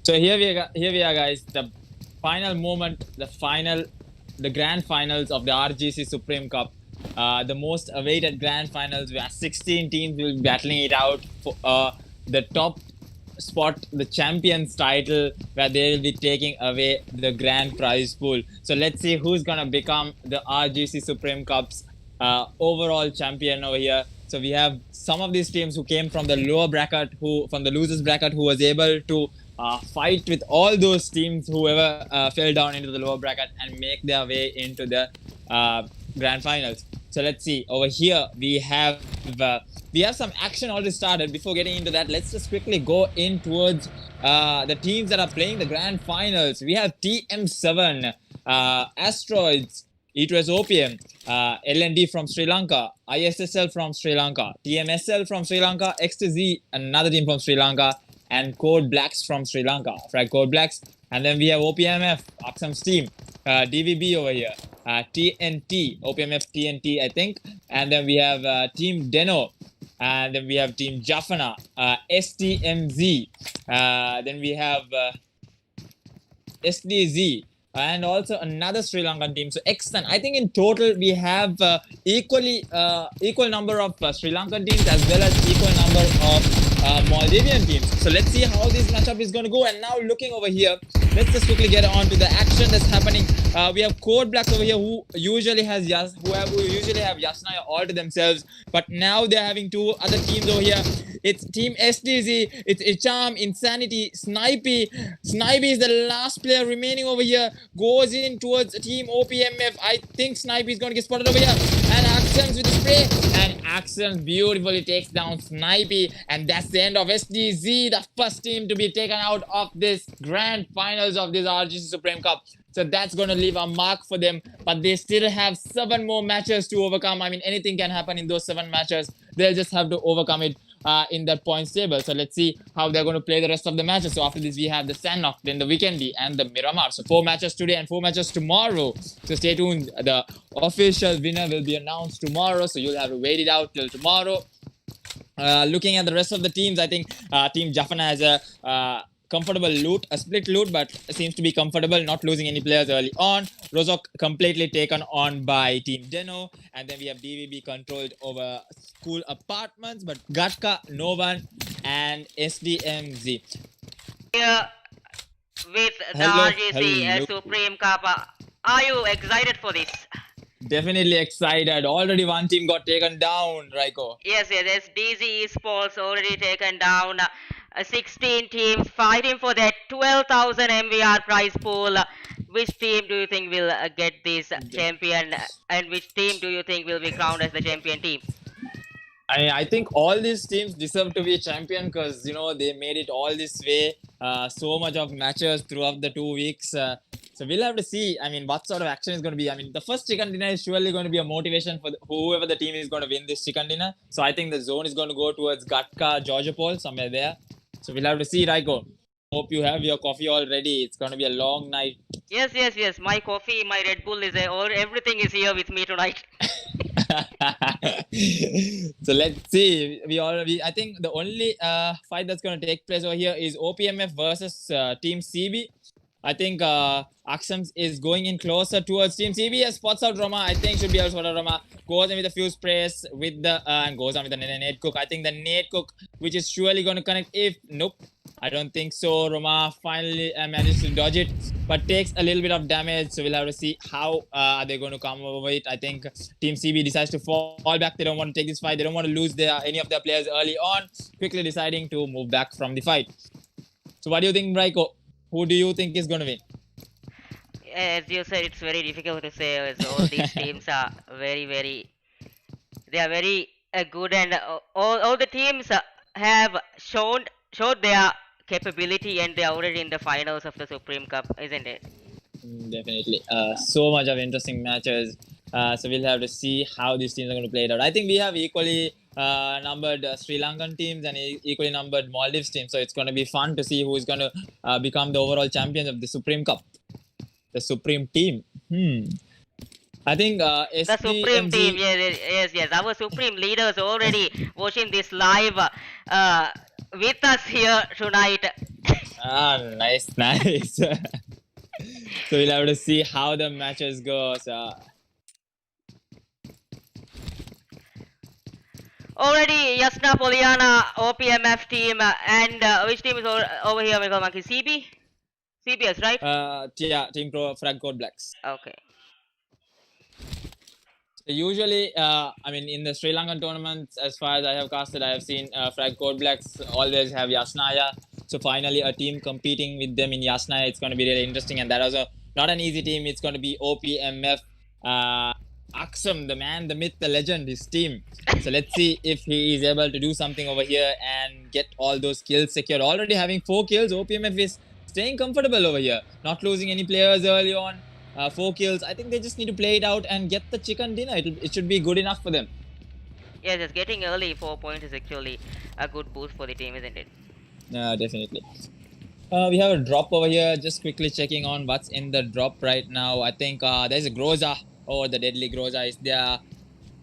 So here we are, guys. The final moment, the grand finals of the RGC Supreme Cup. The most awaited grand finals where 16 teams will be battling it out for the top spot, the champions title, where they will be taking away the grand prize pool. So let's see who's gonna become the RGC Supreme Cup's overall champion over here. So we have some of these teams who came from the lower bracket, who from the losers bracket, who was able to fight with all those teams whoever fell down into the lower bracket and make their way into the grand finals. So let's see. Over here we have some action already started. Before getting into that, let's just quickly go in towards the teams that are playing the grand finals. We have TM7, Asteroids, E2S OPM, LND from Sri Lanka, ISSL from Sri Lanka, TMSL from Sri Lanka, X2Z, another team from Sri Lanka, and Code Blacks from Sri Lanka, Frag Code Blacks. And then we have OPMF, Axam's team, DVB over here, TNT, OPMF TNT, I think. And then we have Team Deno. And then we have Team Jaffna, STMZ. Then we have SDZ. And also another Sri Lankan team. So X10. I think in total we have equal number of Sri Lankan teams as well as equal number of Maldivian teams. So let's see how this matchup is going to go. And now looking over here, let's just quickly get on to the action that's happening. We have Code Blacks over here who usually have Yasnaya all to themselves, but now they're having two other teams over here. It's Team SDZ, it's Icham, Insanity, Snipey. Snipey is the last player remaining over here. Goes in towards Team OPMF. I think Snipey is going to get spotted over here. And Axams with the spray. And Axams beautifully takes down Snipey. And that's the end of SDZ, the first team to be taken out of this grand finals of this RGC Supreme Cup. So that's going to leave a mark for them. But they still have 7 more matches to overcome. I mean, anything can happen in those 7 matches. They'll just have to overcome it in that points table. So let's see how they're going to play the rest of the matches. So after this, we have the Sandknock, then the Weekendy, and the Miramar. So 4 matches today and 4 matches tomorrow. So stay tuned. The official winner will be announced tomorrow. So you'll have to wait it out till tomorrow. Looking at the rest of the teams, I think Team Jaffna has a comfortable loot, a split loot, but seems to be comfortable, not losing any players early on. Rozok completely taken on by Team Deno, and then we have DVB controlled over School Apartments, but Gatka, Novan, and SDMZ. Here with the RGC Supreme Cup, are you excited for this? Definitely excited. Already one team got taken down, Raiko. Yes, DZ Esports already taken down. 16 teams fighting for that 12,000 MVR prize pool. Which team do you think will get this champion, and which team do you think will be crowned as the champion team? I think all these teams deserve to be a champion because, you know, they made it all this way. So much of matches throughout the 2 weeks. So we'll have to see, I mean, what sort of action is going to be. I mean, the first chicken dinner is surely going to be a motivation for whoever the team is going to win this chicken dinner. So I think the zone is going to go towards Gatka, Georgiopol, somewhere there. So we'll have to see, Raiko. Hope you have your coffee all ready. It's going to be a long night. Yes. My coffee, my Red Bull is everything is here with me tonight. So let's see. I think the only fight that's going to take place over here is OPMF versus Team CB. I think Axams is going in closer towards Team CB as spots out Roma. I think should be able to spot out Roma. Goes in with a few sprays with the and goes on with the nade cook. I think the nade cook, which is surely going to connect. If nope, I don't think so. Roma finally manages to dodge it, but takes a little bit of damage. So we'll have to see how they're going to come over it. I think Team CB decides to fall back. They don't want to take this fight. They don't want to lose any of their players early on. Quickly deciding to move back from the fight. So what do you think, Raiko? Who do you think is going to win? As you said, it's very difficult to say, as all these teams are very good, and all the teams have showed their capability, and they are already in the finals of the Supreme Cup, isn't it? Definitely. So much of interesting matches. So we'll have to see how these teams are going to play it out. I think we have equally numbered Sri Lankan teams and equally numbered Maldives teams. So it's going to be fun to see who is going to become the overall champions of the Supreme Cup. The Supreme team. I think the Supreme team, yes. Our Supreme leaders already watching this live with us here tonight. Nice. So we'll have to see how the matches go. So already Yasna Poliana, OPMF team, and which team is over here, Michael Monkey? CBS, right? Yeah, Team Pro Frag Code Blacks. Okay. So usually, I mean, in the Sri Lankan tournaments, as far as I have casted, I have seen Frag Code Blacks always have Yasnaya. So finally, a team competing with them in Yasnaya, it's going to be really interesting. And that was not an easy team. It's going to be OPMF Aksam, the man, the myth, the legend, his team. So let's see if he is able to do something over here and get all those kills secured. Already having 4 kills, OPMF is staying comfortable over here, not losing any players early on. 4 kills. I think they just need to play it out and get the chicken dinner. It should be good enough for them. Yeah, just getting early 4 points is actually a good boost for the team, isn't it? Definitely. We have a drop over here. Just quickly checking on what's in the drop right now. I think there's a Groza. Oh, the deadly Groza is there.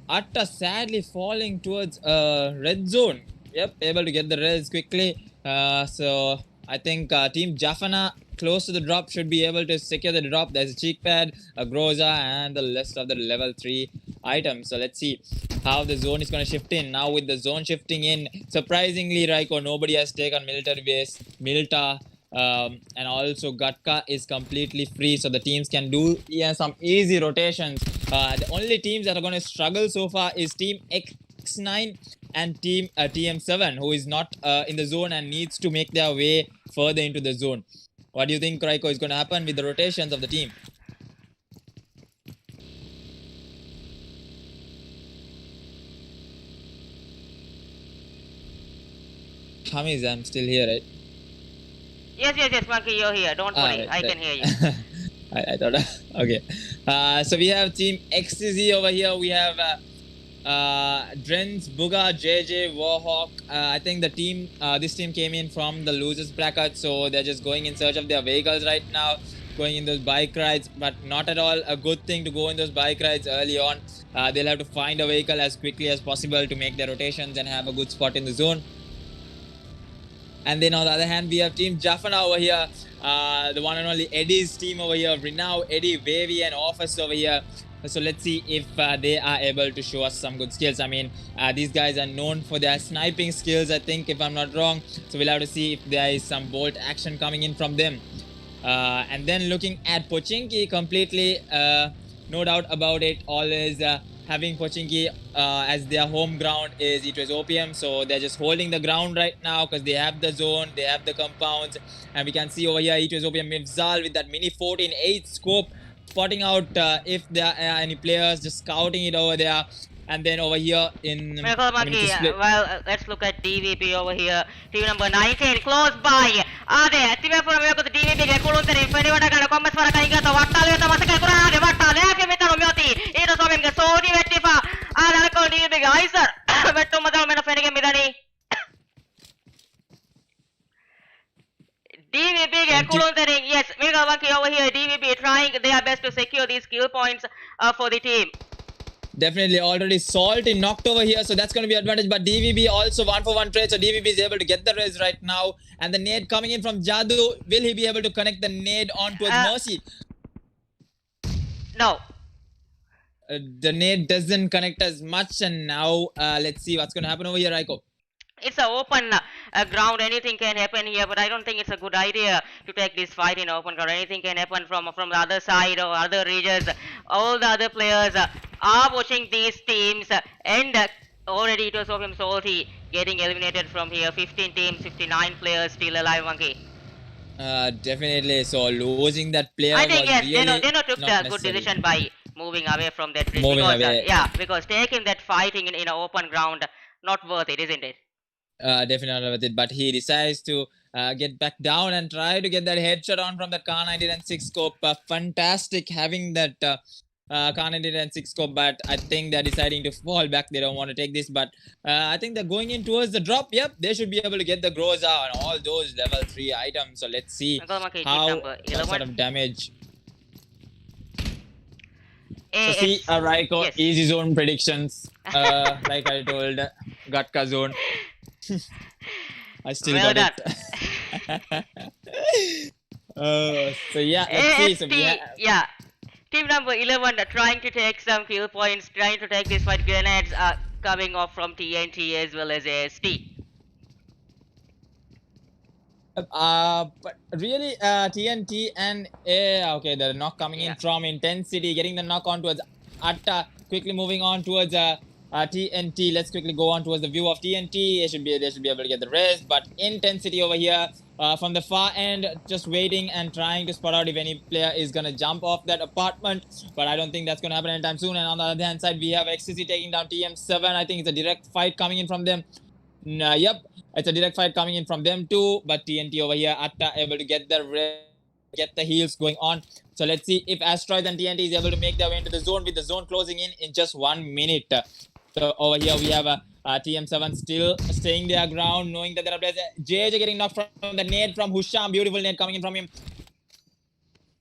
Atta sadly falling towards red zone. Yep, able to get the res quickly. So I think Team Jafana close to the drop should be able to secure the drop. There's a cheek pad, a Groza, and the list of the level 3 items. So let's see how the zone is going to shift in. Now with the zone shifting in, surprisingly, Raiko, nobody has taken military base. Milta and also Gatka is completely free, so the teams can do some easy rotations. The only teams that are going to struggle so far is Team X9 and Team TM7, who is not in the zone and needs to make their way further into the zone. What do you think, Raiko, is going to happen with the rotations of the team? Hamiz, I'm still here, right? Yes, Monkey, you're here. Don't worry, I can hear you. I thought, okay. So we have Team XZ over here. We have Drens, Buga, JJ, Warhawk. I think the team, this team came in from the losers bracket, so they're just going in search of their vehicles right now, going in those bike rides, but not at all a good thing to go in those bike rides early on. They'll have to find a vehicle as quickly as possible to make their rotations and have a good spot in the zone. And then on the other hand, we have Team Jafana over here, the one and only Eddie's team over here, Renow, Eddie, Wavy, and Office over here. So let's see if they are able to show us some good skills. I mean, these guys are known for their sniping skills, I think, if I'm not wrong. So we'll have to see if there is some bolt action coming in from them. And then looking at Pochinki completely, no doubt about it, always having Pochinki as their home ground is it was OPM, so they're just holding the ground right now because they have the zone, they have the compounds, and we can see over here it was OPM Mifzal with that mini 14-8 scope, spotting out if there are any players, just scouting it over there. And then over here in let's look at DVP over here. Team number 19 close by. Ade team for me ko DVP ge kulunte ni feni wada kana commerce wara kainga to wattale ta masaka kura ade wattale ake metano myoti ඊට සොමින් ge sodi vettifa ala ko DVP ge aiser vettu madal mena feni ge midani DVP ge kulunte ni yes Mega Monkey over here DVP trying their best to secure these skill points for the team. Definitely already Salt in knocked over here, so that's going to be advantage. But DVB also 1-for-1 trade, so DVB is able to get the res right now. And the nade coming in from Jadu, will he be able to connect the nade on towards Mercy? No. The nade doesn't connect as much, and now let's see what's going to happen over here, Raiko. It's an open ground, anything can happen here, but I don't think it's a good idea to take this fight in open ground. Anything can happen from the other side or other regions. All the other players are watching these teams, and already it was OPM Salty getting eliminated from here. 15 teams, 59 players still alive, Monkey. Definitely, so losing that player I think was yes, really they took a good decision by moving away from that risk. Moving away. Because taking that fighting in an open ground, not worth it, isn't it? Definitely not worth it, but he decides to get back down and try to get that headshot on from that Kar 96 scope. Fantastic having that Kar 96 scope, but I think they're deciding to fall back. They don't want to take this, but I think they're going in towards the drop. Yep, they should be able to get the Groza and all those level 3 items. So let's see what sort of damage. So see, Raiko, yes. Easy zone predictions. Like I told, Gatka zone. I still got it. So yeah, let's see. So we have... Team number 11 trying to take some kill points, trying to take this fight. Grenades are coming off from TNT as well as AST. But really, TNT and okay, the knock coming in from Intensity, getting the knock on towards Atta, quickly moving on towards TNT. Let's quickly go on towards the view of TNT. They should be able to get the rest, but intensity over here from the far end, just waiting and trying to spot out if any player is gonna jump off that apartment. But I don't think that's gonna happen anytime soon. And on the other hand side, we have XCC taking down TM7. I think it's a direct fight coming in from them. Yep, it's a direct fight coming in from them too. But TNT over here, Atta able to get the heals going on. So let's see if Asteroids and TNT is able to make their way into the zone, with the zone closing in just 1 minute. So over here we have TM7 still staying their ground, knowing that there are players. JJ getting knocked from the nade from Husham. Beautiful nade coming in from him.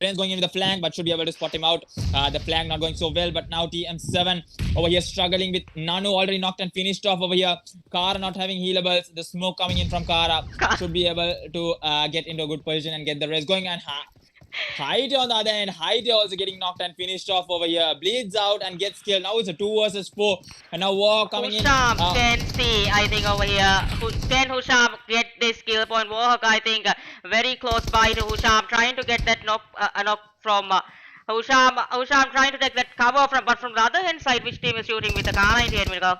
Brains going into the flank, but should be able to spot him out. The flank not going so well, but now TM7 over here struggling with Nanu already knocked and finished off over here. Kara not having healables. The smoke coming in from Kara should be able to get into a good position and get the rest going. And Haiti on the other end, Haiti also getting knocked and finished off over here. Bleeds out and gets killed. Now it's a 2 versus 4. And now War coming Husham in. can see, I think over here. Can Husham get this kill point? Warhawk, I think, very close by to Husham, trying to get that knock from Husham. Husham trying to take that cover from, but from the other hand side, which team is shooting with the Kar98 Miracle?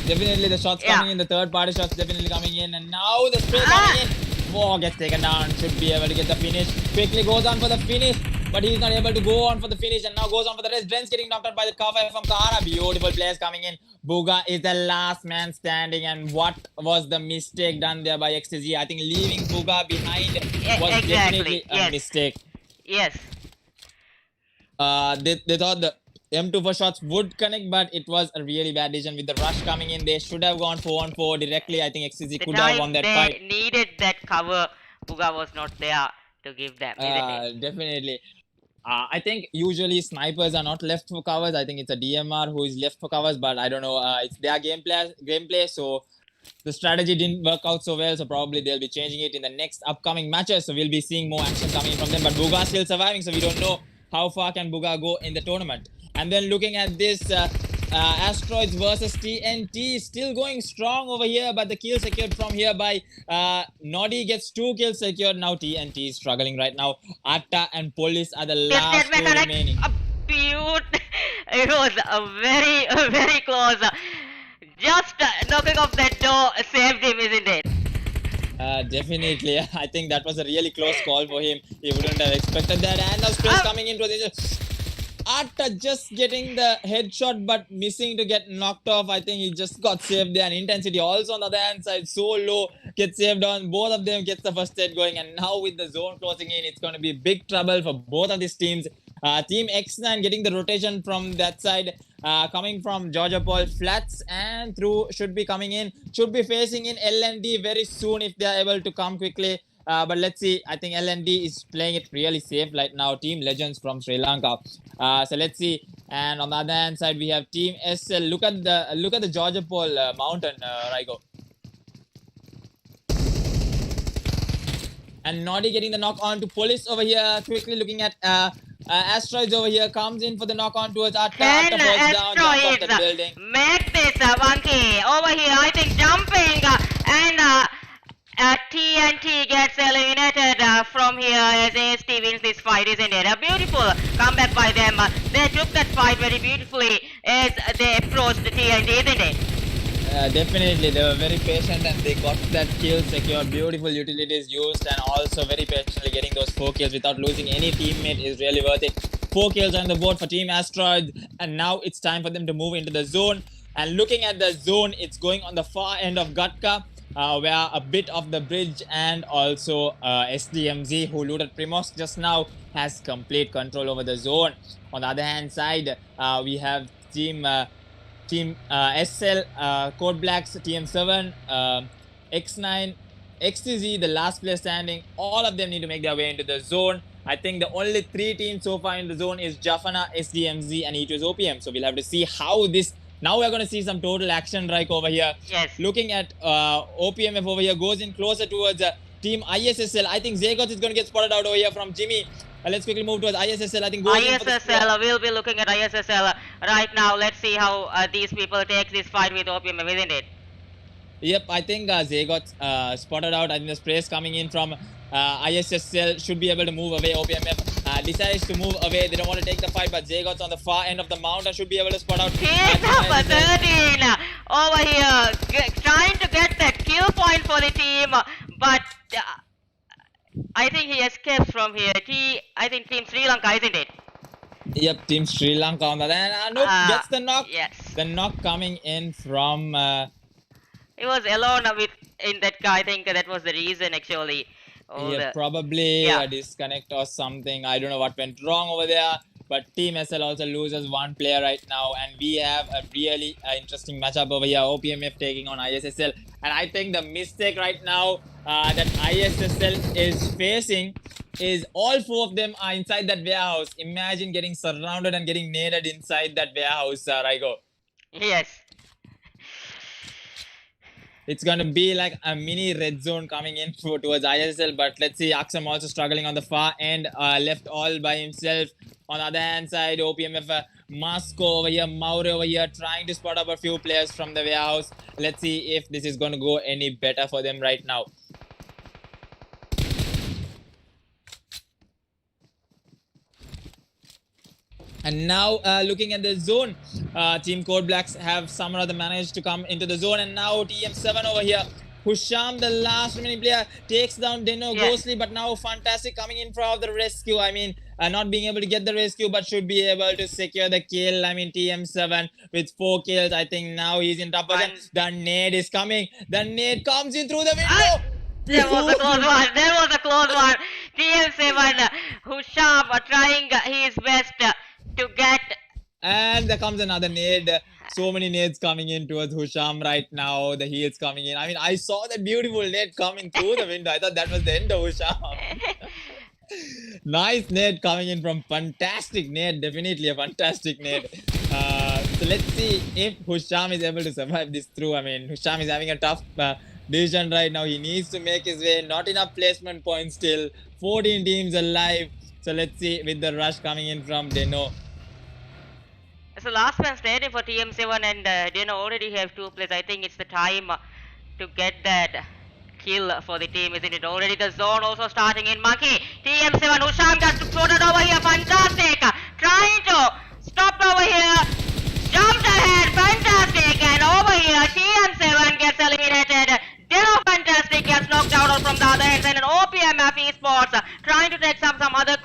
Definitely the shots coming in. The third party shots definitely coming in. And now the spray coming in. War gets taken down, should be able to get the finish. Quickly goes on for the finish, but he's not able to go on for the finish, and now goes on for the rest. Dren's getting knocked out by the cover from Kara. Beautiful players coming in. Bugha is the last man standing, and what was the mistake done there by XTZ? I think leaving Bugha behind was definitely a mistake. Yes. They thought the M2 shots would connect, but it was a really bad decision with the rush coming in. They should have gone 4-on-4 directly. I think XCZ could have won that fight. They needed that cover. Bugha was not there to give them, isn't it? Definitely. I think usually snipers are not left for covers. I think it's a DMR who is left for covers, but I don't know. It's their gameplay, so the strategy didn't work out so well, so probably they'll be changing it in the next upcoming matches. So we'll be seeing more action coming in from them, but Bugha still surviving, so we don't know how far can Bugha go in the tournament. And then looking at this, Asteroids versus TNT, still going strong over here, but the kill secured from here by Noddy gets 2 kills secured. Now TNT is struggling right now. Atta and Police are the last 2 remaining. It was a very close. Just knocking off that door saved him, isn't it? Definitely. I think that was a really close call for him. He wouldn't have expected that. And now Space coming into this. Atta just getting the headshot but missing to get knocked off. I think he just got saved there. And Intensity also on the other hand side so low, gets saved on. Both of them gets the first aid going. And now with the zone closing in, it's going to be big trouble for both of these teams. Team X9 getting the rotation from that side, coming from Georgia Paul flats and through, should be coming in, should be facing in LND very soon if they are able to come quickly. But let's see. I think LND is playing it really safe right now. Team Legends from Sri Lanka. So let's see. And on the other hand side, we have Team SL. Look at the Georgia Paul mountain, Raigo. And Noddy getting the knock on to Police over here. Quickly looking at Asteroids over here. Comes in for the knock on towards Atta. Atta falls down, jumps off the building. Make this Monkey over here. I think jumping and. TNT gets eliminated from here as AST wins this fight, isn't it? A beautiful comeback by them. They took that fight very beautifully as they approached the TNT, isn't it? Definitely, they were very patient and they got that kill secured. Beautiful utilities used and also very patiently getting those 4 kills without losing any teammate is really worth it. 4 kills on the board for Team Asteroids, and now it's time for them to move into the zone. And looking at the zone, it's going on the far end of Gatka. Where a bit of the bridge and also SDMZ, who looted Primos just now, has complete control over the zone. On the other hand side, we have Team SL, Code Blacks, TM7, X9, XTZ, the last player standing. All of them need to make their way into the zone. I think the only 3 teams so far in the zone is Jafana, SDMZ and E2's OPM. So we'll have to see how this... Now we're going to see some total action right over here. Yes. Looking at OPMF over here, goes in closer towards Team ISSL. I think Zagots is going to get spotted out over here from Jimmy. Let's quickly move towards ISSL. I think ISSL, we'll be looking at ISSL right now. Let's see how these people take this fight with OPMF, isn't it? Yep, I think Zagots spotted out. I think the sprays coming in from ISSL should be able to move away OPMF. decides to move away. They don't want to take the fight, but Zagots on the far end of the mountain should be able to spot out. Team number 13 over here trying to get that kill point for the team, but I think he escapes from here. I think Team Sri Lanka, isn't it? Yep, Team Sri Lanka on that end. Nope, gets the knock. Yes. The knock coming in from. He was alone in that guy. I think that was the reason actually. Probably Yeah. a disconnect or something. I don't know what went wrong over there. But Team SL also loses one player right now, and we have a really interesting matchup over here. OPMF taking on ISSL, and I think the mistake right now that ISSL is facing is all four of them are inside that warehouse. Imagine getting surrounded and getting naded inside that warehouse, Raigo. Yes. It's gonna be like a mini red zone coming in towards ISL, but let's see. Aksam also struggling on the far end, left all by himself. On the other hand side, OPMF Moscow over here, Maure over here, trying to spot up a few players from the warehouse. Let's see if this is gonna go any better for them right now. And now looking at the zone, Team Code Blacks have somehow managed to come into the zone, and now TM7 over here. Husham, the last remaining player, takes down Deno Ghostly, but now Fantastic coming in for the rescue. I mean, not being able to get the rescue, but should be able to secure the kill. I mean, TM7 with 4 kills. I think now he's in top position. The nade is coming. The nade comes in through the window. There was a close one. There was a close one. TM7, Husham trying his best to get. And there comes another nade. So many nades coming in towards Husham right now. The heels coming in. I mean, I saw that beautiful nade coming through the window. I thought that was the end of Husham. Nice nade coming in from Fantastic nade. Definitely a fantastic nade. So let's see if Husham is able to survive this through. I mean, Husham is having a tough decision right now. He needs to make his way. Not enough placement points still. 14 teams alive. So let's see with the rush coming in from Deno. So last man standing for TM7, and Deno already have 2 plays. I think it's the time to get that kill for the team, isn't it? Already the zone also starting in Monkey. TM7, Husham got floated over here. Fantastic. Trying to stop over here. Jumped ahead. Fantastic. And over here, TM7 gets eliminated. Deno Fantastic gets knocked out from the other hand. And an OPMF Esports trying to take some other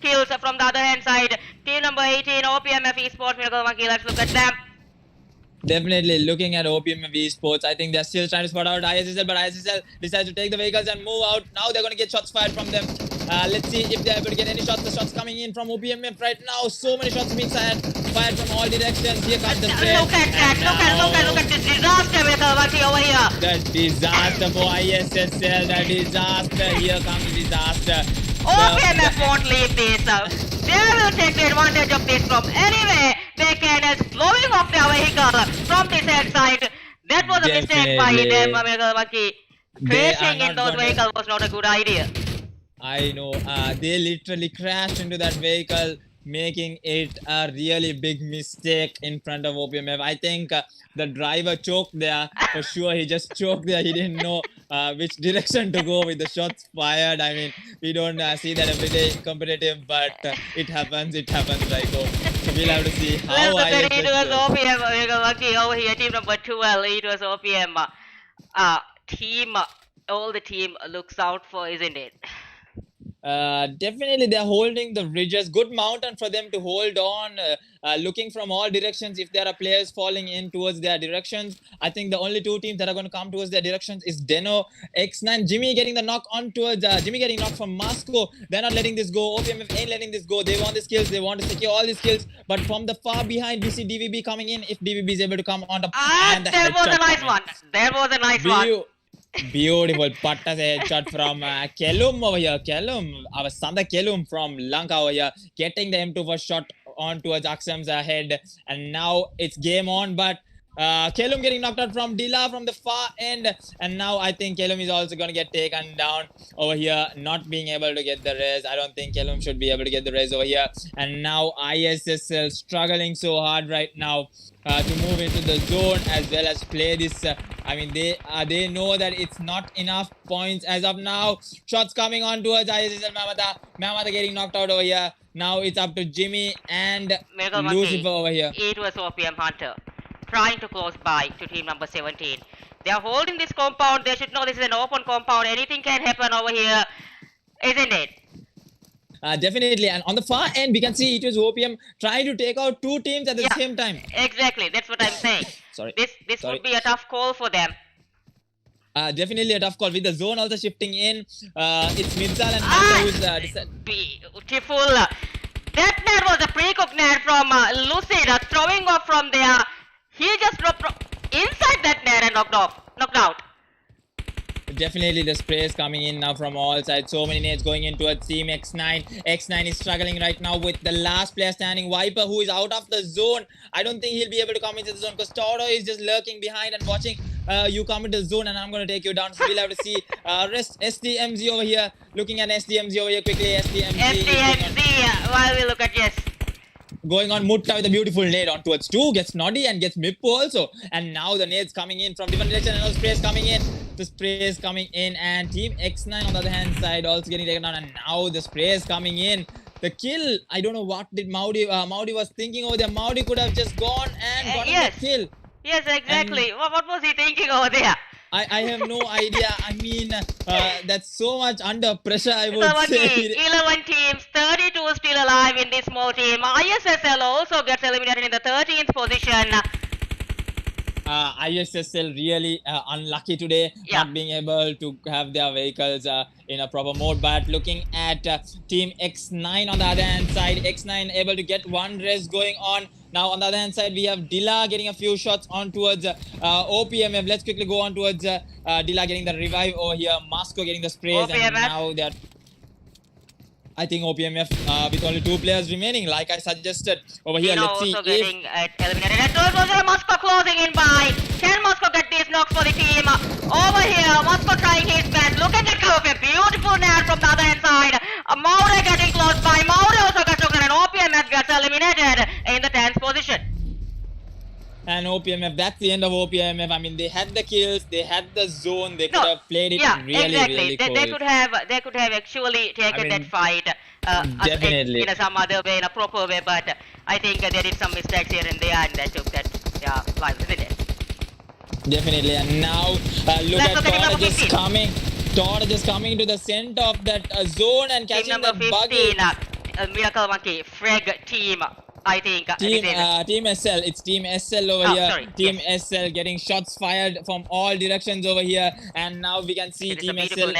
kills from the other hand side. Team number 18, OPMF Esports, Miracle Monkey. Let's look at them. Definitely looking at OPMF Esports. I think they're still trying to spot out ISSL, but ISSL decides to take the vehicles and move out. Now they're going to get shots fired from them. Let's see if they're able to get any shots. The shots coming in from OPMF right now. So many shots being fired from all directions. Here comes the threat. Look at that. Look at this disaster, Miracle Monkey over here. The disaster for ISSL. The disaster. Here comes the disaster. OPMF won't leave this. They will take the advantage of this from anyway. They can blowing off their vehicle from this head side. That was a mistake by them, Miracle Monkey. Crashing in those vehicles was not a good idea. I know. They literally crashed into that vehicle, making it a really big mistake in front of OPMF. I think the driver choked there. For sure, he just choked there. He didn't know which direction to go with the shots fired. I mean, we don't see that every day in competitive, but it happens, right? So we'll have to see how It was OPM, Miracle Monkey over here, team number 12. It was OPM. All the team looks out for, isn't it? Definitely they're holding the ridges. Good mountain for them to hold on, looking from all directions. If there are players falling in towards their directions, I think the only 2 teams that are going to come towards their directions is Deno, X9, Jimmy getting the knock on towards Jimmy getting knocked from Moscow. They're not letting this go. OPMF ain't letting this go. They want the skills. They want to secure all these skills. But from the far behind, we see DVB coming in. If DVB is able to come on top, and there was a nice one. There was a nice one. Beautiful Pattas headshot from Kellum over here. Our Sanda Kellum from Lanka over here, getting the M2 first shot on towards Aksam's head. And now it's game on, but Kellum getting knocked out from Dila from the far end. And now I think Kellum is also going to get taken down over here, not being able to get the res. I don't think Kellum should be able to get the res over here. And now ISSL struggling so hard right now to move into the zone as well as play this I mean, they know that it's not enough points as of now. Shots coming on towards ISSL Mamata. Mamata getting knocked out over here. Now it's up to Jimmy and Miracle Monkey. Lucifer over here. It was OPM Hunter trying to close by to team number 17. They are holding this compound. They should know this is an open compound. Anything can happen over here, isn't it? Definitely, and on the far end we can see it was OPM trying to take out two teams at the same time. Exactly, that's what I'm saying. Sorry. This would be a tough call for them. Definitely a tough call with the zone also shifting in. It's Mirzal and Hunter who's Beautiful. That net was a pre-cook net from Lucid, throwing off from there. He just dropped inside that net and knocked out. Definitely the sprays coming in now from all sides. So many nades going in towards Team X9. X9 is struggling right now with the last player standing, Viper, who is out of the zone. I don't think he'll be able to come into the zone because Toro is just lurking behind and watching you come into the zone, and I'm going to take you down. So we'll have to see rest SDMZ over here. Looking at SDMZ over here quickly. SDMZ, while we look at yes. Going on Mutta with a beautiful nade on towards 2, gets Noddy and gets Mippo also. And now the nades coming in from different direction, and now sprays coming in. The sprays coming in, and Team X9 on the other hand side also getting taken down, and now the sprays coming in. The kill, I don't know what did Maudi was thinking over there. Maudi could have just gone and gotten the kill. Yes, exactly. What was he thinking over there? I have no idea. I mean, that's so much under pressure, I would say. 11 teams, 32 still alive in this small team. ISSL also gets eliminated in the 13th position. ISSL really unlucky today, not being able to have their vehicles in a proper mode. But looking at Team X9 on the other hand side, X9 able to get one race going on. Now on the other hand side, we have Dilla getting a few shots on towards OPMF. Let's quickly go on towards Dilla getting the revive over here. Masco getting the sprays, OPMF. and now they're... I think OPMF with only 2 players remaining, like I suggested over here. Let's see also getting eliminated. And those was Moscow closing in by. Can Moscow get these knocks for the team? Over here, Moscow trying his best. Look at the curve. A beautiful net from the other hand side. Maure getting close by. Maure also gets knocked, and OPMF gets eliminated in the 10th position. And OPMF, that's the end of OPMF. I mean, they had the kills, they had the zone, they could have played it really cool. They could have actually taken that fight definitely in some other way, in a proper way, but I think they did some mistakes here and there, and they took that life, isn't it? Definitely, and now look at Tora just coming. Tora just coming to the center of that zone and catching the buggy. Miracle Monkey, Freg team. I think Team SL. It's Team SL over here. Sorry. Team SL getting shots fired from all directions over here, and now we can see Team SL.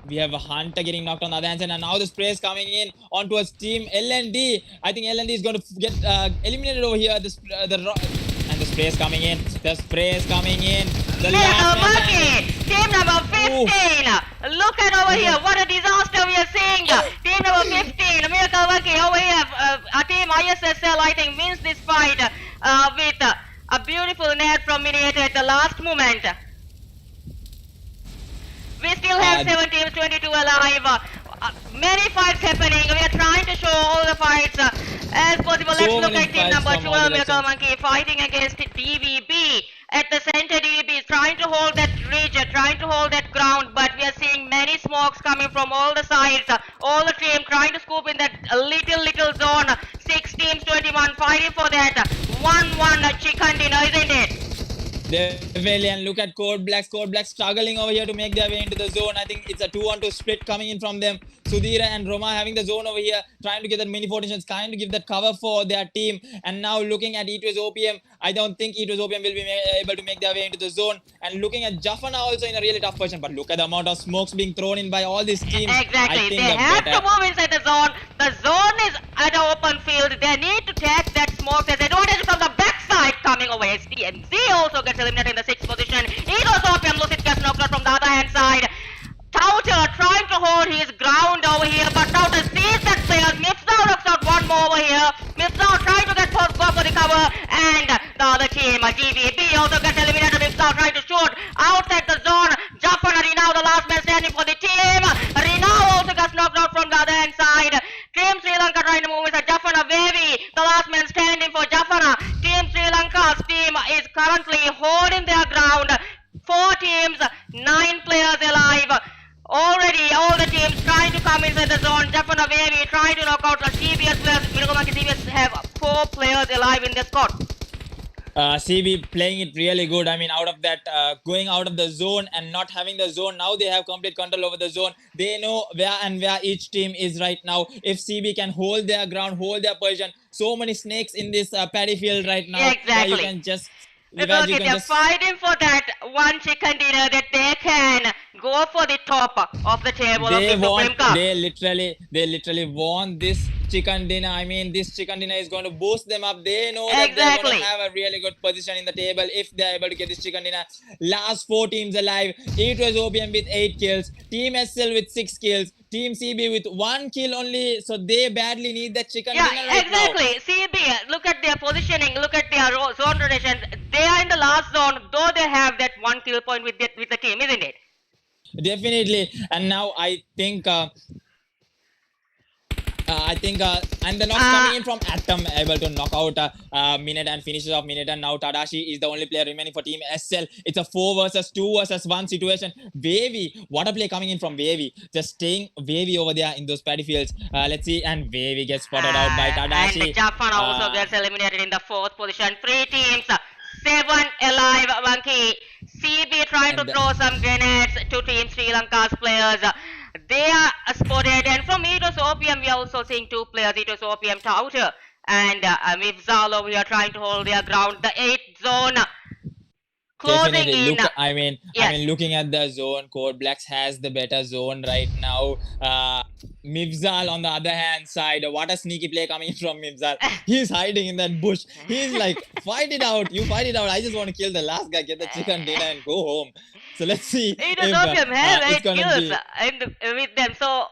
We have a Hunter getting knocked on the other hand side, and now the sprays coming in on towards Team LND. I think LND is going to get eliminated over here. And the sprays coming in. The sprays coming in. The Monkey, team number 15. Look at over here. What a disaster we are seeing. Team number 15, Miracle Monkey over here. Team ISSL, I think, wins this fight with a beautiful net from Miniature at the last moment. We still have 7 teams, 22 alive. Many fights happening. We are trying to show all the fights as possible. Let's look at team number 12, Miracle Monkey, fighting against DVB. At the center, DVB is trying to hold that ridge, trying to hold that ground, but we are seeing many smokes coming from all the sides. All the team trying to scoop in that little zone. 6 teams, 21 fighting for that 1-1 chicken dinner, isn't it? Definitely, and look at Code Black. Code Black struggling over here to make their way into the zone. I think it's a 2-on-2 split coming in from them. Sudhira and Roma having the zone over here, trying to get that mini fortifications, trying to give that cover for their team. And now looking at E2's OPM, I don't think E2's OPM will be able to make their way into the zone. And looking at Jaffana also in a really tough position. But look at the amount of smokes being thrown in by all these teams. Exactly, they have to move inside the zone. The zone is at an open field. They need to take that smoke. There's advantage from the backside coming away. SDMZ also gets eliminated in the 6th position. E2's OPM, Lucid gets knocked out from the other hand side. Tauter trying to hold his ground over here, but Tauter sees that player. Mifsao knocks out one more over here. Mifsao trying to get for the cover, and the other team, GVB, also gets eliminated. Mifsao trying to shoot outside the zone. Jaffana Rinao, the last man standing for the team. Rinao also gets knocked out from the other hand side. Team Sri Lanka trying to move inside. Jaffana Wavy, the last man standing for Jaffana. Team Sri Lanka's team is currently 9 players alive. Already, all the teams trying to come inside the zone. Japana Wavy trying to knock out the CBS players. Mirugamaki CBS have 4 players alive in the squad. CB playing it really good. I mean, out of that, going out of the zone and not having the zone. Now they have complete control over the zone. They know where each team is right now. If CB can hold their ground, hold their position, so many snakes in this paddy field right now. Exactly. Where you can just Because they're fighting for that one chicken dinner that they can go for the top of the table of the Supreme Cup. They literally want this chicken dinner. I mean, this chicken dinner is going to boost them up. They know that they're going to have a really good position in the table if they're able to get this chicken dinner. Last 4 teams alive. It was OPM with 8 kills, Team SL with 6 kills, Team CB with 1 kill only. So they badly need that chicken dinner right exactly. now. CB, look at their positioning, look at their zone rotation. They are in the last zone, though they have that 1 kill point with the team, isn't it? Definitely. And now I think and the knocks coming in from Atom, able to knock out Minute and finishes off Minute. And now Tadashi is the only player remaining for Team SL. It's a 4 versus 2 versus 1 situation. Wavy, what a play coming in from Wavy. Just staying Wavy over there in those paddy fields. Let's see. And Wavy gets spotted out by Tadashi. And Japan also gets eliminated in the 4th position. 3 teams. 7 alive, Monkey. CB trying to throw some grenades to Team Sri Lanka's players. They are spotted, and from Ethos OPM we are also seeing 2 players, Ethos OPM Tauter and Mivzal over here trying to hold their ground. The 8th zone closing in. Looking at the zone, Code Blacks has the better zone right now. Mivzal on the other hand side, what a sneaky play coming from Mivzal. He's hiding in that bush. He's like, fight it out, you fight it out. I just want to kill the last guy, get the chicken dinner and go home. So let's see. Ethos OPM have 8 kills with them. So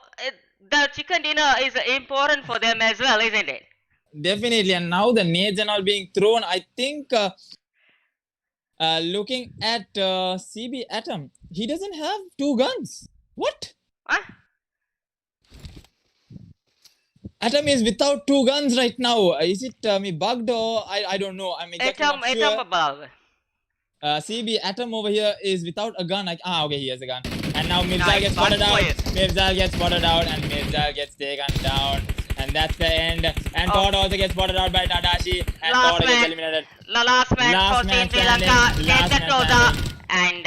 the chicken dinner is important for them as well, isn't it? Definitely. And now the nades and all being thrown, I think looking at CB Atom, he doesn't have 2 guns. What? Huh? Atom is without 2 guns right now. Is it me bugged or I don't know. I'm exactly not sure. Atom CB Atom over here is without a gun. Okay, he has a gun. And now Mivzal gets spotted out. Mivzal gets spotted out and Mivzal gets taken down. And that's the end. And Todd also gets spotted out by Tadashi. And Todd gets eliminated. The last match for Team Sri Lanka. Get the closer. And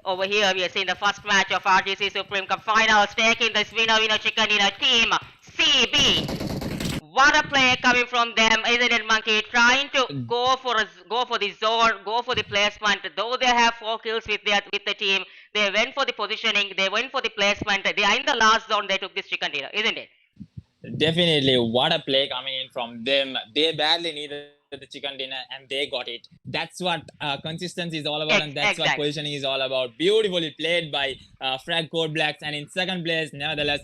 over here we are seeing the first match of RGC Supreme Cup Finals, taking this winner chicken dinner team CB. What a play coming from them, isn't it, Monkey? Trying to go for the zone, go for the placement. Though they have 4 kills with the team, they went for the positioning, they went for the placement. They are in the last zone. They took this chicken dinner, isn't it? Definitely, what a play coming in from them. They badly needed the chicken dinner and they got it. That's what consistency is all about, and that's what positioning is all about. Beautifully played by Frag Code Blacks. And in second place, nevertheless,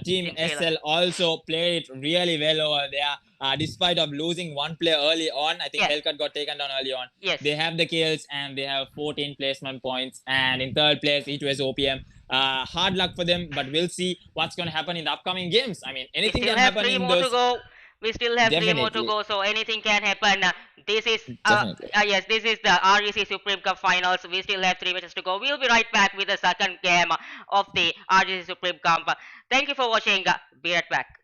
Team SL also played it really well over there. Despite of losing 1 player early on, I think Hellcat got taken down early on. Yes. They have the kills and they have 14 placement points. And in third place, it was OPM. Hard luck for them, but we'll see what's going to happen in the upcoming games. I mean, anything can happen in those. We still have 3 more to go, so anything can happen. This is this is the RGC Supreme Cup Finals. We still have 3 matches to go. We'll be right back with the second game of the RGC Supreme Cup. Thank you for watching. Be right back.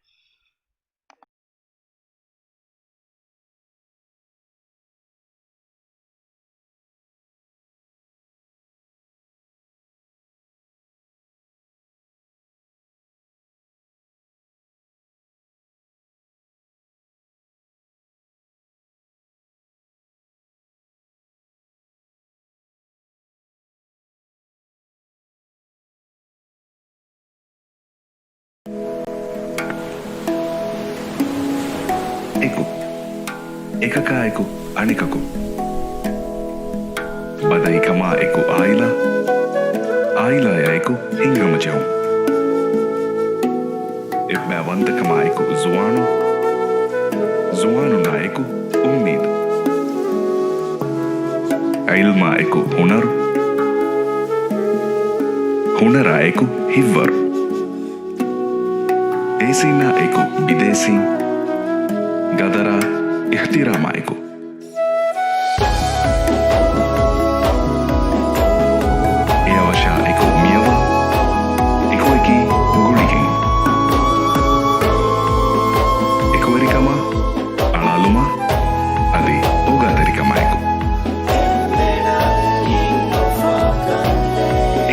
Ekakaiku anikaku badai kama eku aila yaiku hingama jehum ibawanta kama eku zuanu na eku ummid ilma eku hunara eku hivvar esina eku bidesi gadara ihtiramaiku. Ewa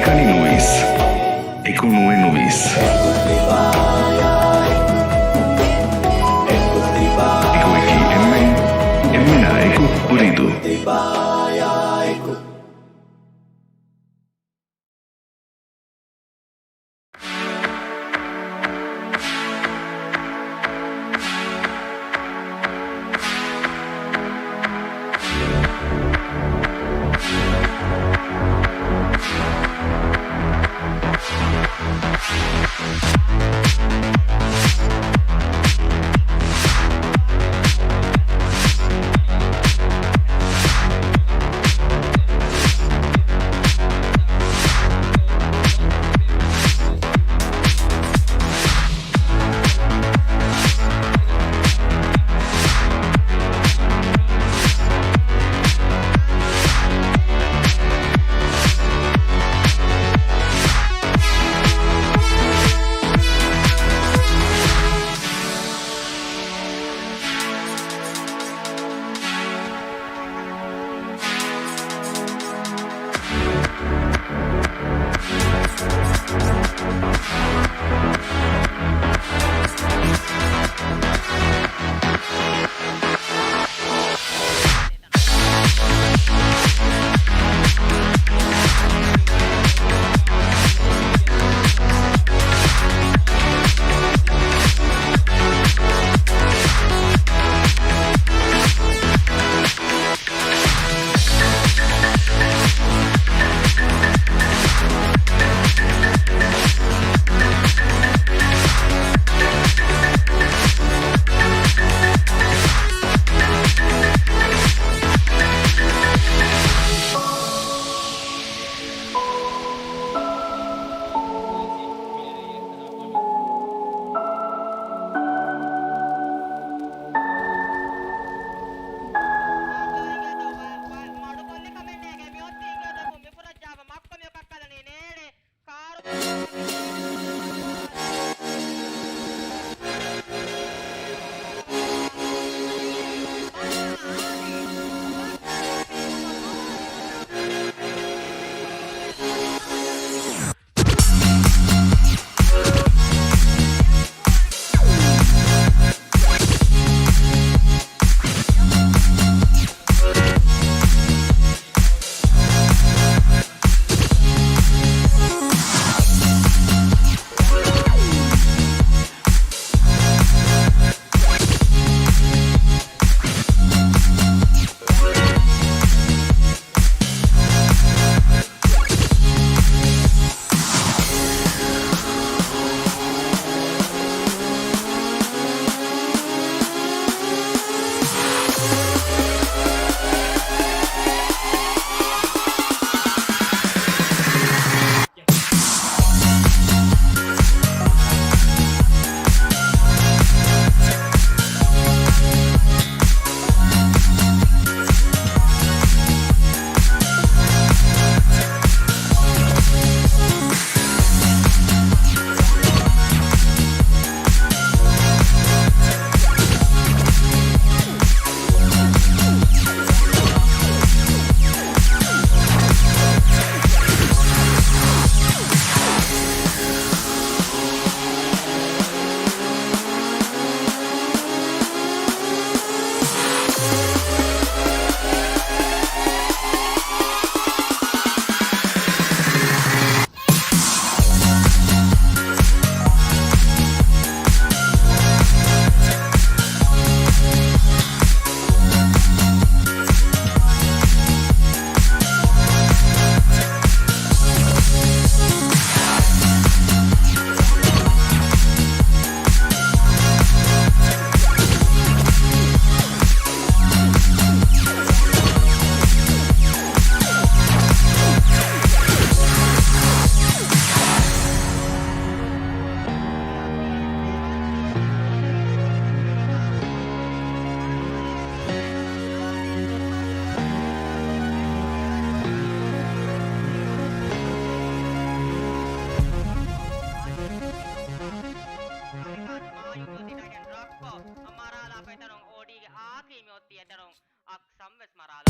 Ekani Nuis. Eku Nue Nuis. Eku Eki Emmen. Emmena Eku Uridu. Ak samves marala.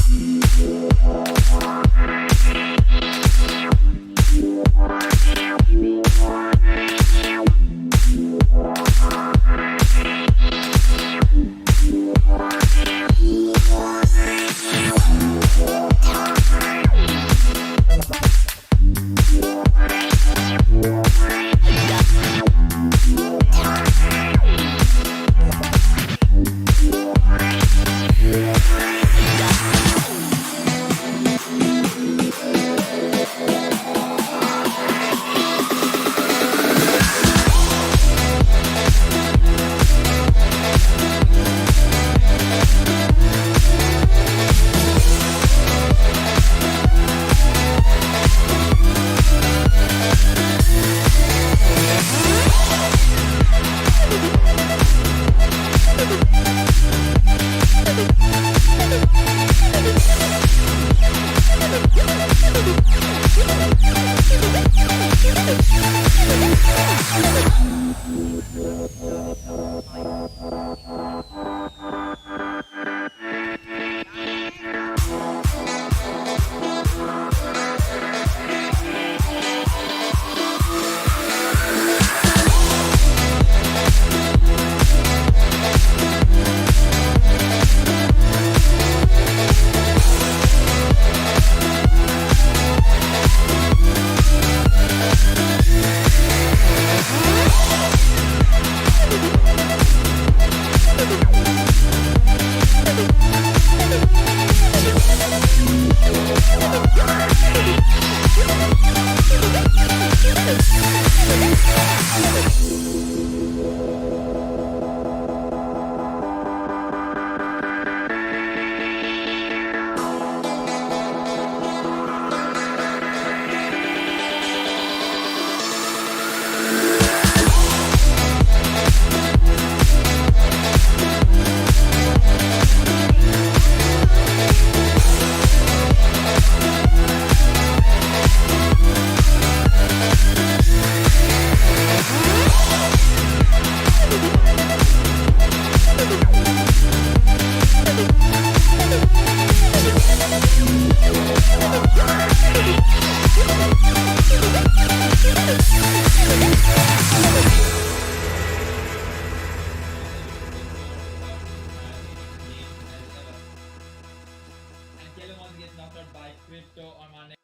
And Caleb wants to get knocked out by Crypto on Monday.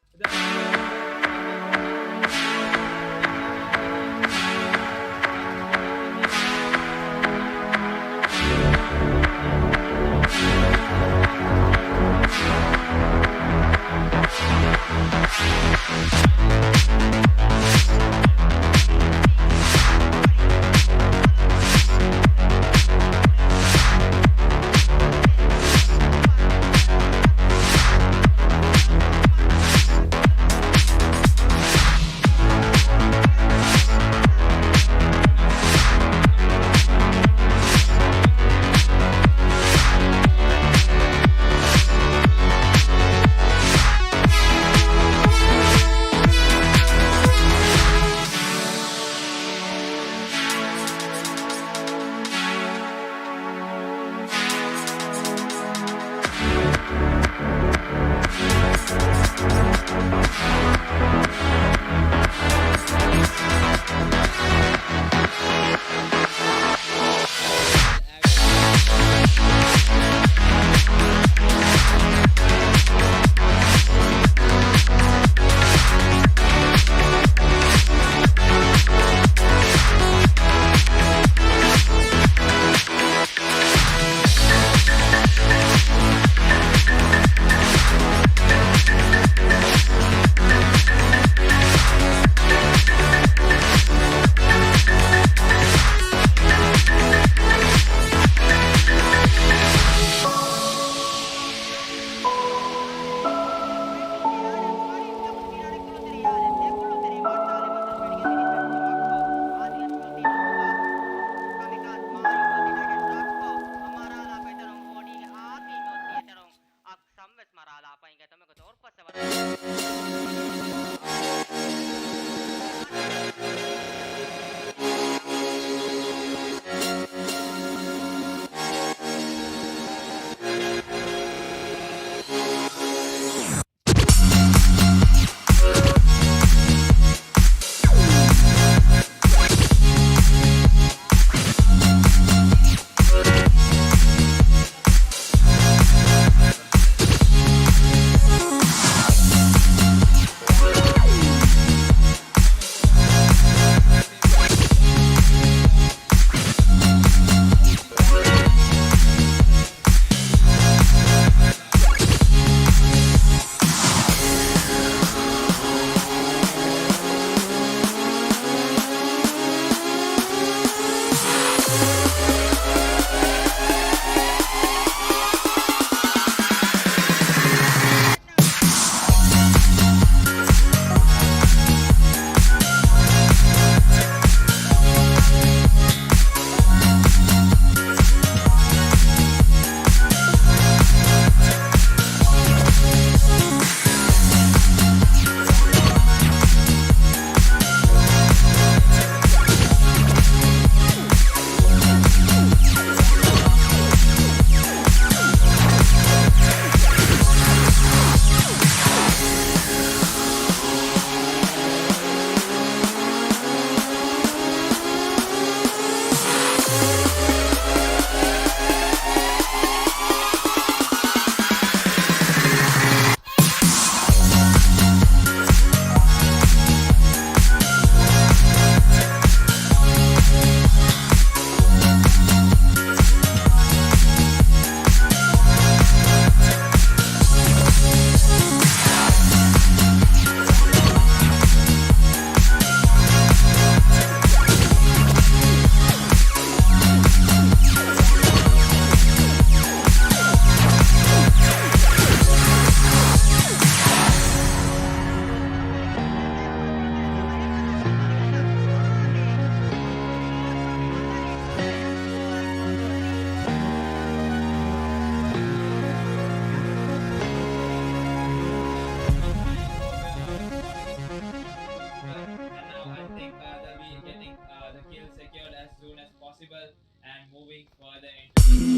possible and moving further into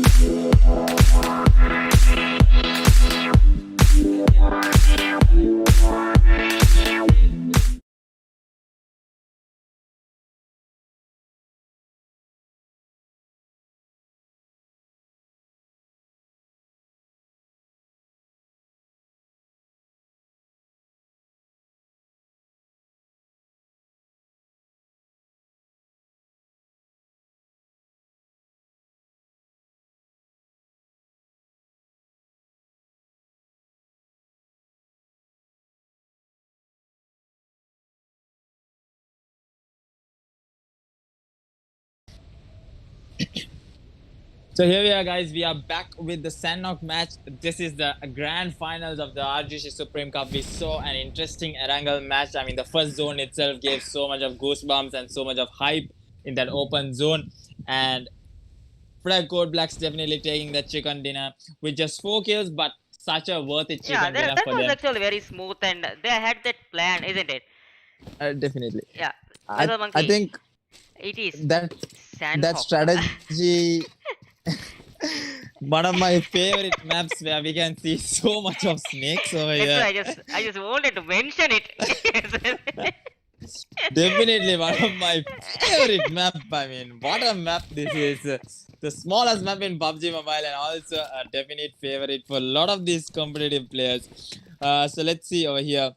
So here we are, guys. We are back with the Sandknock match. This is the grand finals of the RGC Supreme Cup. We saw an interesting Erangel match. I mean, the first zone itself gave so much of goosebumps and so much of hype in that open zone. And Fred Code Black's definitely taking the chicken dinner with just 4 kills, but such a worthy Yeah, chicken dinner that for was them. actually very smooth, and they had that plan, isn't it? Definitely. Yeah, I Mega I Monkey. think It is that Sandhawk. strategy one of my favorite maps where we can see so much of snakes over That's why here. I just wanted to mention it. Definitely one of my favorite map. I mean, what a map this is. The smallest map in PUBG Mobile and also a definite favorite for a lot of these competitive players. So let's see over here.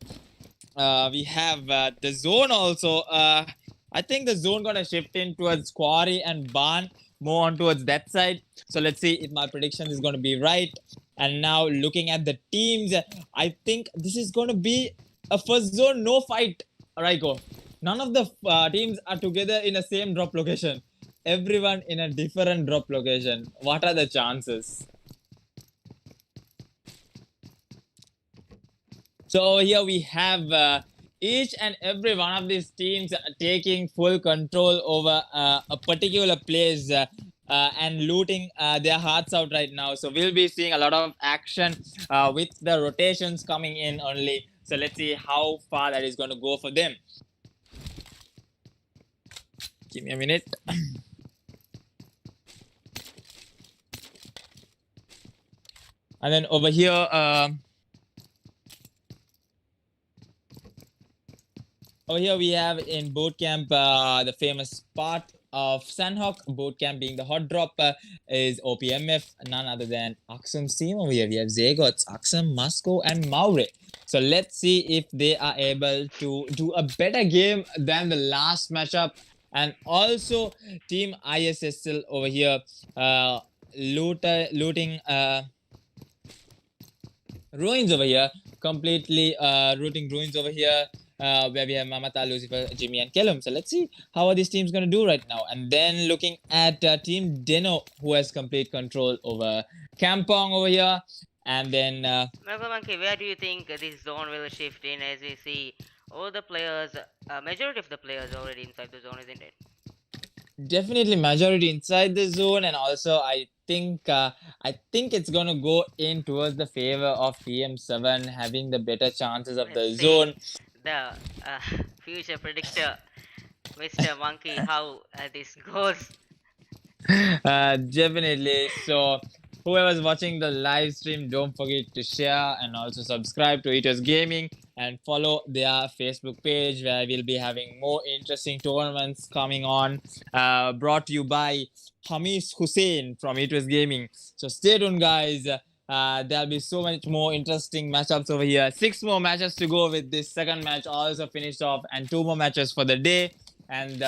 We have the zone also. I think the zone gonna shift in towards Quarry and Barn, more on towards that side. So let's see if my prediction is gonna be right. And now looking at the teams, I think this is gonna be a first zone no fight. Raiko. None of the teams are together in the same drop location. Everyone in a different drop location. What are the chances? So over here we have each and every one of these teams taking full control over a particular place and looting their hearts out right now. So we'll be seeing a lot of action with the rotations coming in only. So let's see how far that is going to go for them. Give me a minute. And then over here, over here we have in boot camp the famous spot of Sandhawk. Boot camp being the hot drop is OPMF, none other than Axum's team. Over here we have Zagots, Axum, Moscow, and Maure. So let's see if they are able to do a better game than the last matchup. And also Team ISSL over here looting ruins over here, completely rooting ruins over here, where we have Mamata, Lucifer, Jimmy, and Kellum. So let's see how are these teams going to do right now. And then looking at Team Deno, who has complete control over Kampong over here. And then Mega Monkey, where do you think this zone will shift in, as we see all the players, majority of the players already inside the zone, isn't it? definitely majority inside the zone, and also I think it's gonna go in towards the favor of TM7 having the better chances of the Let's see zone. the future predictor, Mr. Monkey, how this goes. Definitely. So, whoever's watching the live stream, don't forget to share and also subscribe to Eaters Gaming and follow their Facebook page where we'll be having more interesting tournaments coming on. Brought to you by Hamis Hussein from Eaters Gaming. So, stay tuned, guys. There'll be so much more interesting matchups over here. 6 more matches to go with this second match also finished off, and 2 more matches for the day. And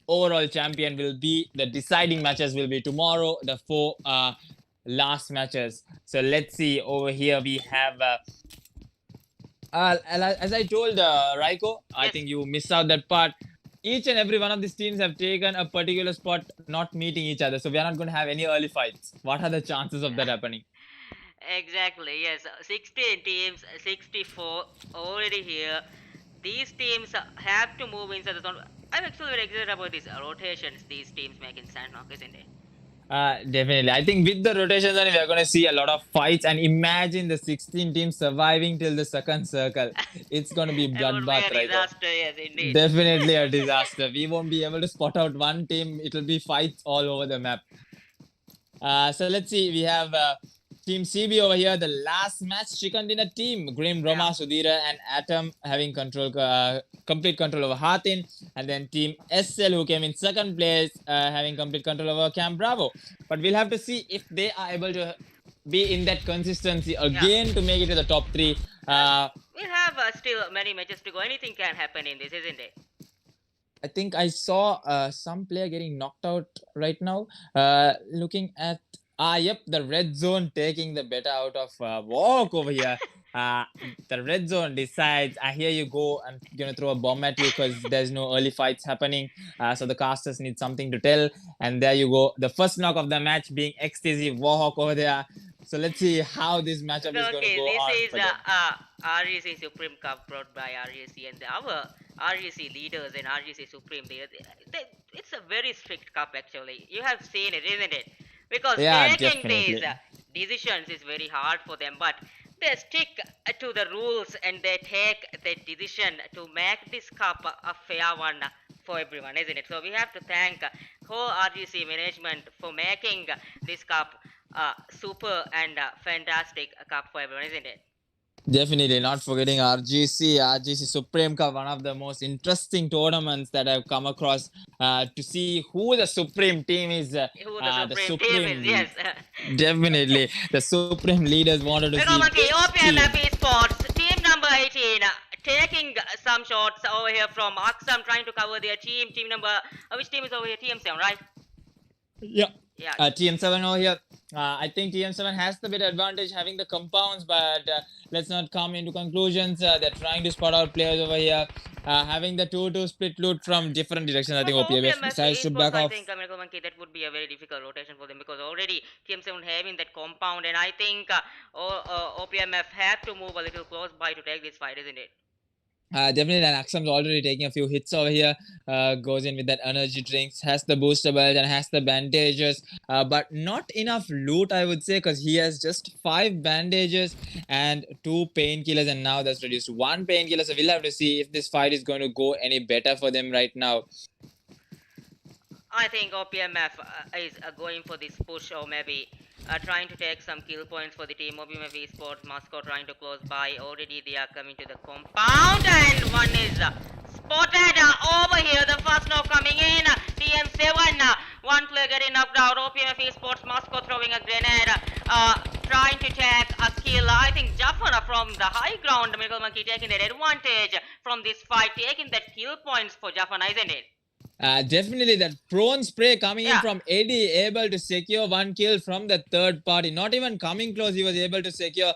overall champion will be the deciding matches will be tomorrow, the 4 last matches. So let's see. Over here we have as I told Raiko, I Yes. think you missed out that part. Each and every one of these teams have taken a particular spot, not meeting each other, so we are not going to have any early fights. What are the chances of that happening? Exactly, yes. 16 teams, 64 already here. These teams have to move inside the zone. I'm actually very excited about these rotations these teams make in Sandknock, isn't it? Definitely. I think with the rotations, we are going to see a lot of fights. And imagine the 16 teams surviving till the second circle. It's going to be It would bloodbath, be a Raiko. disaster, yes, indeed. Definitely a disaster. We won't be able to spot out one team. It'll be fights all over the map. So let's see. We have Team CB over here. The last match chicken dinner team. Grim, Roma, Sudhira, and Atom having complete control over Hatin. And then Team SL, who came in second place, having complete control over Camp Bravo. But we'll have to see if they are able to be in that consistency again to make it to the top 3. We have still many matches to go. Anything can happen in this, isn't it? I think I saw some player getting knocked out right now. Looking at yep, the red zone taking the better out of walk over here. The red zone decides, here you go, I'm gonna throw a bomb at you because there's no early fights happening. So the casters need something to tell, and there you go. The first knock of the match being XTZ Warhawk over there. So let's see how this matchup is going to go on. This is RGC Supreme Cup brought by RGC, and our RGC leaders and RGC Supreme. It's a very strict cup actually. You have seen it, isn't it? Because taking these decisions is very hard for them, but they stick to the rules and they take the decision to make this cup a fair one for everyone, isn't it? So we have to thank whole RGC management for making this cup super and fantastic cup for everyone, isn't it? Definitely, not forgetting RGC Supreme Cup, one of the most interesting tournaments that I've come across to see who the Supreme team is. Who the Supreme team is, yes. Definitely, the Supreme leaders wanted to see. OPMF Esports, team number 18, taking some shots over here from Aksam, trying to cover their team. Team number, which team is over here? TM7, right? Yeah. Yeah. TM7 over here. I think TM7 has the bit advantage having the compounds, but let's not come into conclusions. They're trying to spot out players over here. Having the 2-2 split loot from different directions. I think OPMF decides to back off. I think Miracle Monkey, that would be a very difficult rotation for them because already TM7 having that compound, and I think OPMF have to move a little close by to take this fight, isn't it? Definitely, and Aksam's already taking a few hits over here. Goes in with that energy drinks, has the booster belt and has the bandages, but not enough loot, I would say, because he has just 5 bandages and 2 painkillers, and now that's reduced to 1 painkiller. So we'll have to see if this fight is going to go any better for them right now. I think OPMF is going for this push, or maybe trying to take some kill points for the team. OPMF Esports, Moscow trying to close by. Already they are coming to the compound, and one is spotted over here. The first knock coming in. TM7, one player getting knocked out. OPMF Esports, Moscow throwing a grenade, trying to take a kill. I think Jafar from the high ground, Miracle Monkey taking that advantage from this fight, taking that kill points for Jafar, isn't it? Definitely that prone spray coming in from Eddie, able to secure 1 kill from the third party. Not even coming close, he was able to secure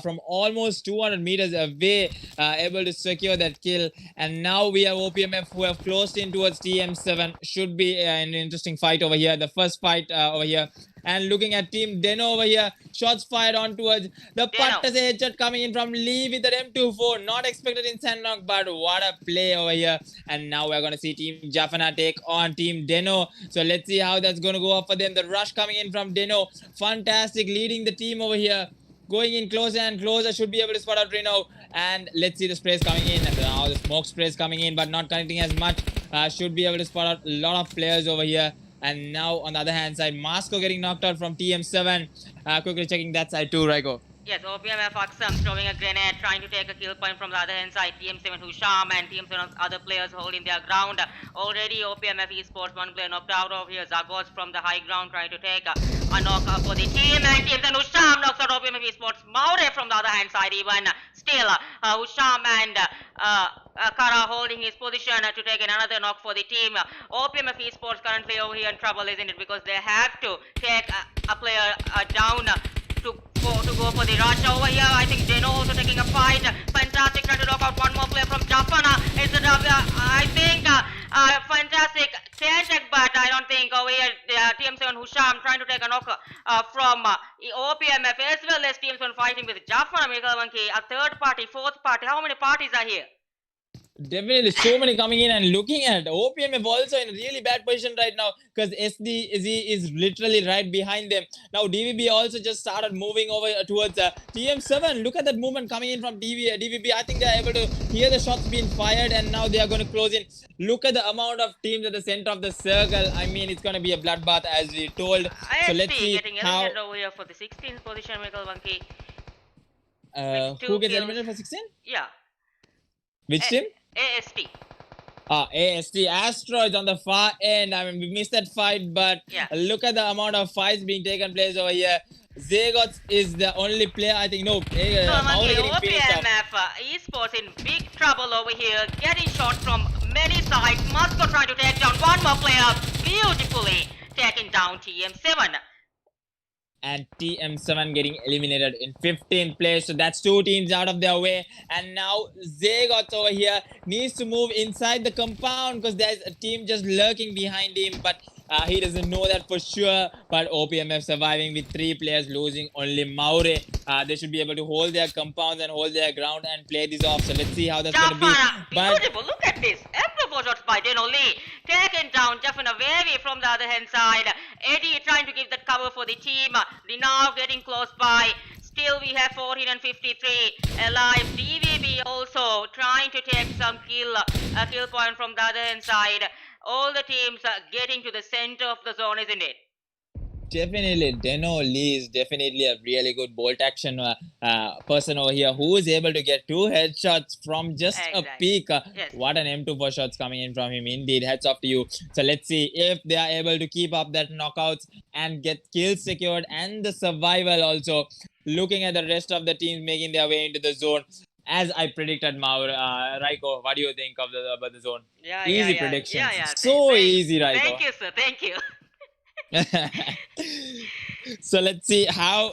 from almost 200 meters away, able to secure that kill. And now we have OPMF who have closed in towards TM7. Should be an interesting fight over here. The first fight over here. And looking at Team Deno over here, shots fired on towards the Pattas headshot coming in from Lee with the M24. Not expected in Sandrock, but what a play over here. And now we're going to see Team Jafana take on Team Deno. So let's see how that's going to go up for them. The rush coming in from Deno. Fantastic, leading the team over here. Going in closer and closer, should be able to spot out Reno. And let's see the sprays coming in. And now the smoke sprays coming in, but not connecting as much. Should be able to spot out a lot of players over here. And now on the other hand side, Moscow getting knocked out from TM7. Quickly checking that side too, Raiko. Yes, OPMF Aksam throwing a grenade, trying to take a kill point from the other hand side. TM7 Husham and TM7 other players holding their ground. Already OPMF Esports, 1 player knocked out over here. Zagos from the high ground trying to take a knock for the team. And TM7 Husham knocks out OPMF Esports. Maure from the other hand side even. Still, Husham and Kara holding his position to take another knock for the team. OPMF Esports currently over here in trouble, isn't it? Because they have to take a player down to go for the rush over here. I think Deno also taking a fight. Fantastic, trying to knock out one more player from Jafana. It's a I think fantastic check, but I don't think over here TM7 Husham trying to take a knock from OPMF as well as TM7 fighting with Jafana, Miracle Monkey, a third party, fourth party. How many parties are here? Definitely, so many coming in and looking at OPMF also in a really bad position right now because SDZ is literally right behind them. Now DVB also just started moving over towards TM7. Look at that movement coming in from DVB. I think they are able to hear the shots being fired and now they are going to close in. Look at the amount of teams at the center of the circle. I mean, it's going to be a bloodbath as we told. So let's see getting how eliminated over here for the 16th position, Michael Monkey. who gets kills. eliminated for 16. Yeah. Which team? AST. AST Asteroids on the far end. I mean, we missed that fight, but Yeah. look at the amount of fights being taken place over here. Zagots is the only player, I think. No, So Mauro Monkey, getting finished off. OPMF esports in big trouble over here, getting shot from many sides. Musco trying to take down one more player, beautifully taking down TM7. And TM7 getting eliminated in 15th place. So that's two teams out of their way. And now Zagots over here needs to move inside the compound because there's a team just lurking behind him. But he doesn't know that for sure. But OPMF surviving with 3 players, losing only Maure. They should be able to hold their compounds and hold their ground and play this off. So let's see how that's going to be. Jafana, But beautiful, look at this. Every shots by Deno Lee. Taken down Jafana very from the other hand side. Eddie trying to give that cover for the team. Linav getting close by. Still we have 14 and 53 alive. DVB also trying to take some kill point from the other hand side. All the teams are getting to the center of the zone, isn't it? definitely, Deno Lee is definitely a really good bolt action person over here who is able to get 2 headshots from just a peek. Yes. What an M24 shots coming in from him. Indeed, heads off to you. So let's see if they are able to keep up that knockouts and get kills secured and the survival also. Looking at the rest of the teams making their way into the zone. As I predicted, Raiko, what do you think of about the zone? Yeah, Easy yeah. predictions. Yeah. So easy, Raiko. Thank you, sir. Thank you. So let's see how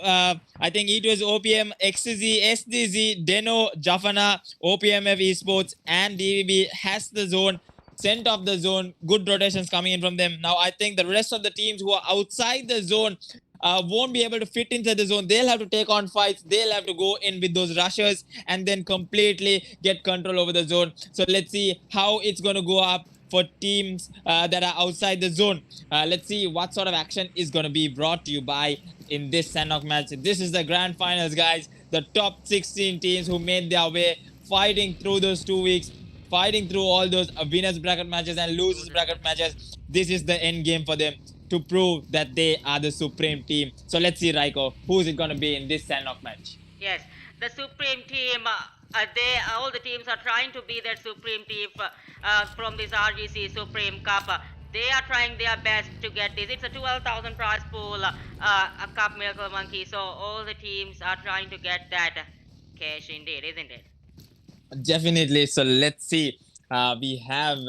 I think it was OPM, XZ, SDZ, Deno, Jafana, OPMF Esports and DVB has the zone, center of the zone, good rotations coming in from them. Now I think the rest of the teams who are outside the zone won't be able to fit into the zone. They'll have to take on fights. They'll have to go in with those rushers and then completely get control over the zone. So let's see how it's going to go up for teams that are outside the zone. Let's see what sort of action is going to be brought to you by in this Sanok match. This is the grand finals, guys. The top 16 teams who made their way, fighting through those 2 weeks, fighting through all those winners bracket matches and losers bracket matches. This is the end game for them to prove that they are the supreme team. So let's see, Raiko, who is it going to be in this Sanok match? Yes, the supreme team. All the teams are trying to be that supreme team from this RGC Supreme Cup. They are trying their best to get this. It's a 12,000 prize pool, a cup, Miracle Monkey. So all the teams are trying to get that cash indeed, isn't it? Definitely. So let's see. We have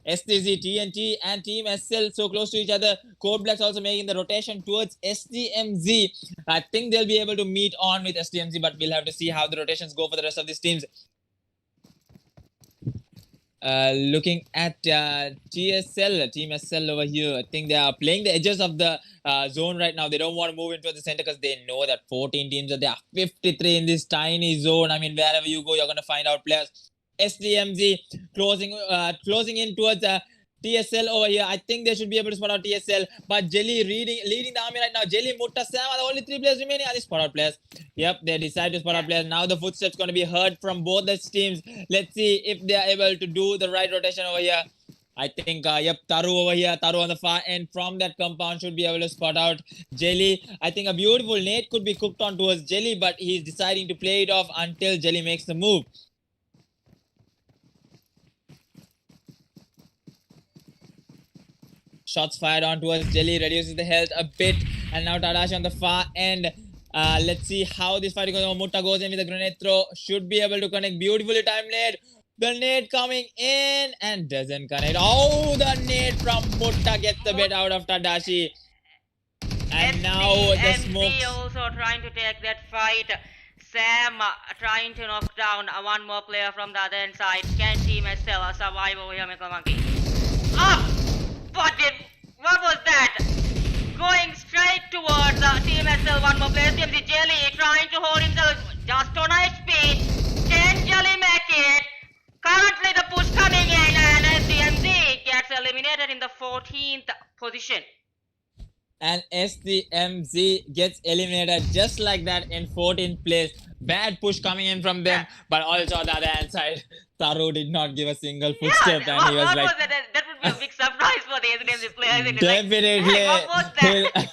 STZ, TNT and Team SL so close to each other. Code Blacks also making the rotation towards STMZ. I think they'll be able to meet on with STMZ, but we'll have to see how the rotations go for the rest of these teams. Looking at TSL, Team SL over here, I think they are playing the edges of the zone right now. They don't want to move into the center because they know that 14 teams are there. 53 in this tiny zone. I mean, wherever you go, you're going to find out players. SDMZ closing in towards TSL over here. I think they should be able to spot out TSL, but Jelly leading the army right now. Jelly, Mutta, Sam are the only 3 players remaining. Are they spot out players? Yep, they decide to spot out players. Now the footsteps going to be heard from both the teams. Let's see if they are able to do the right rotation over here. I think, yep, Taru over here, Taru on the far end from that compound should be able to spot out Jelly. I think a beautiful nade could be cooked on towards Jelly, but he's deciding to play it off until Jelly makes the move. Shots fired on towards Jelly, reduces the health a bit. And now Tadashi on the far end. Let's see how this fight goes on. Mutta goes in with a grenade throw. Should be able to connect. Beautifully timed nade. The nade coming in and doesn't connect. Oh, the nade from Mutta gets the bit out of Tadashi. And now the smokes. also trying to take that fight. Sam trying to knock down one more player from the other side. Can Team SL survive over here, Michael Monkey? Up! What was that? Going straight towards Team SL, one more player. TMZ Jelly trying to hold himself just on HP. Can Jelly make it? Currently the push coming in and SDMG gets eliminated in the 14th position. And SDMZ gets eliminated just like that in 14th place. Bad push coming in from them, Yeah. but also on the other hand side, Taru did not give a single Yeah, footstep, and what, he was what like, was that? That would be a big surprise for the SDMG players. Isn't it? definitely. Like, hey, what was that?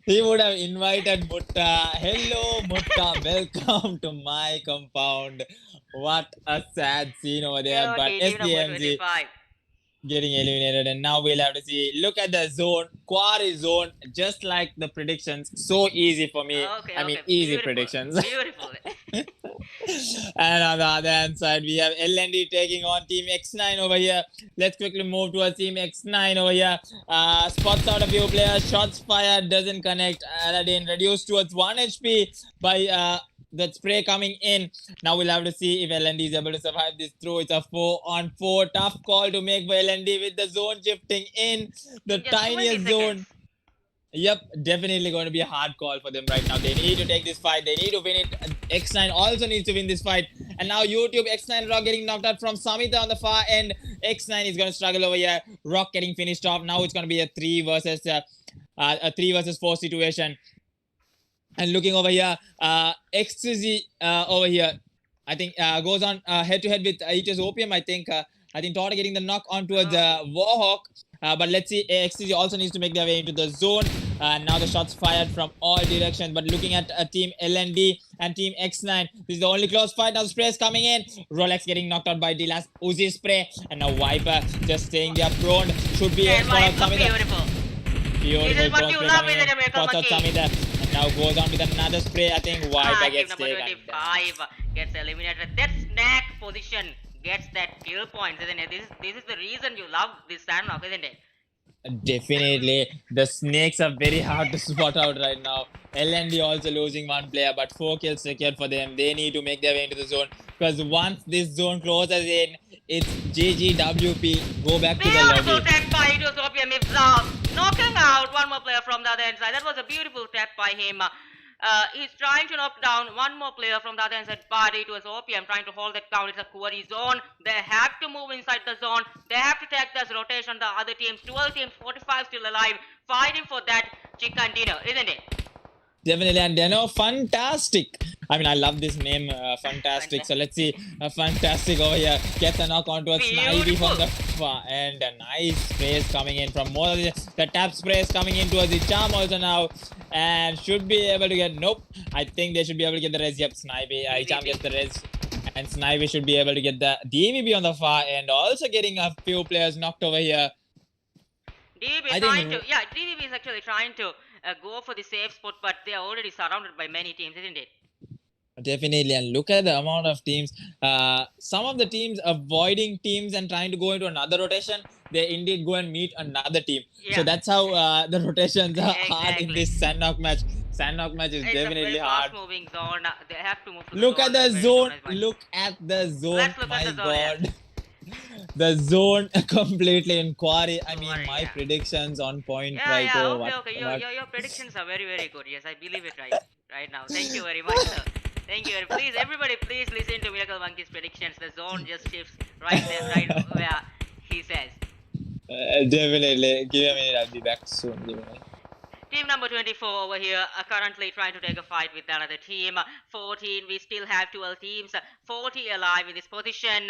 He would have invited Mutta. Hello, Mutta. Welcome to my compound. What a sad scene over there. But Okay, team number SDMG 25. getting eliminated, and now we'll have to see. Look at the zone, quarry zone, just like the predictions. So easy for me. Okay, I mean, okay, easy beautiful, predictions. Beautiful. And on the other hand side, we have LND taking on Team X9 over here. Let's quickly move towards Team X9 over here. Spots out a few players. Shots fired, doesn't connect. Aladdin reduced towards 1 HP by that spray coming in. Now we'll have to see if LND is able to survive this throw. It's a 4-on-4. Tough call to make for LND with the zone shifting in. The Just 20 tiniest zone. seconds. Yep, definitely going to be a hard call for them right now. They need to take this fight. They need to win it. X9 also needs to win this fight. And now YouTube, X9 Rock getting knocked out from Samita on the far end. X9 is going to struggle over here. Rock getting finished off. Now it's going to be a 3 versus 4 situation. And looking over here, XZ over here, I think goes on head to head with Aegis Opium. I think Tora getting the knock on towards Warhawk. But let's see, XZ also needs to make their way into the zone. Now the shots fired from all directions. But looking at Team LND and Team X9, this is the only close fight. Now the spray is coming in. Rolex getting knocked out by Dilas. Uzi spray. And now Viper just staying there prone. Should be a And spot out Viper, beautiful. Beautiful This is what cross you play love, coming in. isn't it, Miracle Spots out Monkey? Samita. And now goes on with another spray. I think Viper Team gets number taken. 25 gets eliminated. That snack position gets that kill points, isn't it? This is the reason you love this Sandrock, isn't it? Definitely. The snakes are very hard to spot out right now. LND also losing one player, but 4 kills secured for them. They need to make their way into the zone, because once this zone closes in, it's GGWP. Go back to the Beautiful lobby. tap by Idus Opium Mifza, knocking out one more player from the other end side. That was a beautiful tap by him. He's trying to knock down one more player from the other end side, but it was Opium trying to hold that count. It's a quarry zone. They have to move inside the zone. They have to take this rotation. The other teams, 12 teams, 45 still alive, fighting for that chicken dinner, isn't it? Definitely, and Deno, fantastic. I mean, I love this name, fantastic. So let's see, fantastic over here gets a knock onto a Snivy from the far end. A nice sprays coming in from more. The tap sprays coming in towards the charm also now, and should be able to get. Nope, I think they should be able to get the res. Yep, Snivy. Charm gets the res, and Snivy should be able to get the DVB on the far end. Also getting a few players knocked over here. DVB is trying to. Yeah, DVB is actually trying to go for the safe spot, but they are already surrounded by many teams, isn't it? Definitely, and look at the amount of teams. Some of the teams avoiding teams and trying to go into another rotation. They indeed go and meet another team. Yeah. So that's how the rotations are hard in Exactly. this Sandknock match. Sandknock match is It's definitely a very hard. fast-moving zone. They have to move to Look the at zone. the Very zone. as well. Look at the zone. Let's look My at the zone, yeah. God. The zone completely in quarry. I mean, Quarry, my yeah. predictions on point Yeah, right yeah, over. okay. Your predictions are very, very good. Yes, I believe it right now. Thank you very much, sir. Thank you. Please, everybody, please listen to Miracle Monkey's predictions. The zone just shifts right there, right where he says. Definitely. Give me a minute. I'll be back soon. Give me a minute. Team number 24 over here currently trying to take a fight with another team. 14, we still have 12 teams. 40 alive in this position.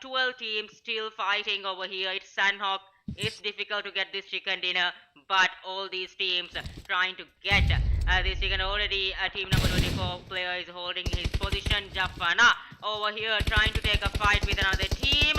12 teams still fighting over here. It's Sandhawk. It's difficult to get this chicken dinner, but all these teams trying to get this chicken. Already team number 24 player is holding his position. Jafana over here trying to take a fight with another team.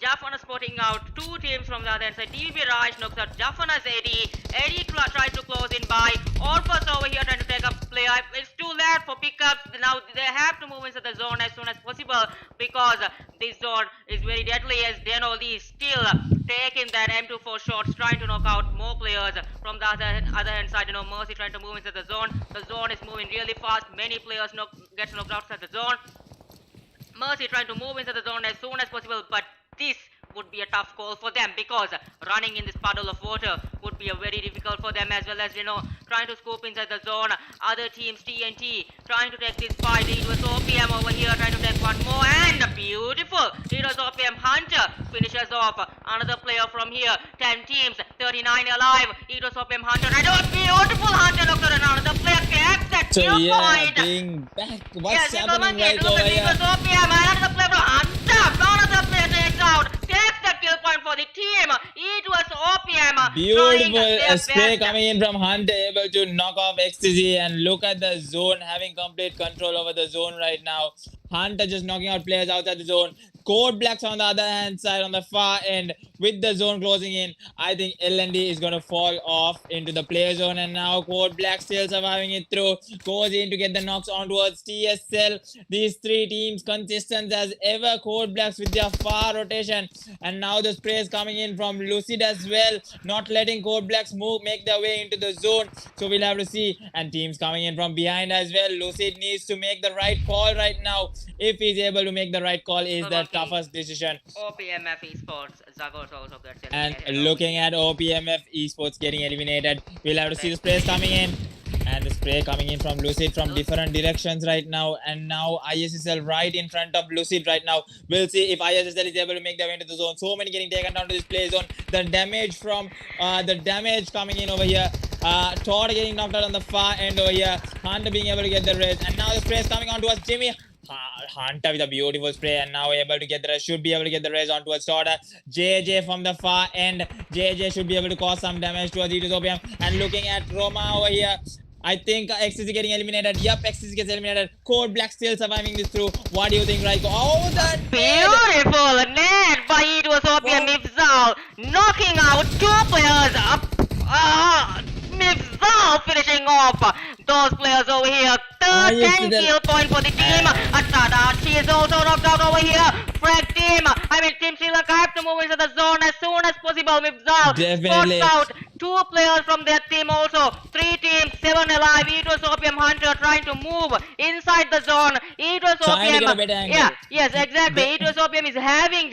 Jafana spotting out 2 teams from the other side. DVB Raj knocks out Jafana's Eddie. Eddie tries to close in by. Orpus over here trying to take up player. It's too late for pickups. Now they have to move into the zone as soon as possible, because this zone is very deadly, as Deno Lee is still taking that M24 shots, trying to knock out more players from the other hand side. Mercy trying to move into the zone. The zone is moving really fast. Many players gets knocked outside the zone. Mercy trying to move into the zone as soon as possible, but this would be a tough call for them because running in this puddle of water would be a very difficult for them, as well as trying to scoop inside the zone. Other teams, TNT, trying to take this fight. It was OPM over here trying to take one more, and beautiful. It was OPM. Hunter finishes off another player from here. 10 teams, 39 alive. It was OPM Hunter, and a beautiful Hunter knocked out another player. Gets that So kill yeah, point. being back. What's Yes, happening right look over at it. It here? was OPM. Another player from Hunter. Another player takes out. Takes the kill point for the team. It was OPM. trying Beautiful their spray best. coming in from Hunter, able to knock off Ecstasy, and look at the zone, having complete control over the zone right now. Hunter just knocking out players outside the zone. Code Blacks on the other hand side, on the far end, with the zone closing in. I think LND is going to fall off into the player zone, and now Code Black still surviving it through. Goes in to get the knocks on towards TSL. These three teams consistent as ever. Code Blacks with their far rotation, and now the spray is coming in from Lucid as well, not letting Code Blacks make their way into the zone. So we'll have to see. And teams coming in from behind as well. Lucid needs to make the right call right now. If he's able to make the right call, is the toughest decision. OPMF Esports, Zagos also gets And eliminated. looking at OPMF Esports getting eliminated, we'll have to see the sprays coming in. And the spray coming in from Lucid from different directions right now. And now ISSL right in front of Lucid right now. We'll see if ISSL is able to make their way into the zone. So many getting taken down to this play zone. The damage from the damage coming in over here. Todd getting knocked out on the far end over here. Hunter being able to get the res. And now the spray is coming on towards Jimmy. Hunter with a beautiful spray, and now able to get the res. Should be able to get the res on towards Todd. JJ from the far end. JJ should be able to cause some damage towards Etus OPM. And looking at Roma over here. I think XCC getting eliminated. Yup, XCC gets eliminated. Code Black still surviving this through. What do you think, Raiko? Oh, that Beautiful net by it was OPM Mifzal, knocking out two players up. Mifzal finishing off those players over here. Third 10 kill point for the team. Tadashi is also knocked out over here. Frag team, Team Sri Lanka have to move into the zone as soon as possible. Mifzal Definitely. spots out two players from their team also. 3 teams, 7 alive. It was OPM Hunter trying to move inside the zone. It was Trying to get a OPM. better angle. Yeah, yes, exactly. It was OPM is having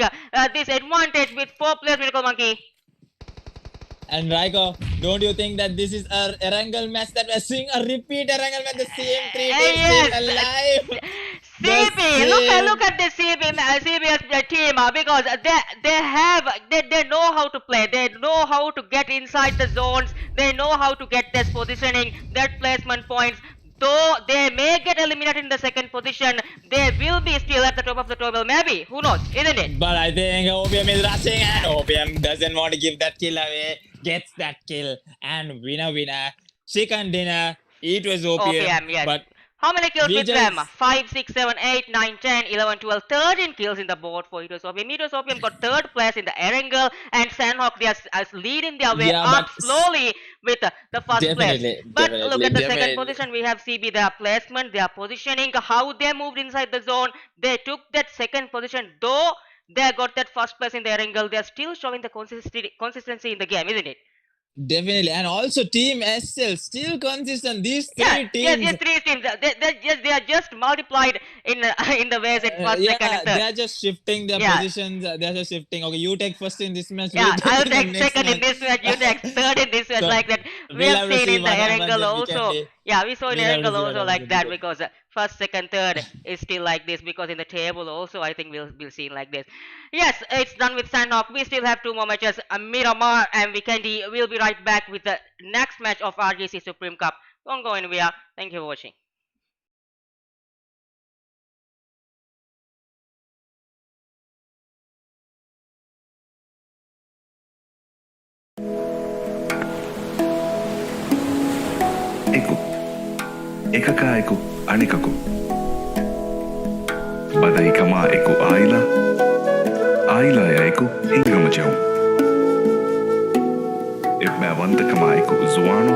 this advantage with 4 players, Miracle Monkey. And Raiko, don't you think that this is a Erangel match that we're seeing a repeat Erangel match? The same three teams still alive. CB, look at the CBS team because they know how to play. They know how to get inside the zones. They know how to get this positioning, that placement points. Though they may get eliminated in the second position, they will be still at the top of the table. Maybe, who knows, isn't it? But I think OPM is rushing, and OPM doesn't want to give that kill away. Gets that kill, and winner. Chicken dinner. It was OPM. Yes. But how many kills we with just- them? 5, 6, 7, 8, 9, 10, 11, 12, 13 kills in the board for Itos OPM. Itos OPM got third place in the Erangel, and Sandhawk they are leading their way Yeah, up but slowly with the first place. Definitely, But look at the second definitely. position. We have CB, their placement, their positioning, how they moved inside the zone. They took that second position, though they got that first place in the Erangel. They are still showing the consistency in the game, isn't it? Definitely, and also Team SL still consistent. These three Yes, teams. 3 teams. They are just multiplied in the ways at first, second, and third. they're just shifting their Yeah. positions. They're just shifting. Okay, you take first in this match. Yeah, we'll I'll in the take next second in match. this match, you take third in this match, So, like that. we'll We have have to seen see in the what happens Erangel this also. weekend. Yeah, we saw in We'll have to Erangel see what also happens like this that, weekend. because first, second, third is still like this, because in the table also I think we'll see like this. Yes, it's done with Sandhawk. We still have 2 more matches, Miramar and Vikendi. We'll be right back with the next match of RGC Supreme Cup. Don't go anywhere. Thank you for watching. Eku. Ekaka eku anikaku. Badaikama eku aila. Aila ya eku hingamajau. Ibmawantakama eku zuanu.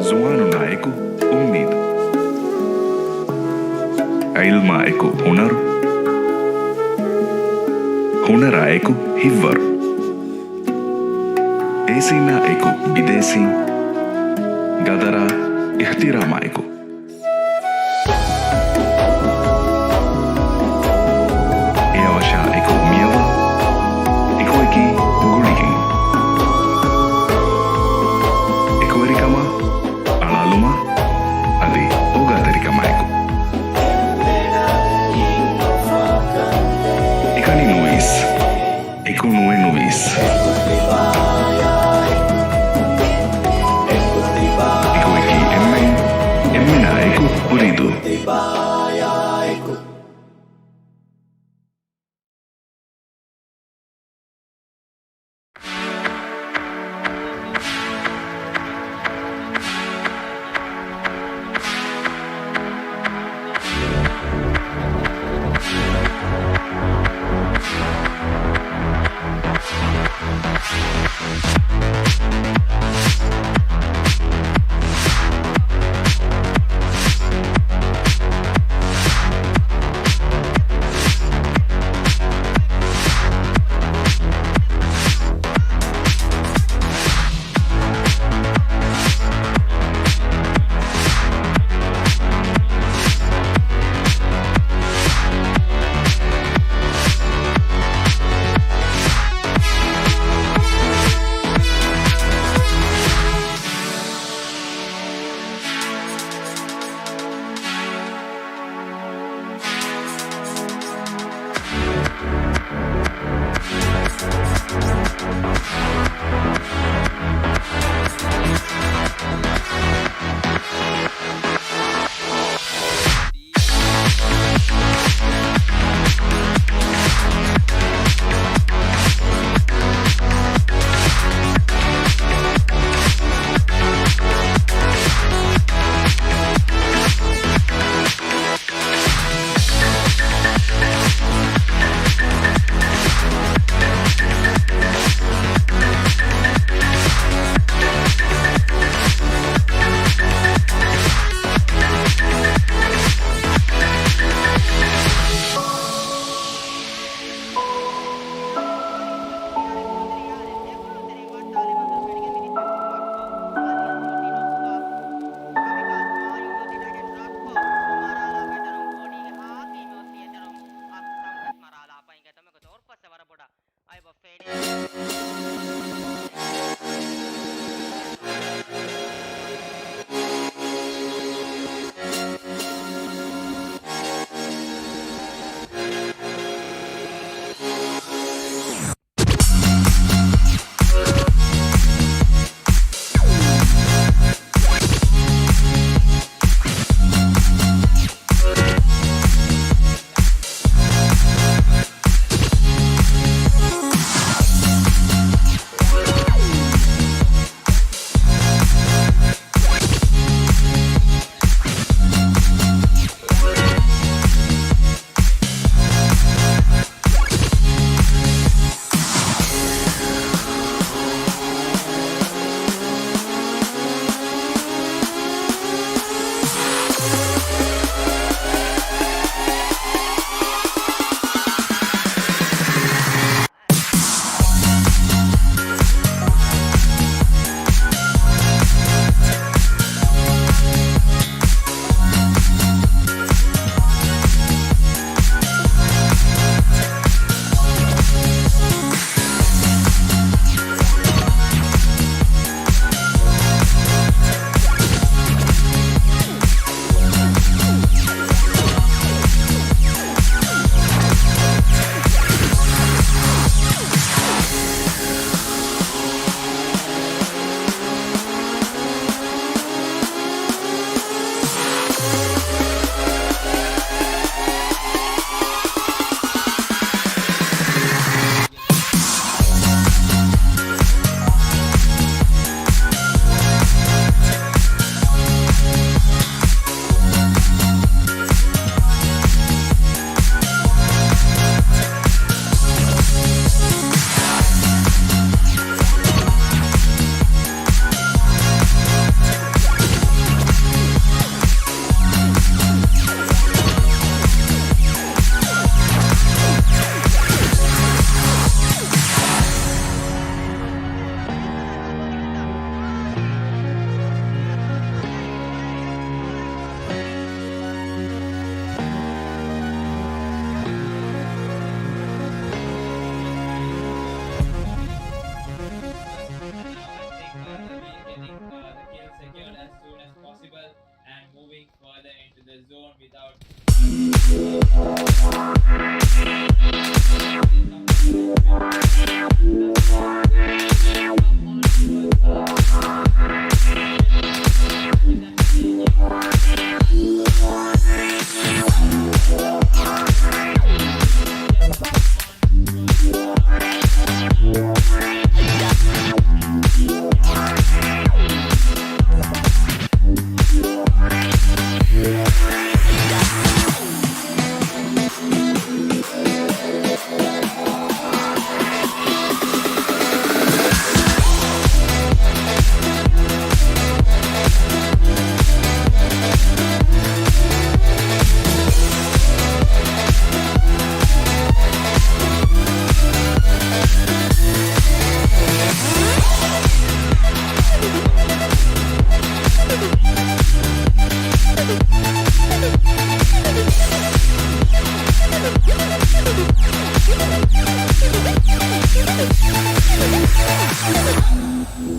Zuanu na eku ummid. Ilma eku hunaru. Hunara eku hivvaru. Esina eku bidesi. Gadara ihtiramaiku. Eawasha eku miava.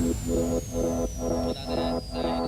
On the other hand side,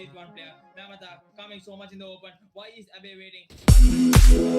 least one player. Namata coming so much in the open. Why is Abe waiting?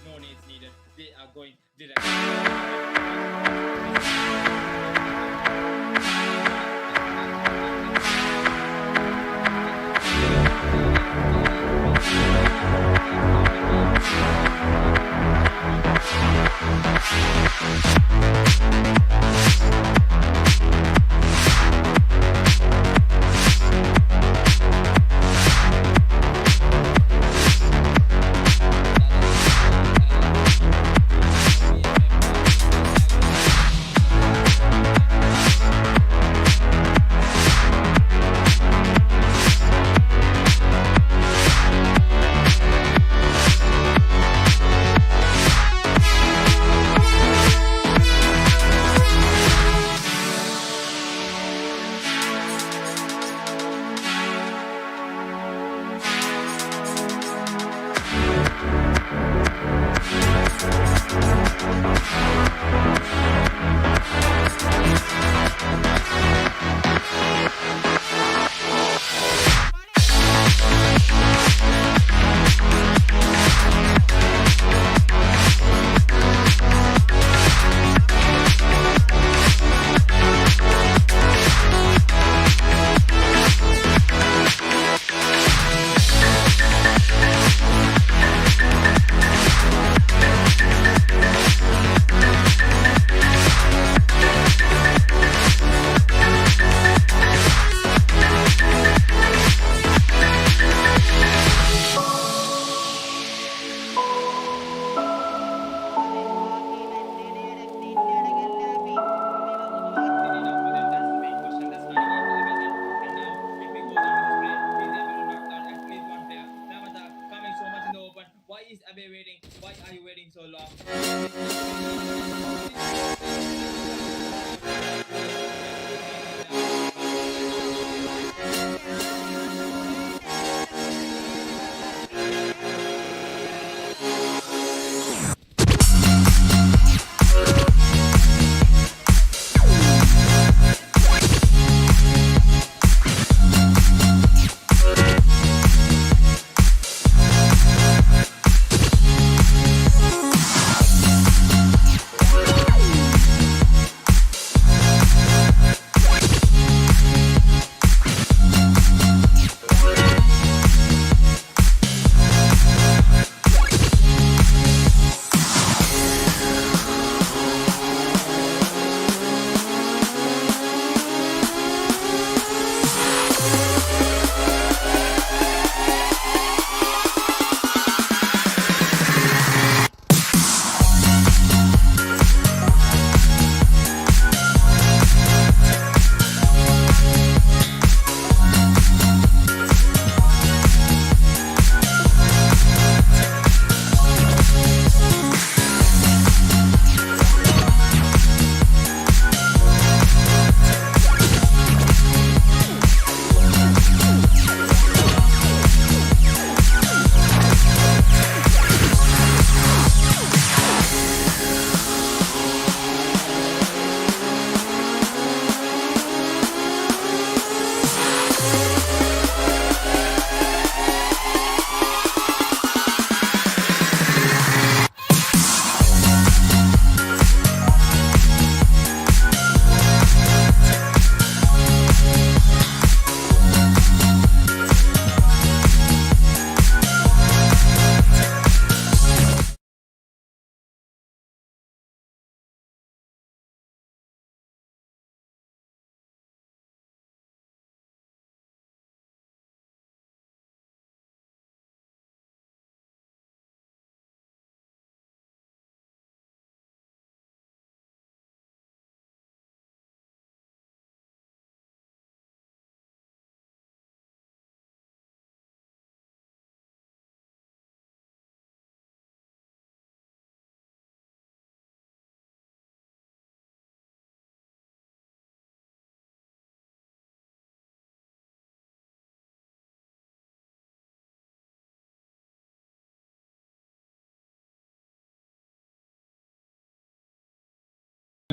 No needs needed. They are going direct.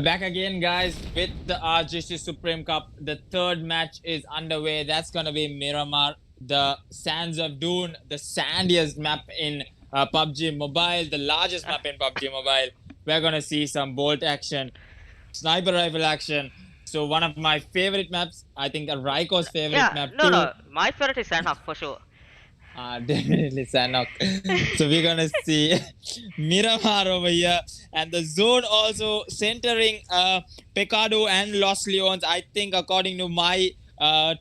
Back again, guys, with the RGC Supreme Cup. The third match is underway. That's gonna be Miramar, the Sands of Dune, the sandiest map in PUBG Mobile, the largest map in PUBG Mobile. We're gonna see some bolt action, sniper rifle action. So one of my favorite maps, I think Raiko's favorite map too. No, my favorite is Sanhok for sure. Definitely Sanok. So we're gonna see Miramar over here, and the zone also centering Pecado and Los Leons. I think according to my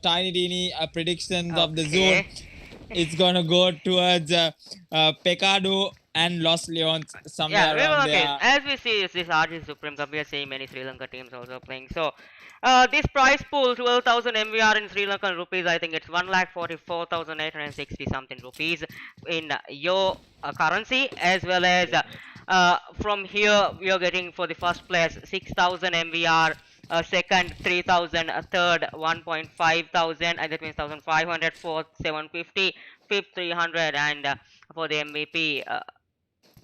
tiny teeny predictions of the zone, it's gonna go towards Pecado and Los Leons somewhere around there. As we see this RGC Supreme Cup, we are seeing many Sri Lanka teams also playing. So this prize pool, 12,000 MVR in Sri Lankan rupees, I think it's 1,44,860 something rupees in your currency, as well as from here we are getting for the first place 6,000 MVR, second 3,000, third 1.5 thousand, and that means 1,500, fourth 750, fifth 300, and for the MVP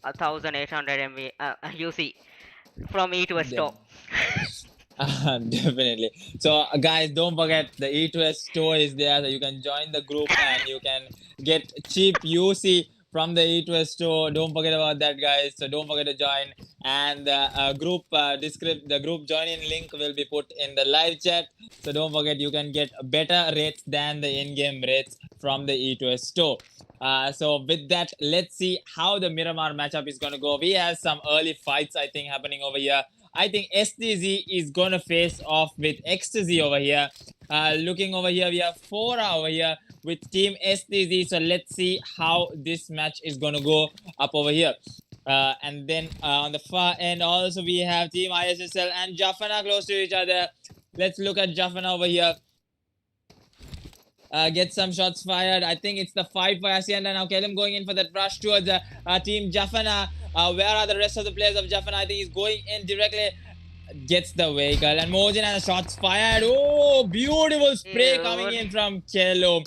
1,800 MV UC from E to S store. Definitely. So, guys, don't forget the E2S store is there, so you can join the group and you can get cheap UC from the E2S store. Don't forget about that, guys. So don't forget to join. And the group join-in link will be put in the live chat. So don't forget, you can get better rates than the in-game rates from the E2S store. So with that, let's see how the Miramar matchup is going to go. We have some early fights, I think, happening over here. I think STZ is going to face off with Ecstasy over here. Looking over here, we have Fora over here with Team STZ. So let's see how this match is going to go up over here. And then on the far end, also we have Team ISSL and Jafana close to each other. Let's look at Jafana over here. Get some shots fired. I think it's the fight for Hacienda now. Kelim going in for that rush towards Team Jafana. Where are the rest of the players of Jafana? I think he's going in directly. Gets the vehicle. And Mojin has shots fired. Oh, beautiful spray coming in from Kelo.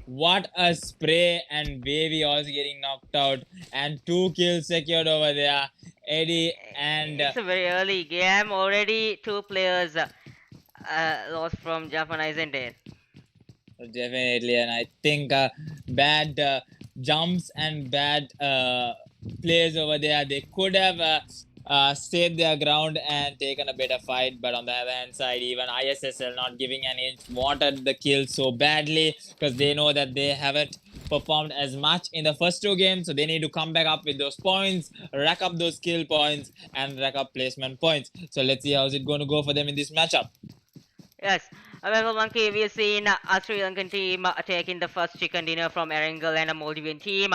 What a spray. And Baby also getting knocked out. And 2 kills secured over there. Eddie and... It's a very early game. Already 2 players lost from Jafana, isn't it? Definitely, and I think bad jumps and bad plays over there. They could have stayed their ground and taken a better fight, but on the other hand side, even ISSL not giving an inch, wanted the kill so badly because they know that they haven't performed as much in the first 2 games, so they need to come back up with those points, rack up those kill points, and rack up placement points. So let's see how's it going to go for them in this matchup. Yes. Well, Monkey, we've seen a Sri Lankan team taking the first chicken dinner from Erangel and a Maldivian team.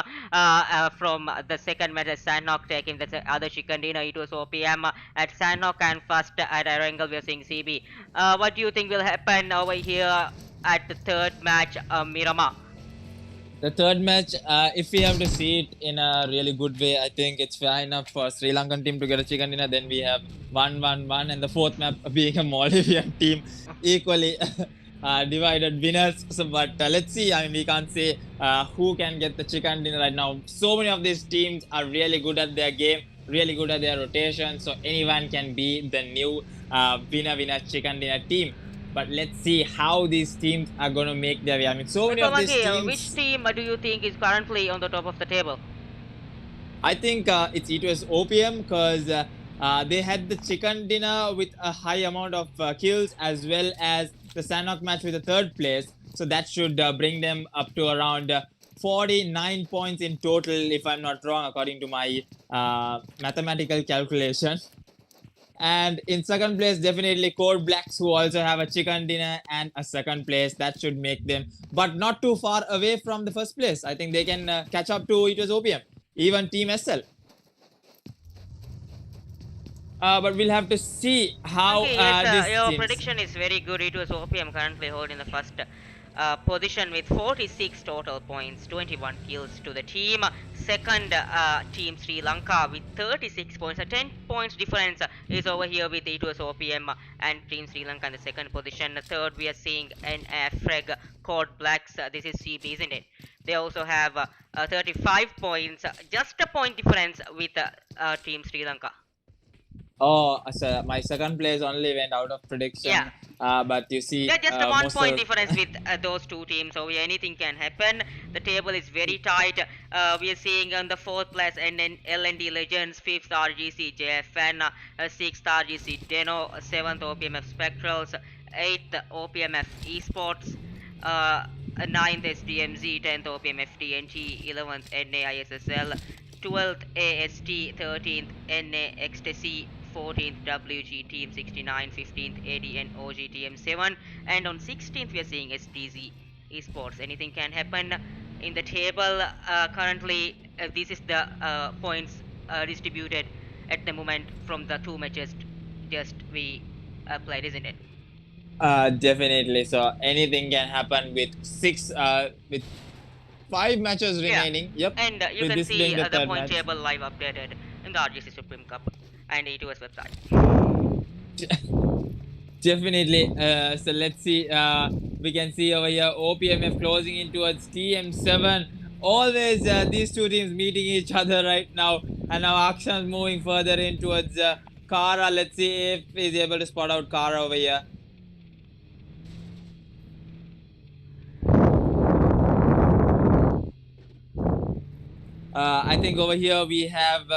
From the second match at Sandhawk taking the other chicken dinner. It was OPM at Sandhawk, and first at Erangel we're seeing CB. What do you think will happen over here at the third match, Miramar? The third match, if we have to see it in a really good way, I think it's fair enough for Sri Lankan team to get a chicken dinner. Then we have 1-1-1, and the fourth map being a Maldivian team, equally divided winners. So, but let's see. I mean, we can't say who can get the chicken dinner right now. So many of these teams are really good at their game, really good at their rotation. So anyone can be the new winner chicken dinner team. But let's see how these teams are going to make their way. I mean, so many of these teams... Which team do you think is currently on the top of the table? I think it's E2S OPM because they had the chicken dinner with a high amount of kills, as well as the Sanhok match with the third place. So that should bring them up to around 49 points in total, if I'm not wrong, according to my mathematical calculation. And in second place, definitely Code Blacks, who also have a chicken dinner and a second place. That should make them, but not too far away from the first place. I think they can catch up to E2S OPM, even Team SL. But we'll have to see how your prediction is very good. E2S OPM currently holding the first position with 46 total points, 21 kills to the team. Second, Team Sri Lanka with 36 points. A 10 points difference is over here with E2S OPM and Team Sri Lanka in the second position. Third, we are seeing NFreg Code Blacks. This is CB, isn't it? They also have 35 points, just a point difference with Team Sri Lanka. Oh, so my second place only went out of prediction. Yeah. But you see, Yeah, just a 1 most point of difference with those two teams. So yeah, anything can happen. The table is very tight. We are seeing on the fourth place and then LND Legends, fifth RGC JFN, sixth RGC Deno, seventh OPMF Spectrals, eighth OPMF Esports, ninth SDMZ, 10th OPMF TNT, 11th NAISSL, 12th AST, 13th NA Ecstasy, 14th WG Team 69, 15th ADN OG TM7, and on 16th we are seeing STZ Esports. Anything can happen in the table. Currently, this is the points distributed at the moment from the two matches just we played, isn't it? definitely. So anything can happen with 5 matches Yeah, remaining. Yep. and you With can this being see the the third point match. table live updated in the RGC Supreme Cup and E2S website. Definitely. So let's see. We can see over here OPMF closing in towards TM7. Always these two teams meeting each other right now. And now Akshan's moving further in towards Kara. Let's see if he's able to spot out Kara over here. I think over here we have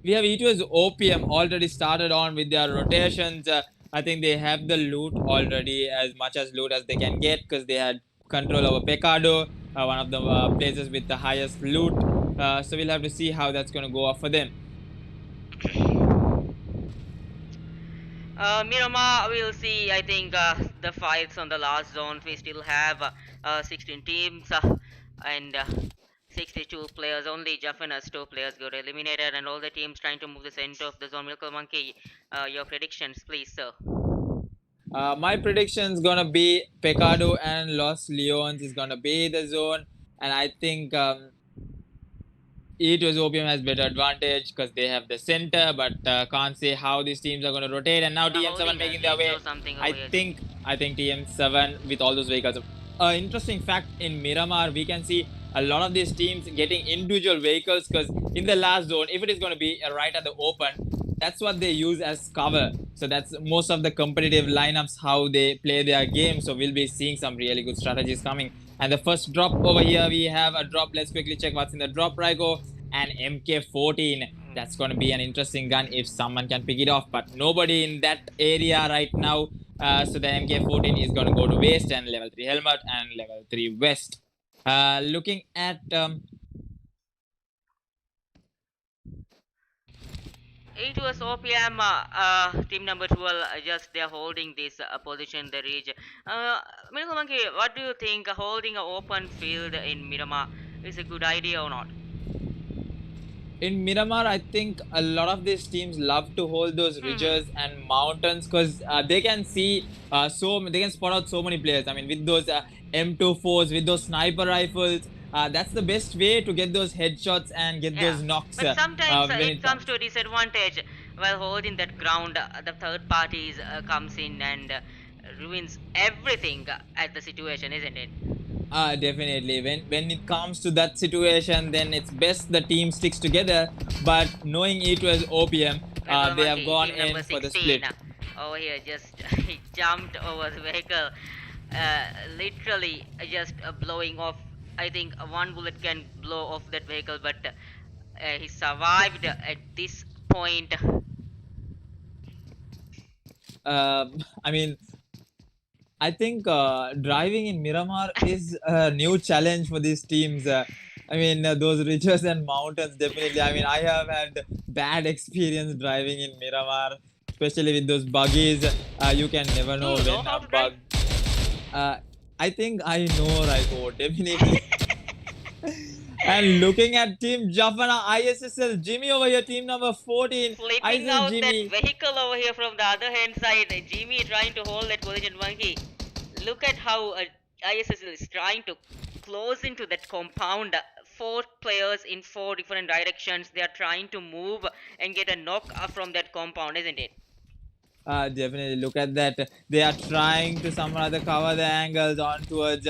E2's OPM already started on with their rotations. I think they have the loot already, as much as loot as they can get, because they had control over Pecado, one of the places with the highest loot. So we'll have to see how that's going to go off for them. Miramar, we'll see. I think the fights on the last zone. We still have 16 teams and 62 players. Only Jaffana's 2 players got eliminated, and all the teams trying to move the center of the zone. Milko Monkey, your predictions, please, sir. My prediction's gonna be Pecado and Los Leones is gonna be the zone, and I think E2's OPM has better advantage because they have the center, but can't say how these teams are going to rotate. And now TM7 making their way. I think TM7 with all those vehicles. Interesting fact in Miramar, we can see a lot of these teams getting individual vehicles because in the last zone, if it is going to be right at the open, that's what they use as cover. So that's most of the competitive lineups how they play their game. So we'll be seeing some really good strategies coming. And the first drop over here, we have a drop. Let's quickly check what's in the drop, Raiko. And MK14. That's going to be an interesting gun if someone can pick it off. But nobody in that area right now. So the MK14 is going to go to waste and level 3 helmet and level 3 vest. Looking at... E2S OPM, team number 12, just they're holding this position, the ridge. Milko Monkey, what do you think holding an open field in Miramar is a good idea or not? In Miramar, I think a lot of these teams love to hold those ridges and mountains because they can see they can spot out so many players. I mean, with those M24s, with those sniper rifles, that's the best way to get those headshots and get those knocks. But sometimes it comes to a disadvantage while holding that ground. The third parties comes in and ruins everything at the situation, isn't it? Definitely. When it comes to that situation, then it's best the team sticks together. But knowing E2's OPM, they have gone in for the split. Over here, just he jumped over the vehicle, literally just blowing off. I think one bullet can blow off that vehicle, but he survived at this point. I mean, I think driving in Miramar is a new challenge for these teams. I mean, those ridges and mountains, definitely. I mean, I have had bad experience driving in Miramar, especially with those buggies. You can never know when a bug. I think I know, Raiko, definitely. And looking at Team Jaffana, ISSL, Jimmy over here, team number 14. Flipping out Jimmy. That vehicle over here from the other hand side. Jimmy trying to hold that position. Monkey. Look at how ISSL is trying to close into that compound. 4 players in 4 different directions. They are trying to move and get a knock from that compound, isn't it? Definitely. Look at that. They are trying to somehow cover the angles on towards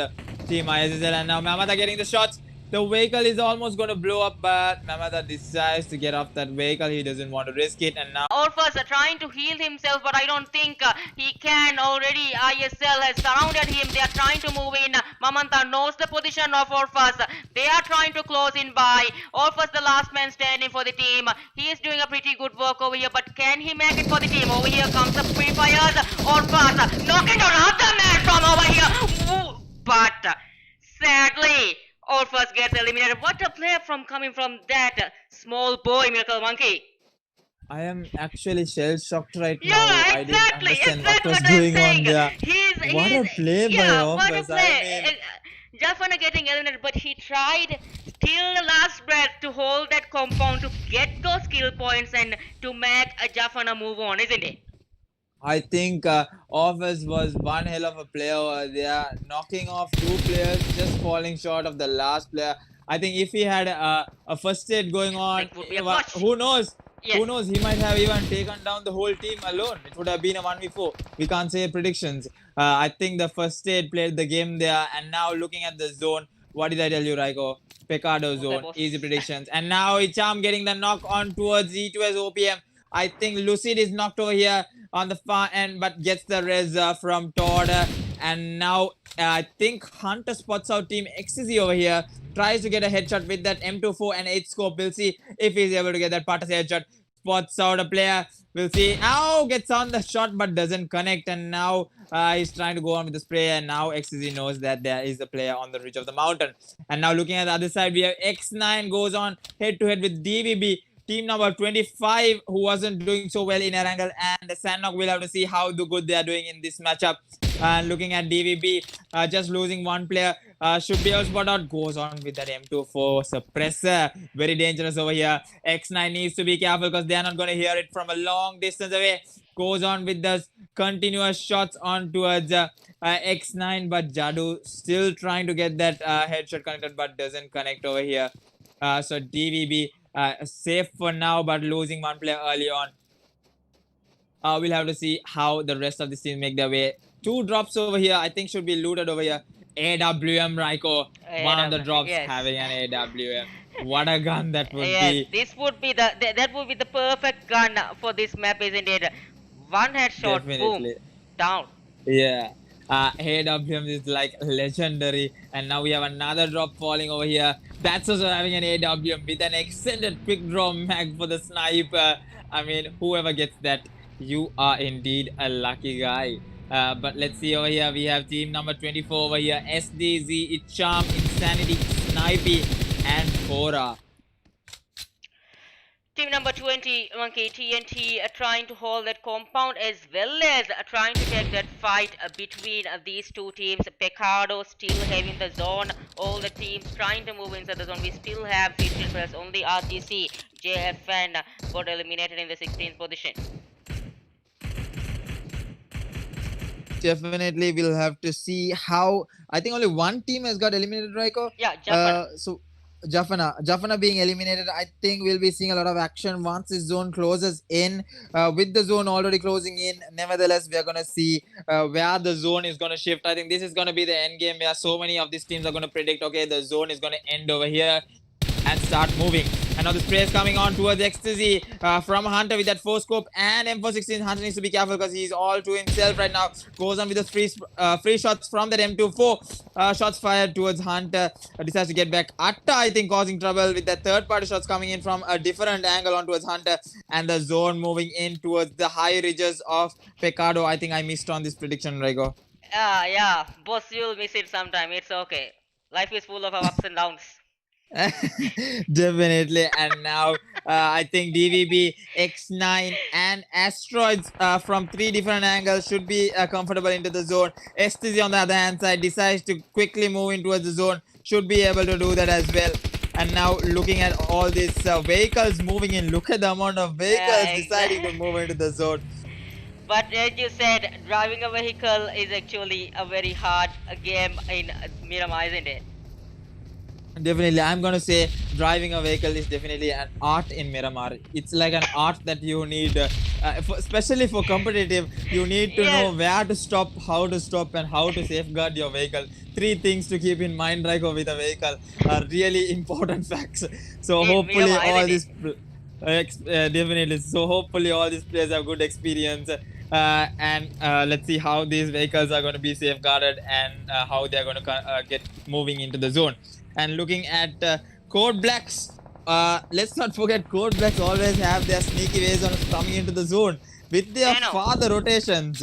Team ISSL. And now Mamata getting the shots. The vehicle is almost going to blow up, but Namada decides to get off that vehicle. He doesn't want to risk it, and now Orphus trying to heal himself, but I don't think he can already. ISL has surrounded him. They are trying to move in. Mamanta knows the position of Orphus. They are trying to close in by. Orphus, the last man standing for the team. He is doing a pretty good work over here, but can he make it for the team? Over here comes the Free Fires. Orphus knocking down another man from over here. But sadly, Orphus gets eliminated. What a player from coming from that small boy, Miracle Monkey. I am actually shell shocked right Yeah, now. exactly. I didn't understand Exactly what was what I'm going on saying. there. What a play by yeah, what a Orphus. play. I mean, Jafana getting eliminated, but he tried till the last breath to hold that compound to get those skill points and to make a Jafana move on, isn't it? I think Orphus was one hell of a player over there, knocking off two players, just falling short of the last player. I think if he had a first aid going on, It would be a clutch. who knows? Yes. Who knows? He might have even taken down the whole team alone. It would have been a 1v4. We can't say predictions. I think the first aid played the game there, and now looking at the zone, what did I tell you, Raiko? Pecado zone, boss. easy predictions. And now Icham getting the knock on towards E2's OPM. I think Lucid is knocked over here on the far end, but gets the res from Todd. And now I think Hunter spots out Team XZ over here. Tries to get a headshot with that M24 and 8 scope. We'll see if he's able to get that Patas headshot. Spots out a player. We'll see. Ow! Gets on the shot but doesn't connect. And now he's trying to go on with the spray. And now XZ knows that there is a player on the ridge of the mountain. And now looking at the other side, we have X9 goes on head to head with DVB. Team number 25, who wasn't doing so well in Erangel, and Sandok will have to see how good they are doing in this matchup. And looking at DVB, just losing one player, should be able to spot out, goes on with that M24 suppressor. Very dangerous over here. X9 needs to be careful because they are not going to hear it from a long distance away. Goes on with the continuous shots on towards X9, but Jadu still trying to get that headshot connected, but doesn't connect over here. So DVB safe for now, but losing one player early on. We'll have to see how the rest of the team make their way. Two drops over here, I think should be looted over here. AWM Raiko, one of the drops yes. having an AWM. What a gun that would Yes, be. this would be that would be the perfect gun for this map, isn't it? One headshot, boom, Definitely. down. Yeah. AWM is like legendary, and now we have another drop falling over here. That's also having an AWM with an extended quick draw mag for the sniper. I mean, whoever gets that, you are indeed a lucky guy. But let's see over here. We have team number 24 over here. SDZ, Icham, Insanity, Snipey, and Fora. Team number 20, Monkey TNT, trying to hold that compound as well as trying to take that fight between these two teams. Pecado still having the zone. All the teams trying to move inside the zone. We still have 15 players. Only RGC, JFN got eliminated in the 16th position. Definitely, we'll have to see how. I think only one team has got eliminated, Raiko. Yeah, Japan. So Jafana being eliminated, I think we'll be seeing a lot of action once this zone closes in. With the zone already closing in, nevertheless, we are going to see where the zone is going to shift. I think this is going to be the end game where so many of these teams are going to predict, okay, the zone is going to end over here and start moving. And now the spray is coming on towards Ecstasy from Hunter with that 4 scope and M416. Hunter needs to be careful because he's all to himself right now. Goes on with the free shots from that M24. Shots fired towards Hunter. Decides to get back. Atta, I think, causing trouble with that third party shots coming in from a different angle on towards Hunter. And the zone moving in towards the high ridges of Pecado. I think I missed on this prediction, Raiko. Yeah, boss, you'll miss it sometime. It's okay. Life is full of ups and downs. Definitely. And now I think DVB, X9 and Asteroids from 3 different angles should be comfortable into the zone. STZ on the other hand side decides to quickly move in towards the zone, should be able to do that as well. And now looking at all these vehicles moving in, look at the amount of vehicles deciding to move into the zone. But as you said, driving a vehicle is actually a very hard game in Miramar, isn't it? Definitely, I'm gonna say driving a vehicle is definitely an art in Miramar. It's like an art that you need especially for competitive, you need to Yes. know where to stop, how to stop, and how to safeguard your vehicle. Three things to keep in mind, Raiko, with a vehicle are really important facts. So It hopefully minimum, all isn't it? these definitely. So hopefully all these players have good experience, and let's see how these vehicles are going to be safeguarded and how they are going to get moving into the zone. And looking at Code Blacks, let's not forget Code Blacks always have their sneaky ways on coming into the zone with their They know. farther rotations.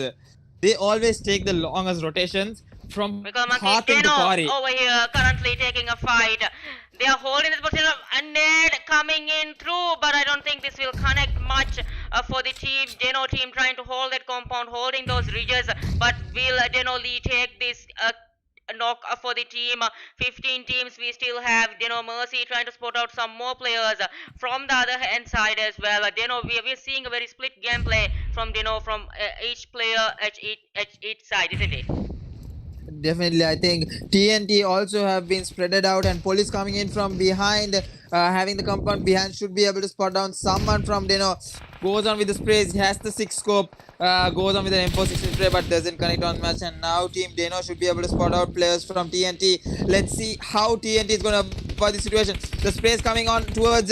They always take the longest rotations from Because Monkey Pathing to Deno Quarry. over here currently taking a fight. They are holding this position and Ned coming in through, but I don't think this will connect much for the team. Deno team trying to hold that compound, holding those ridges, but will Deno Lee take this knock for the team? 15 teams we still have. Deno Mercy trying to spot out some more players from the other hand side as well. Deno, we're seeing a very split gameplay from Deno from each player at each side, isn't it? Definitely, I think TNT also have been spreaded out, and police coming in from behind, having the compound behind, should be able to spot down someone from Deno. Goes on with the sprays, he has the 6 scope, goes on with an M416 spray, but doesn't connect on much. And now Team Deno should be able to spot out players from TNT. Let's see how TNT is going to avoid the situation. The sprays coming on towards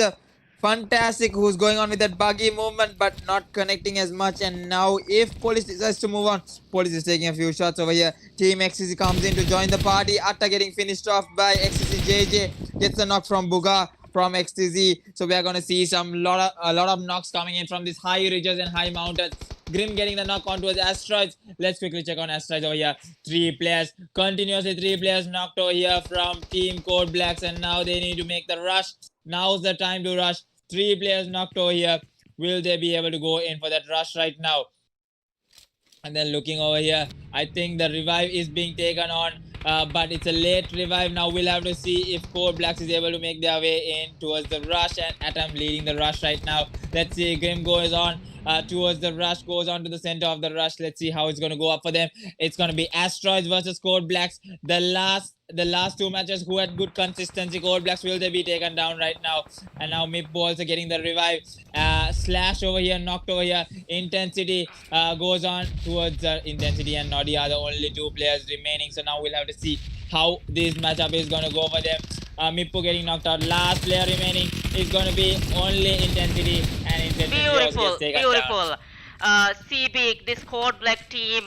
Fantastic, who's going on with that buggy movement but not connecting as much. And now if Police decides to move on, Police is taking a few shots over here. Team XCC comes in to join the party. Atta getting finished off by XCC. JJ gets a knock from Buga from XTZ. So we are going to see a lot of knocks coming in from these high ridges and high mountains. Grim getting the knock on towards Asteroids. Let's quickly check on Asteroids over here. 3 players, continuously 3 players knocked over here from Team Code Blacks, and now they need to make the rush. Now's the time to rush. 3 players knocked over here. Will they be able to go in for that rush right now? And then looking over here, I think the revive is being taken on, but it's a late revive. Now we'll have to see if Code Blacks is able to make their way in towards the rush, and Atom leading the rush right now. Let's see, Grim goes on towards the rush, goes on to the center of the rush. Let's see how it's going to go up for them. It's going to be Asteroids versus Code Blacks. The last 2 matches, who had good consistency? Code Blacks, will they be taken down right now? And now Mip also getting the revive. Slash over here, knocked over here. Intensity goes on towards Intensity and Noddy are the only 2 players remaining. So now we'll have to see how this matchup is going to go for them. Mippo getting knocked out. Last player remaining is going to be only Intensity, and Intensity also gets taken Beautiful. down. CB, this Code Black team,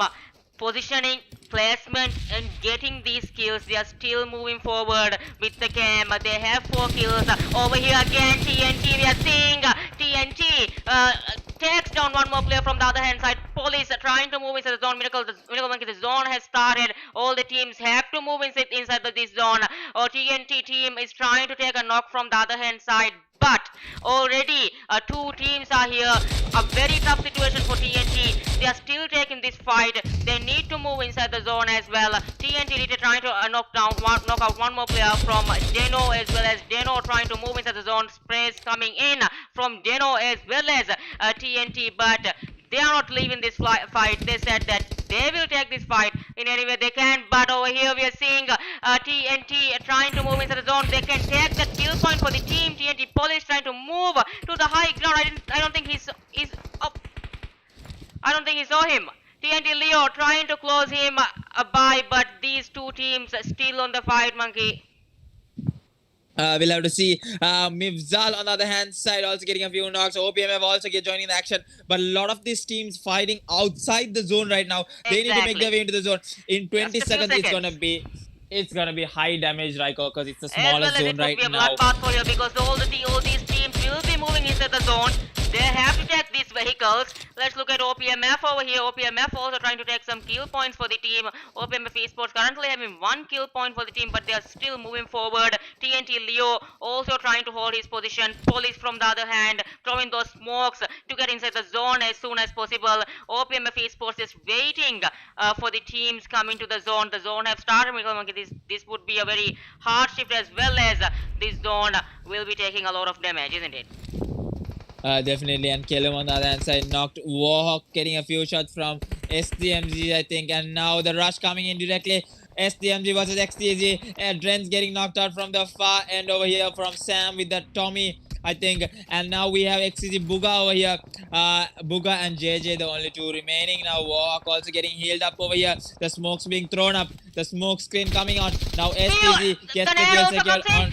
positioning, placement, and getting these kills. They are still moving forward with the cam. They have 4 kills. Over here again, TNT. We are seeing TNT takes down one more player from the other hand side. Police are trying to move inside the zone. Miracle Monkey, the zone has started. All the teams have to move inside this zone. TNT team is trying to take a knock from the other hand side. But already 2 teams are here. A very tough situation for TNT. They are still taking this fight. They need to move inside the zone as well. TNT trying to knock out one more player from Deno, as well as Deno trying to move inside the zone. Sprays coming in from Deno as well as TNT, but they are not leaving this fight. They said that they will take this fight in any way they can. But over here we are seeing TNT trying to move into the zone. They can take the kill point for the team. TNT Police trying to move to the high ground. I don't think he's up. I don't think he saw him. TNT Leo trying to close him by, but these 2 teams still on the fight, Monkey. We'll have to see. Mivzal on the other hand side also getting a few knocks. OPMF also joining the action. But a lot of these teams fighting outside the zone right now. They need to make their way into the zone. In 20 seconds, it's gonna be high damage, Raiko, because it's a smaller zone right now. As well as it would be a bloodbath for you, because all these teams will be moving into the zone. They have to take these vehicles. Let's look at OPMF over here. OPMF also trying to take some kill points for the team. OPMF Esports currently having 1 kill point for the team, but they are still moving forward. TNT Leo also trying to hold his position. Police from the other hand throwing those smokes to get inside the zone as soon as possible. OPMF Esports is waiting for the teams coming to the zone. The zone have started. This would be a very hard shift, as well as this zone will be taking a lot of damage, isn't it? Definitely, and Kelum on the other hand side knocked. Warhawk getting a few shots from STMG, I think, and now the rush coming in directly. STMG versus XTG. Dren's getting knocked out from the far end over here from Sam with the Tommy. I think. And now we have XCG Buga over here. Buga and JJ, the only two remaining. Now Warhawk also getting healed up over here. The smoke's being thrown up. The smoke screen coming on. Now STG gets the kill secured on.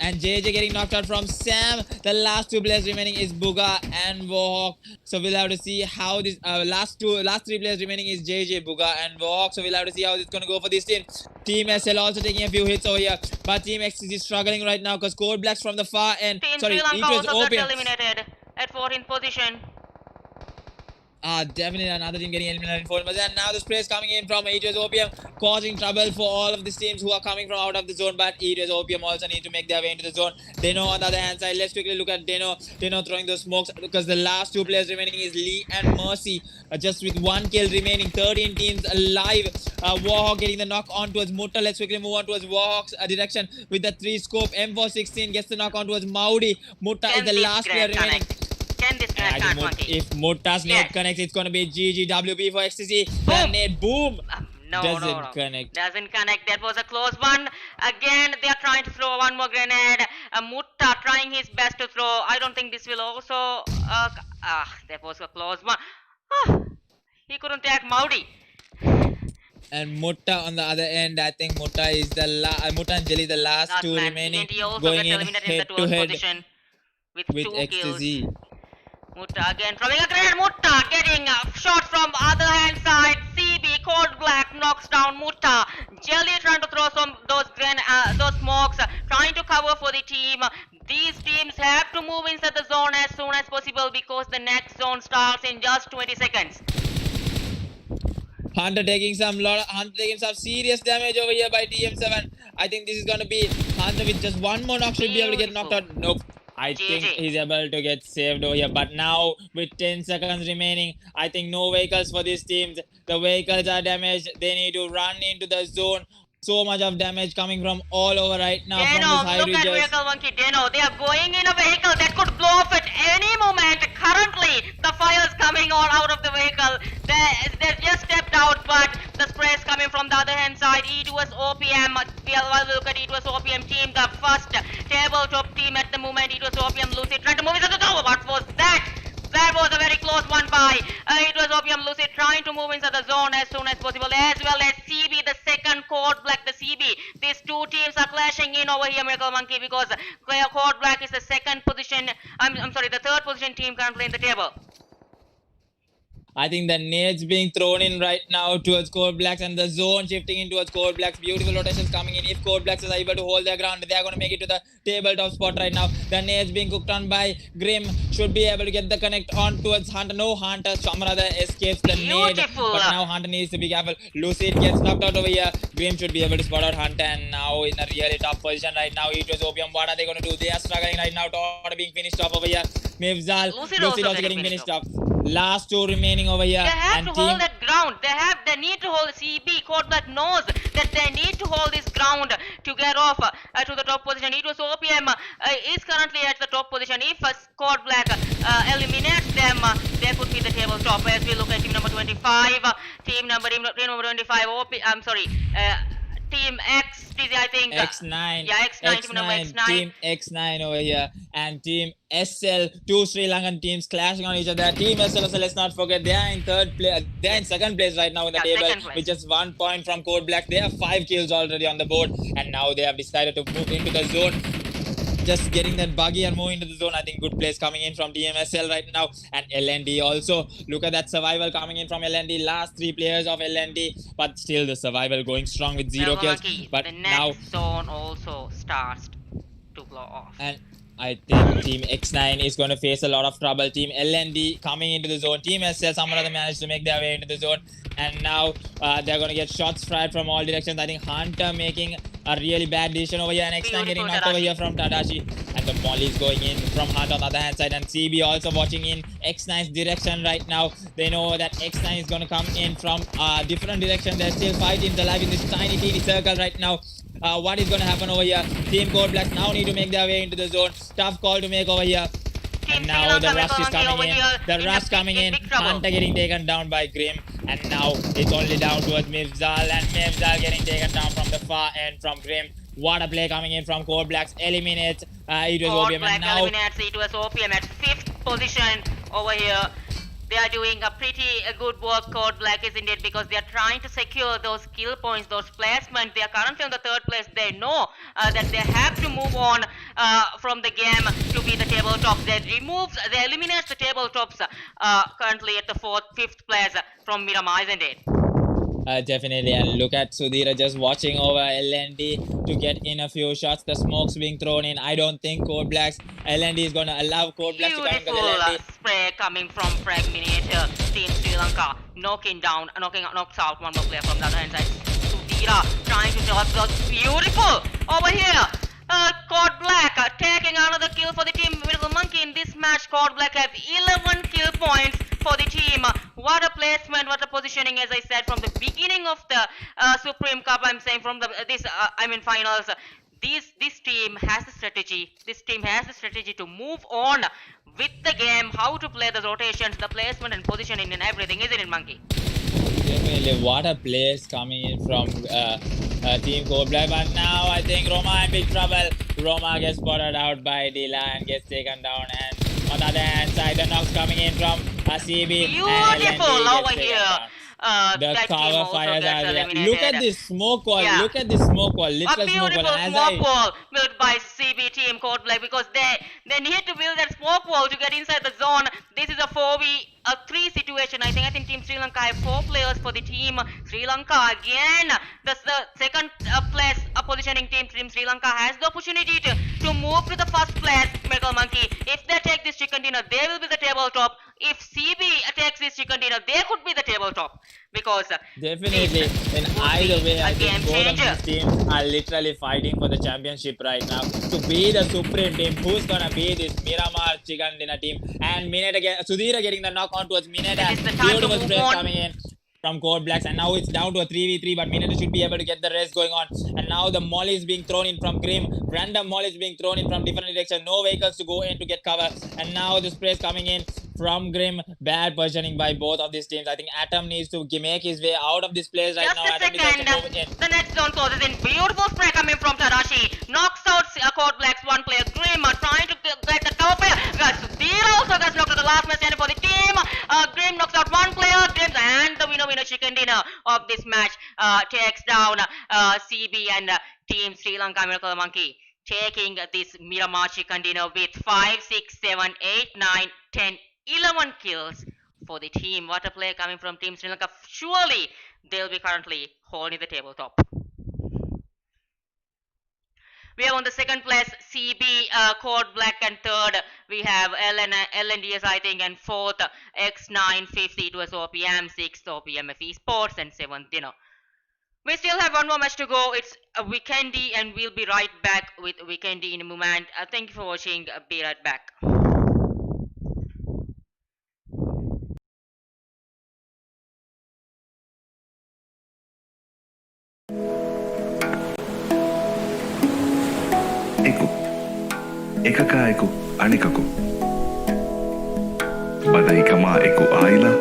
And JJ getting knocked out from Sam. The last two players remaining is Buga and Warhawk. So we'll have to see how this last three players remaining is JJ, Buga and Warhawk. So we'll have to see how this is gonna go for this team. Team SL also taking a few hits over here, but Team XCG is struggling right now because Code Blacks from the far end. Team Sorry, Sri Lanka it was also got Opium. eliminated at 14th position. Definitely another team getting eliminated in 4th position. And now the spray is coming in from Eaters Opium, causing trouble for all of these teams who are coming from out of the zone. But Eaters Opium also need to make their way into the zone. Deno on the other hand side. Let's quickly look at Deno. Deno throwing those smokes because the last two players remaining is Lee and Mercy. Just with one kill remaining, 13 teams alive. Warhawk getting the knock on towards Mutta. Let's quickly move on towards Warhawk's direction with the 3 scope. M416 gets the knock on towards Maudi. Mutta is the last player remaining. Can this connect, Monkey? If Mutta's nade connects, it's gonna be GGWP for XCG. The nade, boom! Doesn't connect. Doesn't connect. That was a close one. Again, they are trying to throw one more grenade. Mutta trying his best to throw. I don't think this will also... that was a close one. He couldn't take Maudi. And Mutta on the other end, I think Mutta is the Mutta and Jelly the last two remaining, going in head to head with XCG. Kills. Mutta again throwing a grenade. Mutta getting a shot from other hand side. CB Cold Black knocks down Mutta. Jelly trying to throw those smokes, trying to cover for the team. These teams have to move inside the zone as soon as possible because the next zone starts in just 20 seconds. Hunter taking some serious damage over here by TM7. I think this is gonna be Hunter with just one more knock should be able to get knocked out. Nope. I think he's able to get saved over here. But now with 10 seconds remaining, I think no vehicles for these teams. The vehicles are damaged. They need to run into the zone. So much of damage coming from all over right now from this high look ridges. at Vehicle Monkey. Deno, they are going in a vehicle that could blow up at any moment. Currently, the fire is coming all out of the vehicle. They just stepped out, but the spray is coming from the other hand side. E2S OPM. While we look at E2S OPM team, the first tabletop team at the moment. E2S OPM Lucid trying to move into the zone. What was that? That was a very close one by E2S OPM Lucid trying to move into the zone as soon as possible, as well as CB, the second Code Black, the CB. These two teams are clashing in over here, Miracle Monkey, because Code Black is the second position, I'm sorry, the third position team currently in the table. I think the nades being thrown in right now towards Code Blacks and the zone shifting in towards Code Blacks. Beautiful rotations coming in. If Code Blacks is able to hold their ground, they are going to make it to the tabletop spot right now. The nades being cooked on by Grim should be able to get the connect on towards Hunter. No, Hunter Shamrada escapes the nade. But now Hunter needs to be careful. Lucid gets knocked out over here. Grim should be able to spot out Hunter, and now in a really tough position right now. It was Opium. What are they going to do? They are struggling right now. Todd being finished off over here. Mivzal. Lucid also getting finished off. Last two remaining over here. They have to hold that ground. They need to hold. CB Code Black knows that they need to hold this ground to get off to the top position. It was OPM is currently at the top position. If Code Black eliminates them, they could be the tabletop. As we look at team number 25, team number 25. Team XTZ, I think. X9. Yeah, X9. Team number X9. Team X9 over here. And Team SL. Two Sri Lankan teams clashing on each other. Team SL, so let's not forget, they are in they're in second place right now in the table. With just 1 point from Code Black. They have 5 kills already on the board. And now they have decided to move into the zone. Just getting that buggy and moving into the zone. I think good plays coming in from TMSL right now. And LND also. Look at that survival coming in from LND. Last 3 players of LND. But still the survival going strong with 0 kills. But the now next zone also starts to blow off. And I think Team X9 is going to face a lot of trouble. Team LND coming into the zone. Team SL, some of them managed to make their way into the zone. And now they're going to get shots fired from all directions. I think Hunter making a really bad decision over here. And X9 getting knocked over here from Tadashi. And the molly is going in from Hunter on the other hand side. And CB also watching in X9's direction right now. They know that X9 is going to come in from a different direction. There's still 5 teams alive in this tiny teeny circle right now. What is going to happen over here? Team Code Blacks now need to make their way into the zone. Tough call to make over here. And now the rush is coming in. The rush coming in. Hunter getting taken down by Grim. And now it's only down towards Mivzal. And Mivzal getting taken down from the far end from Grim. What a play coming in from Code Blacks. Eliminates It was Code OPM Black and now eliminates it was OPM at 5th position over here. They are doing a pretty good work, Code Black, isn't it? Because they are trying to secure those skill points, those placements. They are currently on the 3rd place. They know that they have to move on from the game to be the tabletop. They eliminate the tabletops currently at the 4th, 5th place from Miramar, isn't it? Definitely, and look at Sudhira just watching over LND to get in a few shots. The smoke's being thrown in. I don't think Code Black's LND is gonna allow Code Black to come in, Beautiful because LND spray coming from Fragminator. Team Sri Lanka knocks out one more player from the other hand side. Sudhira trying to dodge those. Beautiful over here. Code Black taking another kill for the team. Miracle Monkey in this match. Code Black have 11 kill points for the team. What a placement, what a positioning, as I said from the beginning of the Supreme Cup. I'm saying from finals. This team has a strategy. This team has a strategy to move on with the game, how to play the rotations, the placement and positioning and everything, isn't it, Monkey? Definitely, what a place coming in from Team Code Black. But now I think Roma in big trouble. Roma gets spotted out by Dila and gets taken down. And on the other hand side, the knocks coming in from CB. Beautiful over here. The that team cover also fires gets are there. eliminated. Look at this smoke wall. Yeah. Look at this smoke wall. A Literal smoke beautiful wall. And smoke wall built by CB Team Code Black, because they need to build that smoke wall to get inside the zone. This is a 4v3 situation. I think Team Sri Lanka have 4 players for the team. Sri Lanka again, the second place positioning team Sri Lanka has the opportunity to move to the first place. Miracle Monkey, if they take this chicken dinner, they will be the tabletop. If CB takes this chicken dinner, they could be the tabletop, because definitely, in would either be way, a I game think both of changer. these teams are literally fighting for the championship right now to be the supreme team. Who's gonna be this Miramar Chicken Dinner team? And Sudhira getting the knock on towards Mineta. It is the time to Beautiful move spray on. coming in from Code Blacks, and now it's down to a 3v3, but Mineta should be able to get the rest going on. And now the molly is being thrown in from Grim. Random molly is being thrown in from different directions. No vehicles to go in to get cover. And now the spray is coming in from Grim. Bad positioning by both of these teams. I think Atom needs to make his way out of this place right Just now. a Atom is also second, moving in. the next zone closes in. Beautiful spray coming from Tadashi. Knocks out Code Black's one player. Grim trying to get the cover player. Sudhira also gets knocked to the last man standing for the team. Grim knocks out one player. Grim and the winner chicken dinner of this match takes down CB and Team Sri Lanka Miracle Monkey, taking this Miramar chicken dinner with 5, 6, 7, 8, 9, 10, 11 kills for the team. What a play coming from Team Sri Lanka. Surely they'll be currently holding the tabletop. We have on the second place CB, Code Black, and third we have LNDS, I think, and fourth X9, fifth it was OPM, sixth OPM FE Sports, and seventh, we still have one more match to go. It's a Weekendy, and we'll be right back with Weekendy in a moment. Thank you for watching. Be right back. එකකා එකු අනිකකු බදයිකමා එකු ආයිලා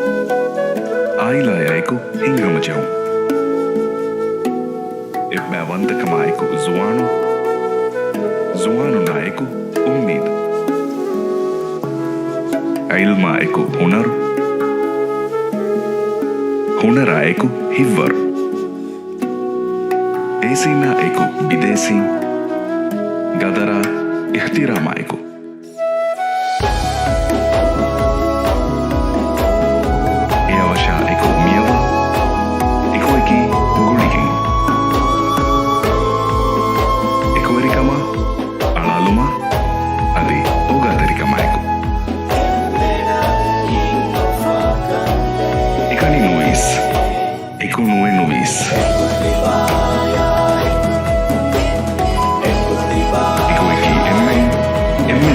එකු හිංගමජවුම් එබ්බෑවන්තකමා එකු zuwanu naeku ummid ilma eku hunara eku hivvar esina eku bidesi gadara ihtirama eku eawasha eku miyawa eku eki gulihin ekuerikama alaluma adi ogadarikama eku ekani nuis eku nue nuis eku eki emmen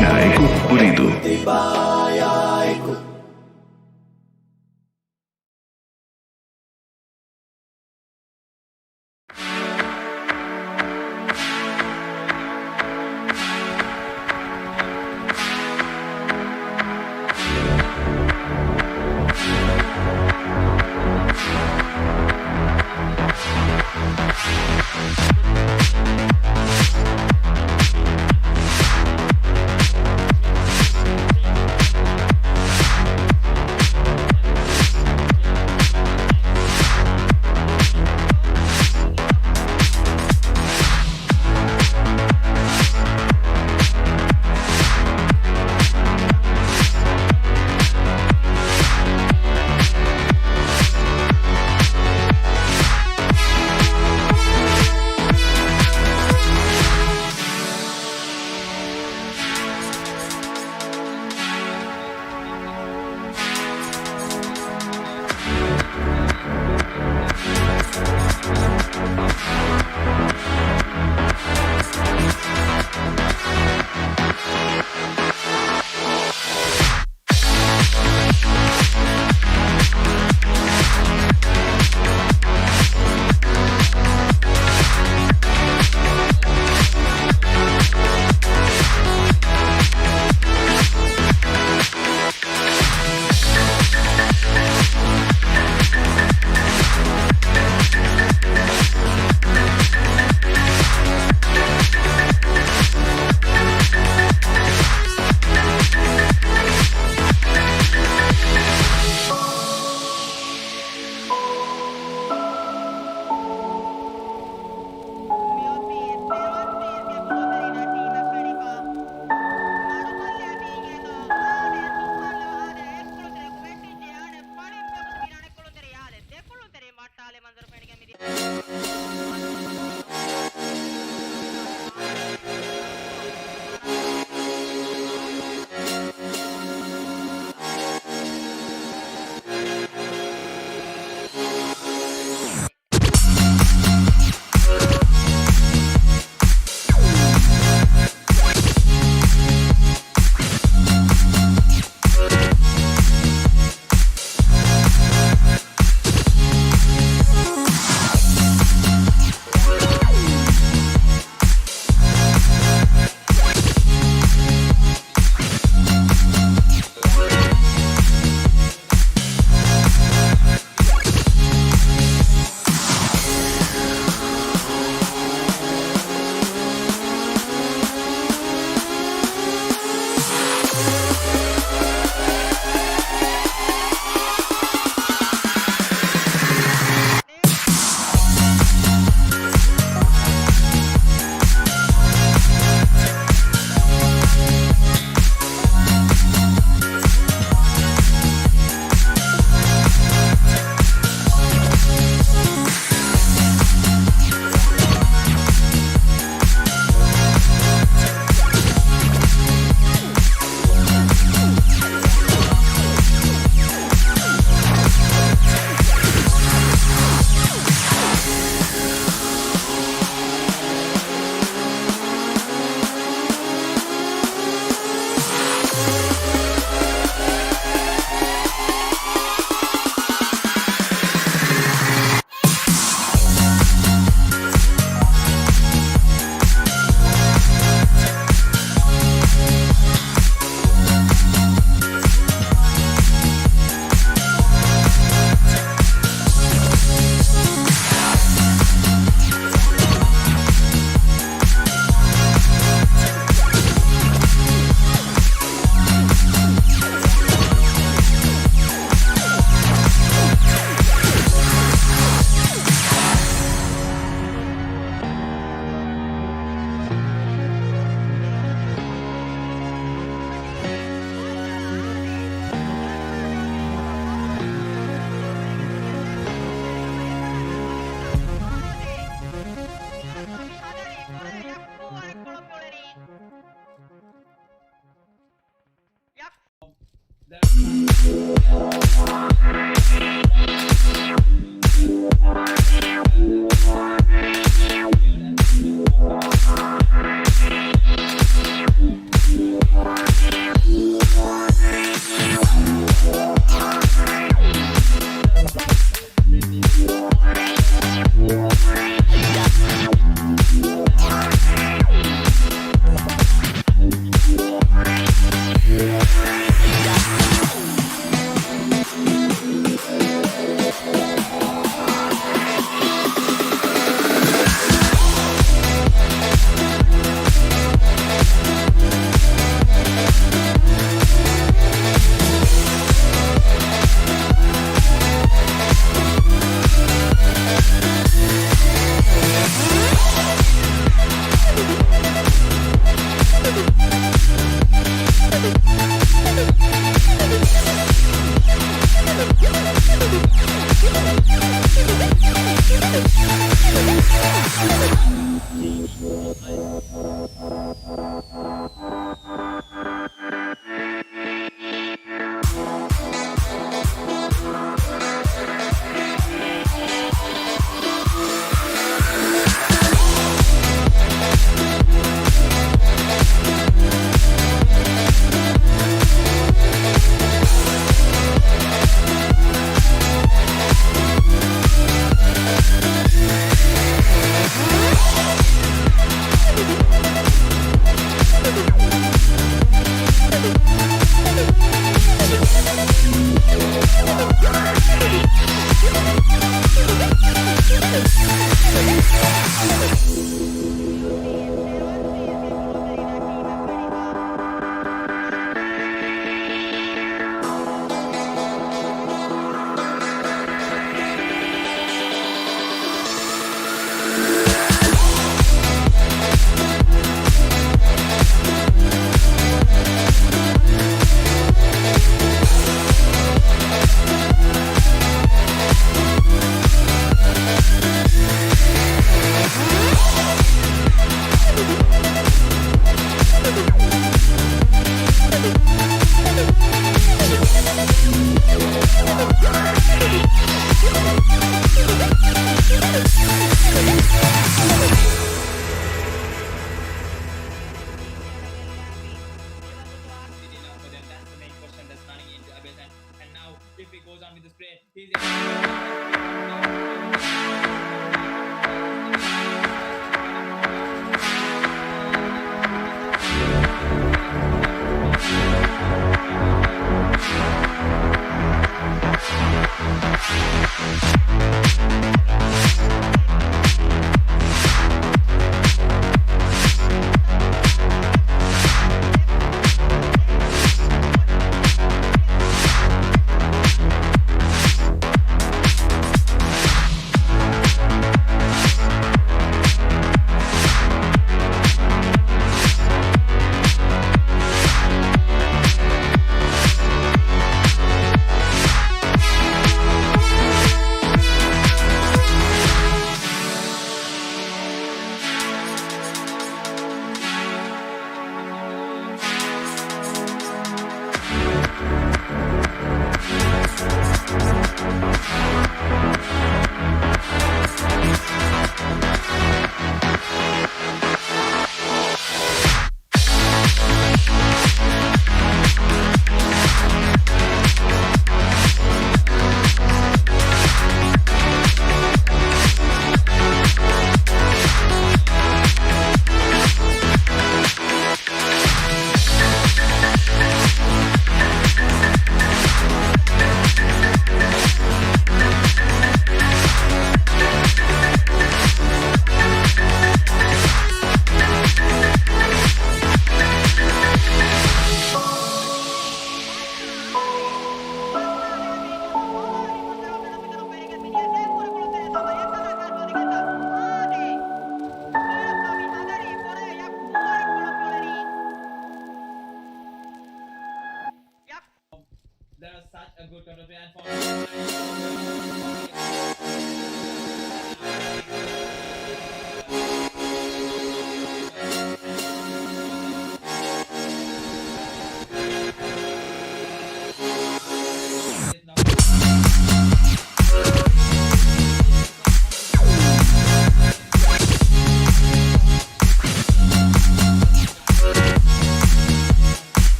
If he goes on with the spray, he's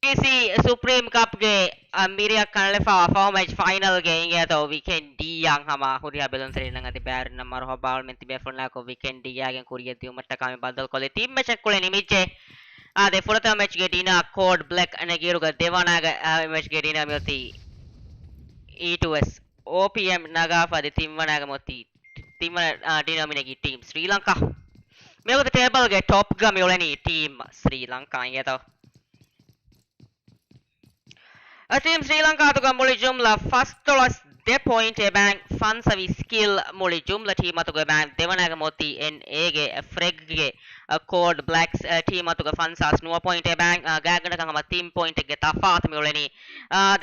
RGC Supreme Cup ge Miria Kanlefa Fall Match Final ge inge to weekend D yang hama huria belon seri nang ati bar na marho bal menti be fulna ko weekend D yagen kuriya tiu matta kame badal kole team match kole nimije ade fulata match ge dina code black anagiru ga devana ga match ge dina moti E2S OPM naga fadi timwana ga moti timwana dina minegi team Sri Lanka මේක table ගේ top ගම යොලනි team Sri Lanka inge to team Sri Lanka to muli jumla first dollars de point e bank fun savi skill muli jumla team to bank devanaga moti NA ge freg ge code blacks team to fun sas no point e bank gagana kama team point ge tafat muleni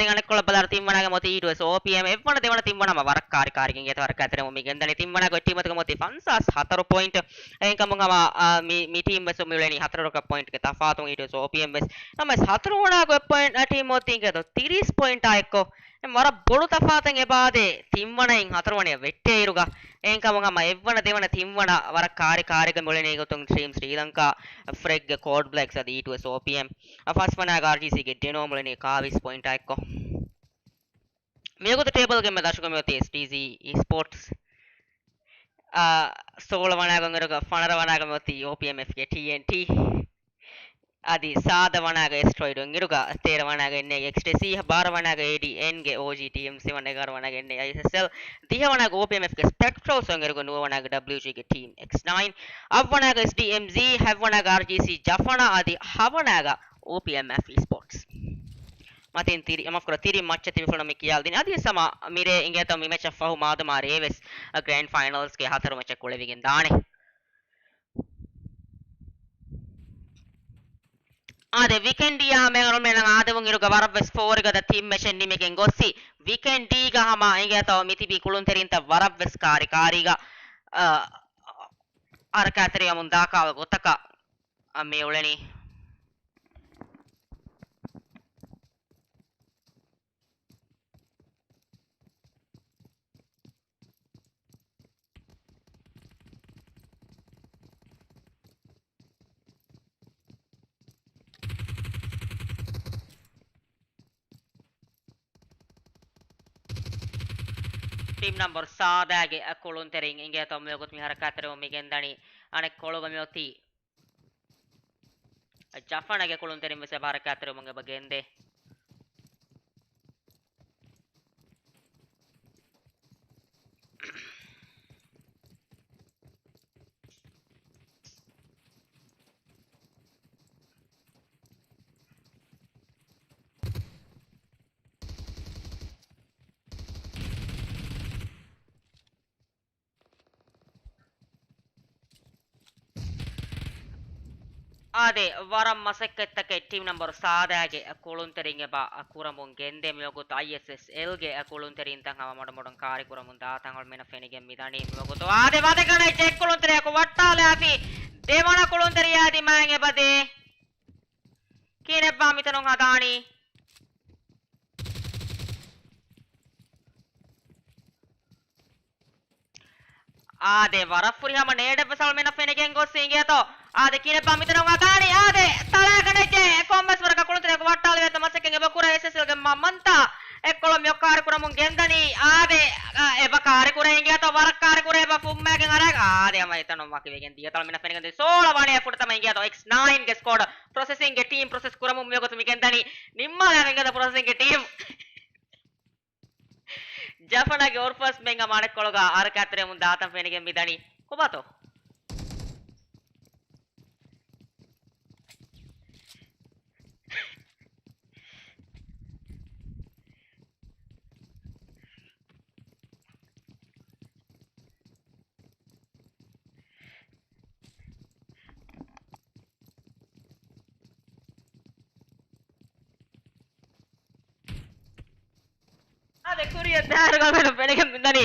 dengan kola balar team wanaga moti itu so OPM evana devana team wana warak kari ge warak atere mo migendani team wanaga team to moti fun sas 4 point en kamungama mi team so muleni 4 roka point ge tafat itu so OPM bes nama 4 wanaga point team moti ge to 30 point aiko mara bodu tafaten ebade timwanain hatarwane vette iruga enkamanga evwana devana timwana wara kari molene gotun team Sri Lanka freg code blacks adi to OPM first one RGC ge deno molene ka 20 point aiko megotu table ge me dashukame oti STZ esports 16 වනාගංගරක 15 වනාගම oti OPM FK TNT adi saada wanaga asteroid ngiruga 13 wanaga enne XTC 12 wanaga ADN ge OG TM 7 11 wanaga enne ISSL 10 wanaga OPMF ge Spectral ngiruga 9 wanaga WG ge Team X9 ab wanaga SDMZ have wanaga RGC Jafana adi havanaga OPMF Esports matin tiri amaf kora tiri match timi fulna me kiyal din adi sama mire ingeta mi match fahu maada mare eves grand finals ge hataru match kolevigen daane ade weekend ya mengaron menang adewun iruga warabes 4 gada team machine nimegen gossi weekend d ga hama ingeta mitibi kulun terinta warabes kariga arkatere amun dakawa gotaka me uleni team number saadage akolun tering inge to megot mi harakatere mi gendani anek kologa mi oti jafana ge kolun tering me se harakatere monge bagende ade waram masekketake team number saadage akolun tering eba akuramun gende megot ISS LG akolun tering tan hama modon kari kuramun datan hol mena fenige midani megot ade wade kana check kolun tere ko wattale afi devana kolun tere adi mang ebade kine ba mitanon hadani ade warapuri hama nede pesal mena fenigen gossinge to ade kine pamitanong agani ade talagane je commerce waraka kuluntere ko wattale weta maseken eba kura SSL ge mamanta ekkolom yokkari kura mun gendani ade eba kari kura inge to warakari kura eba fummegen arag ade ama etanom wakiwegen diyatal mena fenigen de 16 wane fut tama inge to X9 ge squad processing ge team process kura mun megotu mi gendani nimma inge da processing ge team Jafana ge orfas menga manek kologa arkatere mun datan fenigen midani kobato ade kuriya daruga mena fenigen midani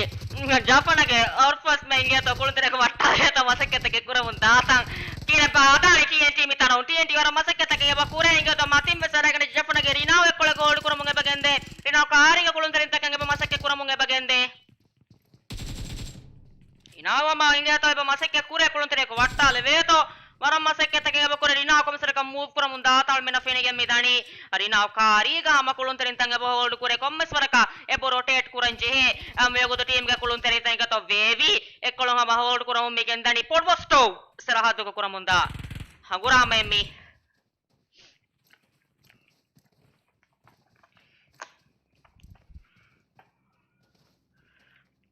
Jafana ge orfas menga to kuluntere ko wattale to masekkete ge kuramun datan kine pa adani TNT mitana TNT wara masekkete ge ba kura inga to matim besara ge Jafana ge rinaw ekkole gold kuramun ge bagende rinaw kari ge kuluntere takan ge masekke kuramun ge bagende inawa ma inga to ba masekke kure kuluntere ko wattale veto Waram maseketa ke bakure rina kom serka move kura munda tal mena fenege midani rina kari ga makulun terin tanga hold kure kommes waraka ebo rotate kuranje he megoto team ga kulun terin tanga to vevi ekkolon hama hold kura mum megen dani podbosto serahadu ko kura munda hagura memi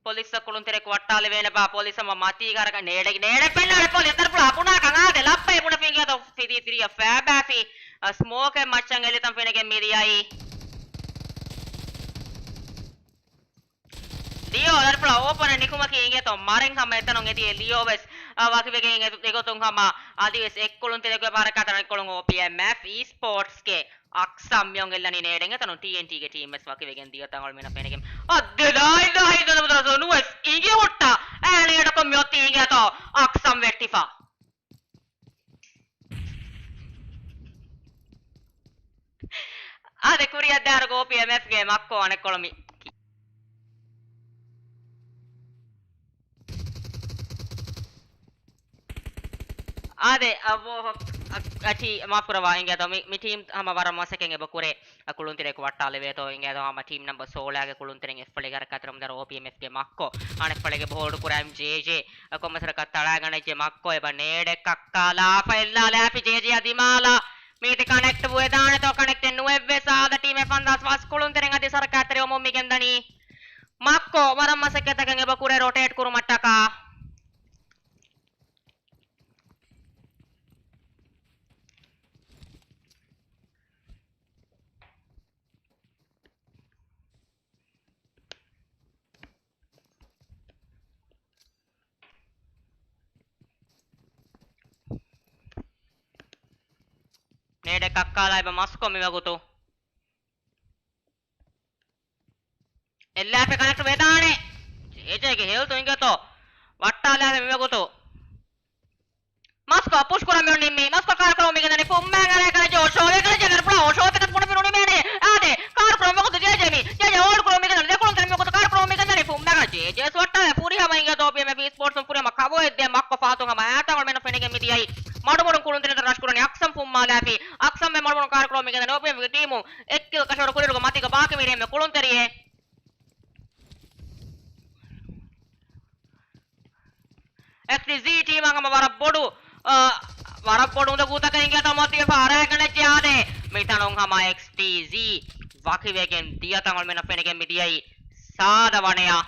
Polisi kulun tere kuattale vena ba polisi ma mati garaka nede pennale polisi tarpula apuna kanga de lappe puna pinga to fidi tiri a fabafi a smoke e machan elitam fenege midiyai Leo tarpula open nikuma ki inge to maren hama etanon edi Leo wes waki vege inge egotun hama adi wes ekkulun tere ko baraka tan ekkulun OPMF esports ke aksam yong ellani nedenge tanu TNT ke team es waki vegen diya tangol mena fenege adde dai dai dai nu wes inge hotta ane edako myoti inge to aksam vettifa ade kuriya dar go OPMF ge makko anekolomi Ade abo ati maaf kurawa inge to mi team hama waram maseken ebo kure kulun tire ko wattale ve to inge to hama team number 16 ge kulun tire f pale gar katram dar OPMF ge makko anek pale ge board kuram JJ komasara kattala gane je makko eba nede kakkala failla lapi JJ adimala miti connect buwe dane to connect nueve saada team e fandas was kulun tire adi sarakatere omo mi gendani makko waram maseken ge ebo kure rotate kuru mattaka nede kakkala eba masko mi wagutu ಎಲ್ಲಾಪೆ connect ವೇದಾನೆ ಜೇಜೆಗೆ ಹೇಳ್ತು ಹಿಂಗತ್ತು ವಟ್ಟಾಲೆ ಆದ ವಿವೇಗುತು Masko push kura mi nimmi Masko kar kura mi gandani pumma ngare kare jo showe kare jagar pula o showe tekat puna mi mene ade kar kura mi kutu jeje mi jeje hold kura mi gandani dekulun tere mi kutu kar kura mi gandani pumma ngare jeje swatta puri hama inga to bi me sports puri hama kavo edde makko faatu hama ata gol mena fenege mi diyai madu madu kulun tere rush kurani aksam pumma lapi aksam me madu madu kar kura mi gandani opi mi team ekkil kashoro kurirugo matiga baaki mi me kulun teriye XTZ team angama warabodu warabodu unda guta kainga to mati fara kana jade mitanong hama XTZ waki wegen dia tangol mena fenegen midiyai sada wanaya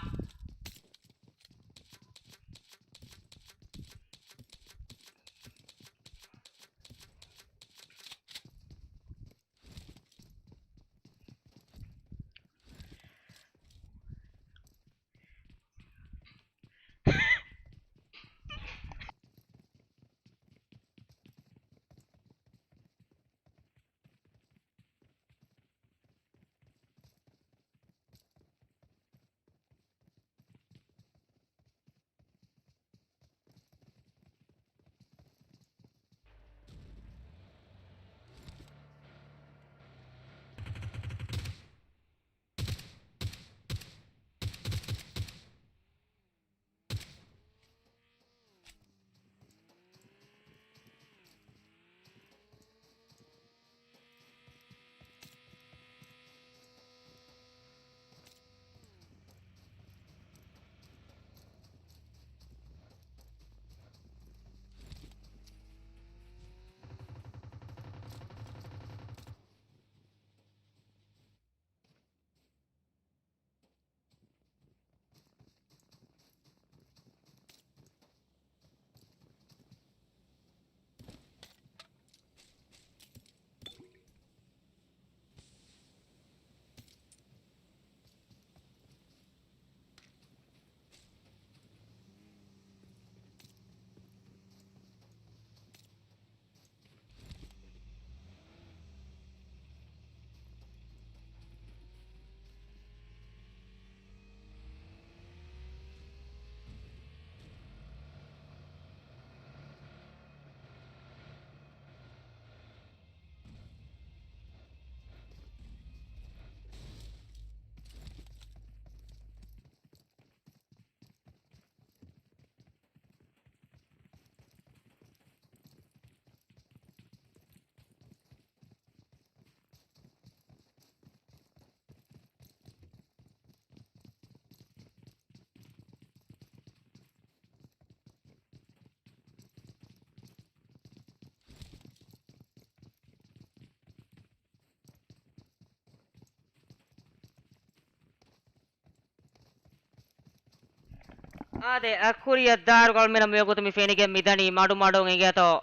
Ade Akuria Dargol Minamoko mi Fenike Midani Madu Madong Egato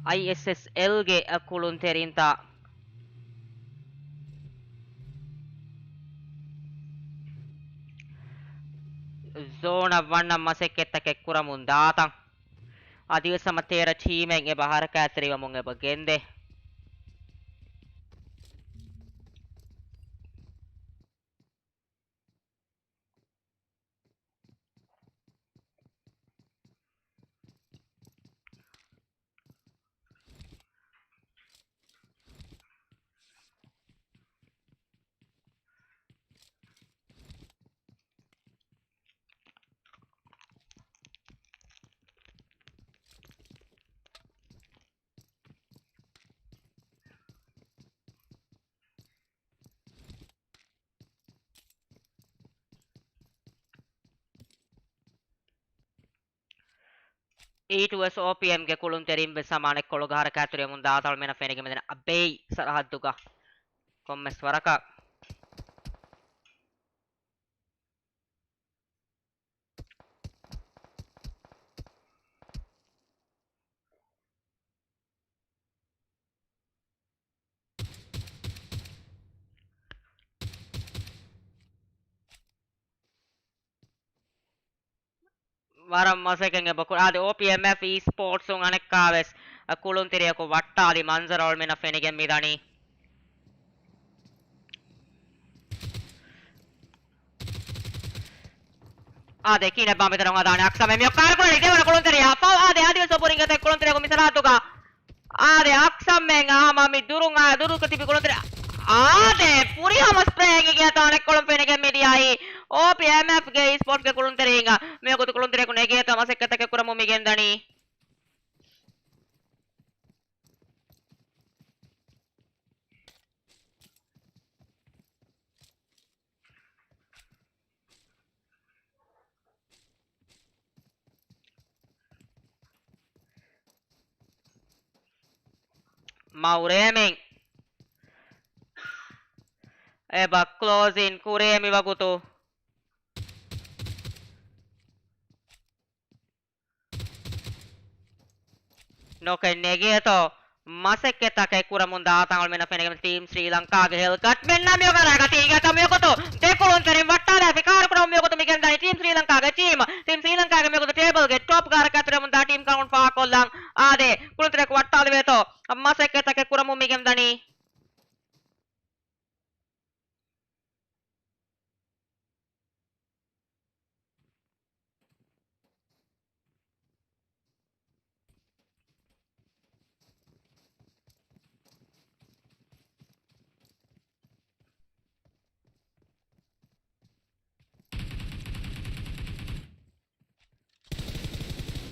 ISSL ge Akulun Terinta Zona Vanna Maseketa Kekuramun Datang Adil Samatera team e Bahara Katri among a bagende. E2S OPM ge kulun terim besamane kologahara katri amun datal mena fenige medena abei sarahadduga kommes waraka Varam maseken bakul ade OPMF esports un anekkaves kulun teriako wattaali manzarol mena fenige midani ade kine bambe terong adane aksame mio karkula ide wana kulun teria pau ade ade sopuring gate kulun teriako misaratuka ade aksame ngama mi durunga duru ketipi kulun teria ade puri hama spraying ge atane kulun fenige midai OPMF ge esports ge kulun teringa me ko kulun teriako nege ta masekata ke kuramu migendani Maureming eba closing kuremi wagutu noke negeto maseketa ke kuramun datangol mena fenegem team Sri Lanka ge helkat menna mio karaga tiga ta mio kutu dekulun terim wattala fikar kuram mio kutu migendani team Sri Lanka ge team Sri Lanka ge mio kutu table ge top karaga terim da team count fa kollang ade kulun terek wattala veto maseketa ke kuramun migendani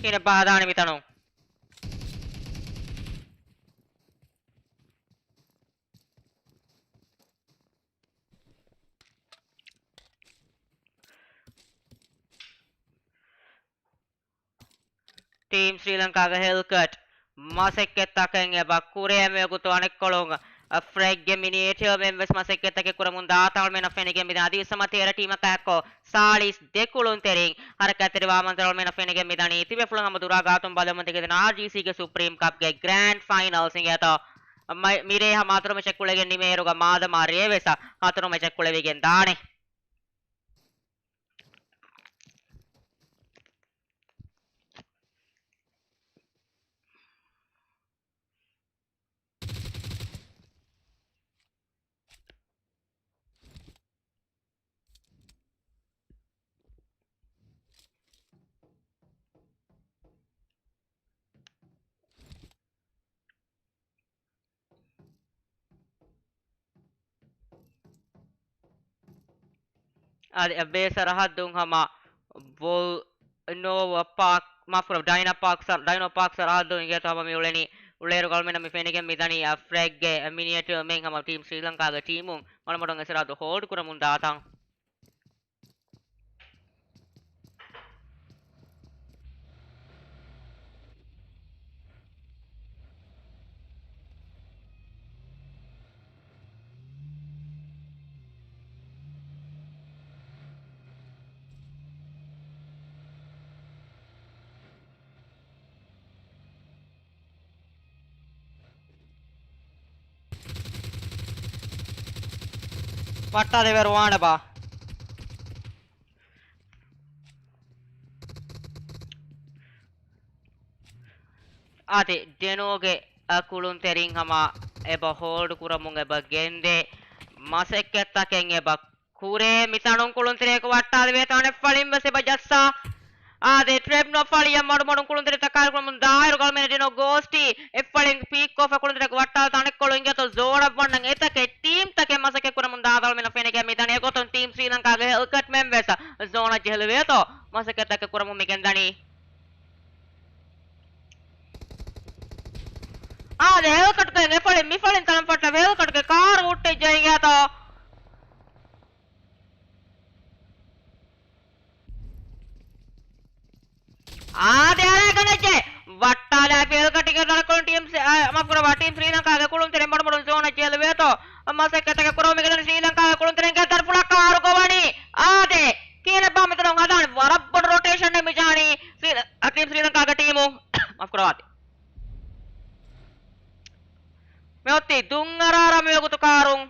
kine badani mitanu Team Sri Lanka ga Hellcat maseketa kenge bakure me kutu anekkolonga Freg miniature members maseketa ke kuramun datal mena fenige midani samatera team akko salis dekulun tering harakateri wamantarol mena fenige midani tibe fulan amadura gatum balaman tege na RGC ke Supreme Cup ge Grand Finals ingeto mire hamatro me chekulege nimeruga mada mariye vesa hatro me chekulege gen dane ade abesara haddun hama vol Nova Park mafura Dino Park sarahaddu ingeto hama mi uleni uleru galmena mi fenige midani Freg ge miniature men hama team Sri Lanka ge teamun malmodon esaradu hold kuramun datang වට්ටාලේ වරුවාන බා ade denoge kulun terin hama eba hold kuramun eba gende masekkettaken eba kure mitanun kulun tereko wattade vetane falin bese eba jassa ade trap no faliya modun kulun tereta kal kuramun dairu gal mena deno ghosti e falin peak off kulun tereko wattade tane kolun ingeto zora bannan etake team take masekke kuramun daadal mena fenege mitane ekoton team Sri Lanka ge helkat members zona jehlu veto masekkettake kuramun miken dani ade helkat ke e falin mi falin talam patta helkat ke car utte jayga to ade ara ganache wattala helkat ke dalakon team mapura team Sri Lanka ge kulun tere modon zona jehlu veto masekkettake kuramun miken Sri Lanka ge kulun tere ge tarpula car gowani ade kine ba meton hadan warabban rotation ne mijani team Sri Lanka ge team mapura meotti dungarara meokutu karung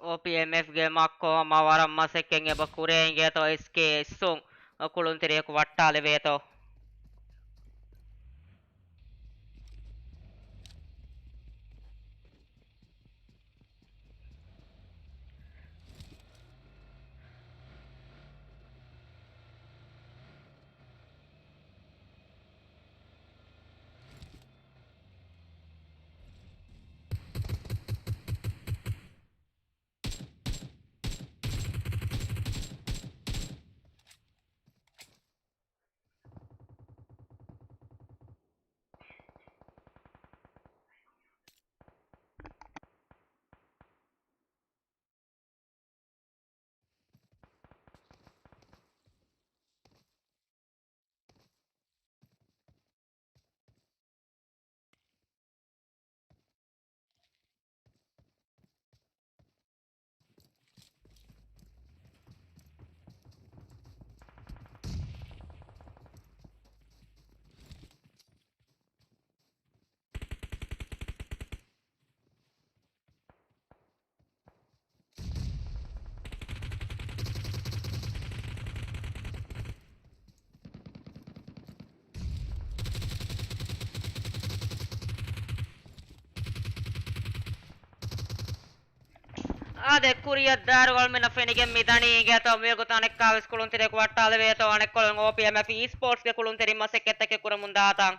OPMF ge makko mawaram masekken eba kurenge to SK sung kulun teriyaku wattale veto ade kuriya darugal mena fenige midani geto meokutu anekka kulun teriyaku wattale veto anekkolon OPMF esports ge kulun teri masekkettake kuramun daatan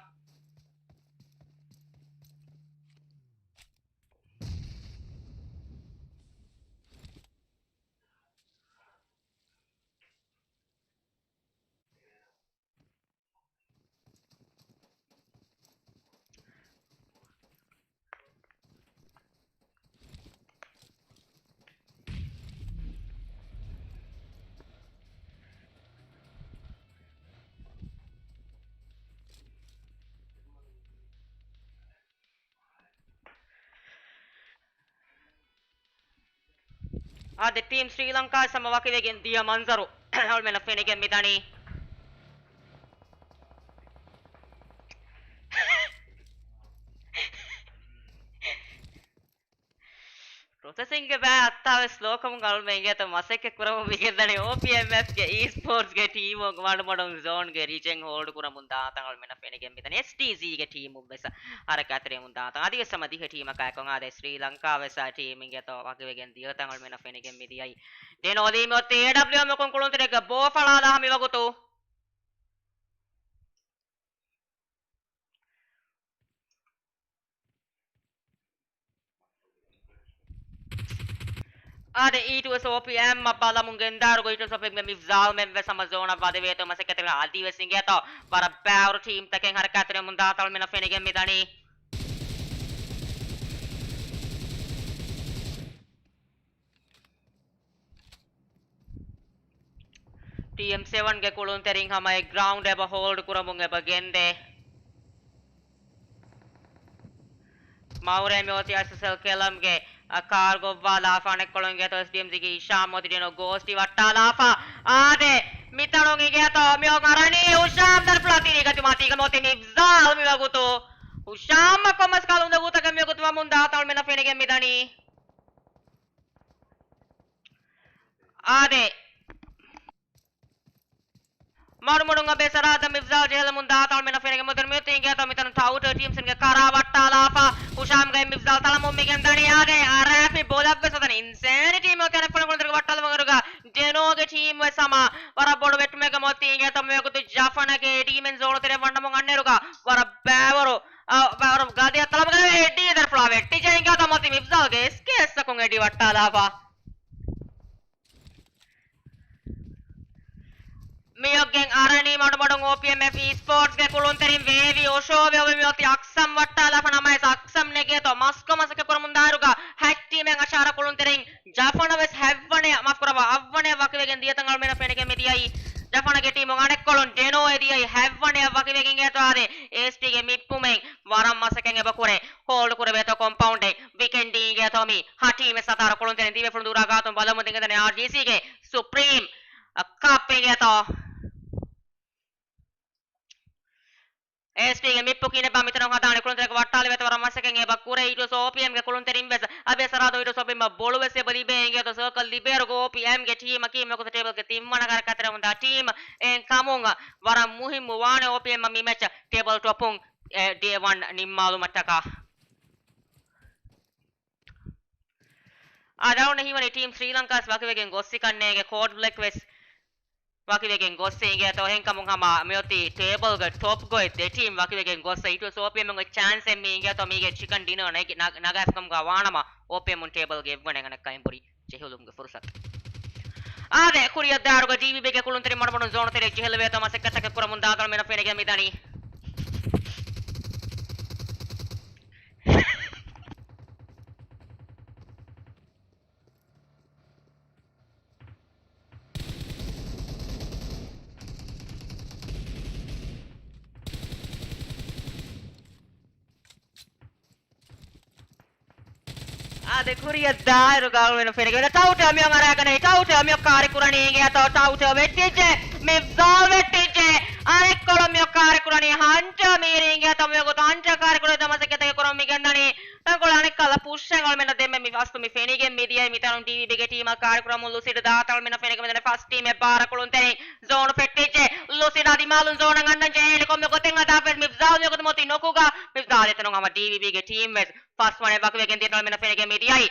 ade team Sri Lanka samawaki wegen dia manzaru hol mena fenige midani processing ge ba attawe slokam gal menge to masekke kuramu migedani OPMF ge esports ge team og modon zone ge region hold kuramun daatan gal mena fenige midani STZ ge team besa ara katere mun daatan adiga samadi ge team ka kon ade Sri Lanka vesa team ge to waki wegen dia tan gal mena fenige midiyai den odi me otte AWM kon kulun tere ge bo fala da hami wagutu ade ඊටුවස OPM mapala mungen darugo ඊටුවස OPM mifzal memve sama zona vade veto masekete adi wesinge to para power team taken har katere mun datal mena fenige midani team 7 ge kulun terin hama ground eba hold kuramun eba gende Maure Moti SSL Kelamge Cargo Vala Fanek Kolongeto SDMZ ki Isham Modino Ghosti Vattalafa Ade Mitanongi Geto Miogarani Usham dar Platini Gatimati Moti Nibzal Milagutu Usham Komas Kalunda Guta Kamiogutu Munda Talmena Fenige Midani Ade Marmurunga Besarada Mibzal Jehel Munda Talmena Fenige Modern Muting Geto Mitan Tauter teams in Karavatalafa Usham game Mibzal Talamu Migandani Ade Arafi Bolak Besadan Insanity Mokana Fanakunga Vatalamaruga Deno ge team Wesama Varabodu Vetmega Moti Geto Megutu Jafana ge demons all the Vandamong Aneruga Vara Bavaro Gadia Talamaga Edi the Flavet Teaching Gatamoti Mibzal ge Skes Kungedi Vatalava Miyogeng Arani Madamodong OPMF Esports ge kulun terin Vevi Osho Vevi Aksam Vattala Panamais Aksam Negeto Moscow Masaka Kuramundaruga Hack team en Ashara kulun terin Jafana Wes Havane Makurava Avane Vakivegen Diatangal Mena Fenege Mediai Jafana ge team Anek kulun Deno Ediai Havane Vakivegen Geto Ade ST ge Mippumeng Varam Masakeng Ebakure Hold Kurebeto Compound Weekend Getomi Hati Mesatara kulun terin Dive Fundura Gatum Balamudinga RGC ge Supreme Cup Geto ST Mippu kine ba mitano hadane kulun tere wattale weta wara masakeng eba kure ito so OPM ge kulun tere imbes abe sarado ito so bimba bolu wese bali be ge to circle libero go OPM ge team ki me ko table ge team mana kar katera hunda team en kamunga wara muhim wane OPM mi match table topung day 1 nimmalu mataka adawne hiwani team Sri Lanka wakivegen gossikanne ge code black west Wakivegen gosse inge to hen kamun hama meoti table ga top go te team wakivegen gosse itu so OPM ngo chance me inge to mige chicken dinner nagas kam ga wanama OPM mun table ge evgone ngana kaim puri jehulum ge fursat ade kuriya daru ga DVB ge kulun teri modon zone tere jehelwe to masekata ke kuramun dagal mena fene ge midani ade kuriya daru gal mena fene ge tauta mi ngara gane tauta mi kare kurani ge to tauta vettije me zal vettije anek kolom mi kare kurani hanja miring ge to me go hanja kare kurani to masekata ke kuram mi gandani tangol anek kala pusheng gal mena demme mi vastu mi fene ge media mi tanun DVB ge team kare kuram lucid datal mena fene ge mena first team e bara kulun tere zone vettije lucid adi malun zone gandan je kom me go tenga da pe mi zal me go moti nokuga mi zal etanu ama DVB ge team mes first one back again the tournament fenege mediai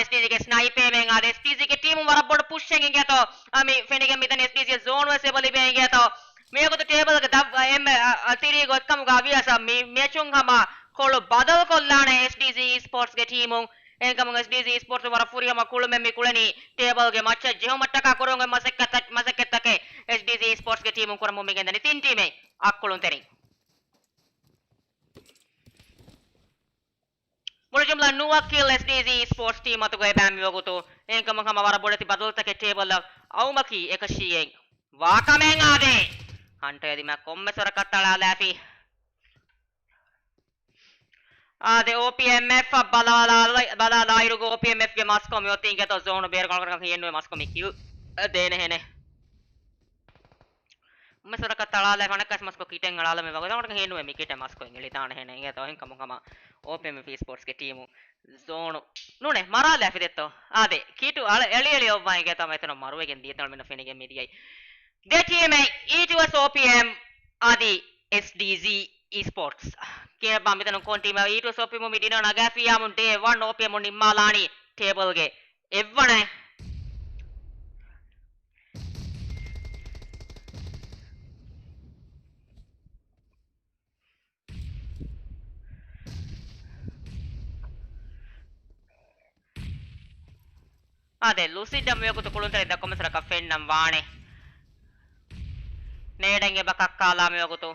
STG ke sniper men STG ke team warabod pushing geto ami fenege mitan STG zone wase bali be geto me ko table ke dab em atiri go kam ga viasa me mechung hama kolo badal kollana STG Esports ke team engam STG Esports wara furi hama kulu me kulani table ke match jeho matta ka koronge maseketta ke STG Esports ke team koramu me gendani tin team akkulun teri Mulai nuwa kill SDZ Sports team atau gue bam yogutu engkau mengamawara boleh tiba dulu tak table lah au maki ekasieng waka mengade hantai di mak komme suara kata lah levi ade OPMF bala iru go OPMF ke maskom yo tinggal to zone bear kalau kan hienu maskom kill dene hene मैं sir का तड़ा ले फनक Moscow Kite ngala me bago orang henu me kite masko ngeli tane hene nge to hen kamu kama OPM Esports ke team zone nune mara le fidetto ade kitu eli ovai ge tama etno maru gen dietal me fene ge mediai de team it was OPM adi SDZ Esports ke ba metano kon team it was OPM midina nagafi amun day 1 OPM nimmalani table ge evvane Ade lucid me ko to kulun tere da komesra ka fennam waane nedenge bakakkala me ko to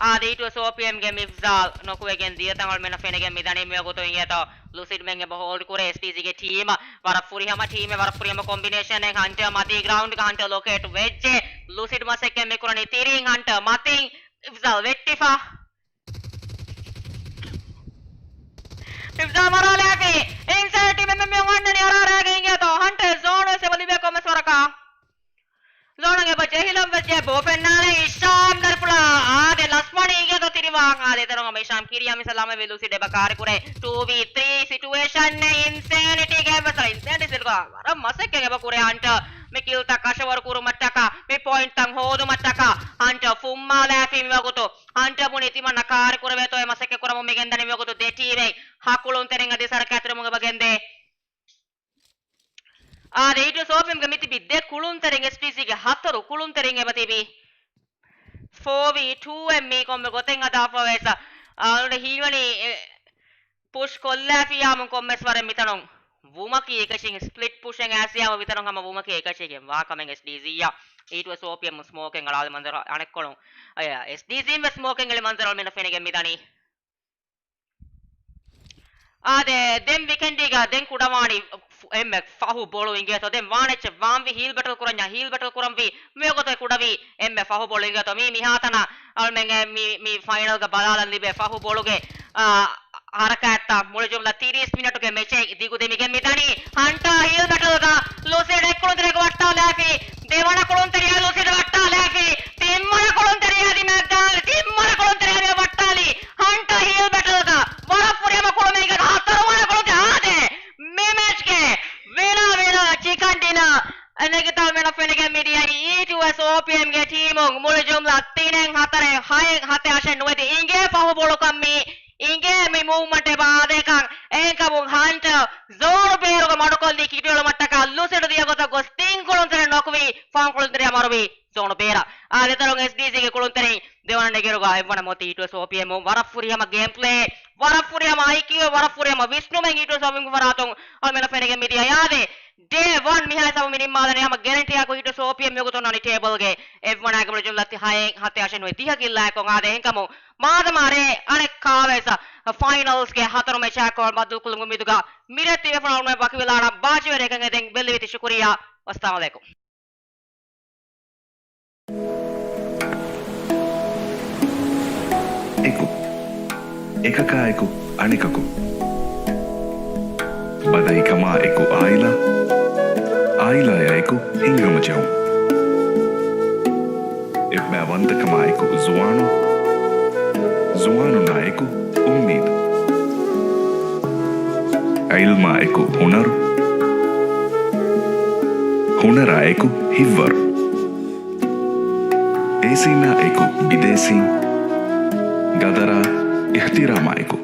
It was OPM game Ifzal Noku again the Tangal Menafin again Midani Miyagoto Yeto Lucid Menge hold Kure STG team Varafurihama team Varafurima combination and Hunter Mati ground Hunter locate Wedge Lucid Maseke Mekurani Tiring Hunter Mating Ifzal Vettifa Ifzal Maralafi inside team Memon Yara Hunter Zone Sevalibe Comaswaraka Zonage Bajahilam Vajabo Penale Isham Darpula the last one you get the Tirivaka the Romasham Kiriam Salama Velusi de Bakar Kure 2v3 situation insanity game insanity Silva Masaka Bakure Hunter Mikil Takasha Kurumataka me point Tang Hodu Mataka Hunter Fuma Lafi Magoto Hunter Munitima Nakar Kureto Masaka Kuramu Megan than Magoto de TV Hakulon Teringa de Sarkatrum Bagende it was open committee be de Kuluntaring SPC Hataru Kuluntaring Ebatibi 4v2 and me come Gotenga Dafavesa Hivani push Kolafiam Comes for a Mitanong Wumaki catching split pushing Asia Vitanong Wumaki catching Wakaming SDZ. It was opium smoking Alamanzar Anakolong. SDZ was smoking Alamanzar Minafinigan Mitani. Then we can dig then Kudamani Fahu bowling it, then Vanich, Vamvi, Heel Battle Kuranya, Heel Battle Kuramvi, Megote Kudavi, Fahu bowling it, me Hatana, Almanga, me final the Balal and Libe, Fahu Bologe, Harakata, Murjum, the Tiri Spinner to get Meche, Digudemigan Mitani, Hunter, Heel Battle, Lucid, Ekolonta Lafi, Devana Kolontaria, Lucid Lafi, Timora Kolontaria, the Magdal, Timora Kolontaria Vatali, Hunter, Heel Battle, Varapurama Kolomega, Hatarwana Kolonta, Memechke, Vena, Chicken Dinner, and Negatal Menafenigan Media, it was OPM get team, Murjum, Latin, Hatare, High Hatashan with the Inge, Pahubolokami. Inge me movement Badeka, Enkabung Hunter, Zoro Bero Monocol, Nikito Mataka, Lucid Diagota, Gostin Colonter Nokovi, Found Colonteria Morovi, Zono Bera, Aletong SDC Colonteri, they want to get a Vanamoti to OPM, Varafuriama gameplay, Varafuriama IQ, Varafuriama Vishnu, and it was having Varatong, Almenafenigan Media Yade. Day 1 me has a minimal and I'm a guarantee I go to OPM Yogoton on the table. Everyone I go to Lati High Hatashan with Tiaki Lak on Ade Enkamo. Madamare, Anek Kaves, a finals get Hatano Mechak or Madukul Mumiduga, Mirati from my Bakivila, Bajo, and Billy with Shukuria, Wastamaleco. Eku. Ekaka eku, Anikaku. Badaikama eku Aila eku Hingamajau. Ebavandakama eku Zuano na eku Ummid. Ailma eku Hunara eku Hivvar. Esina eku Bidesin. Gadara ihtirama eku.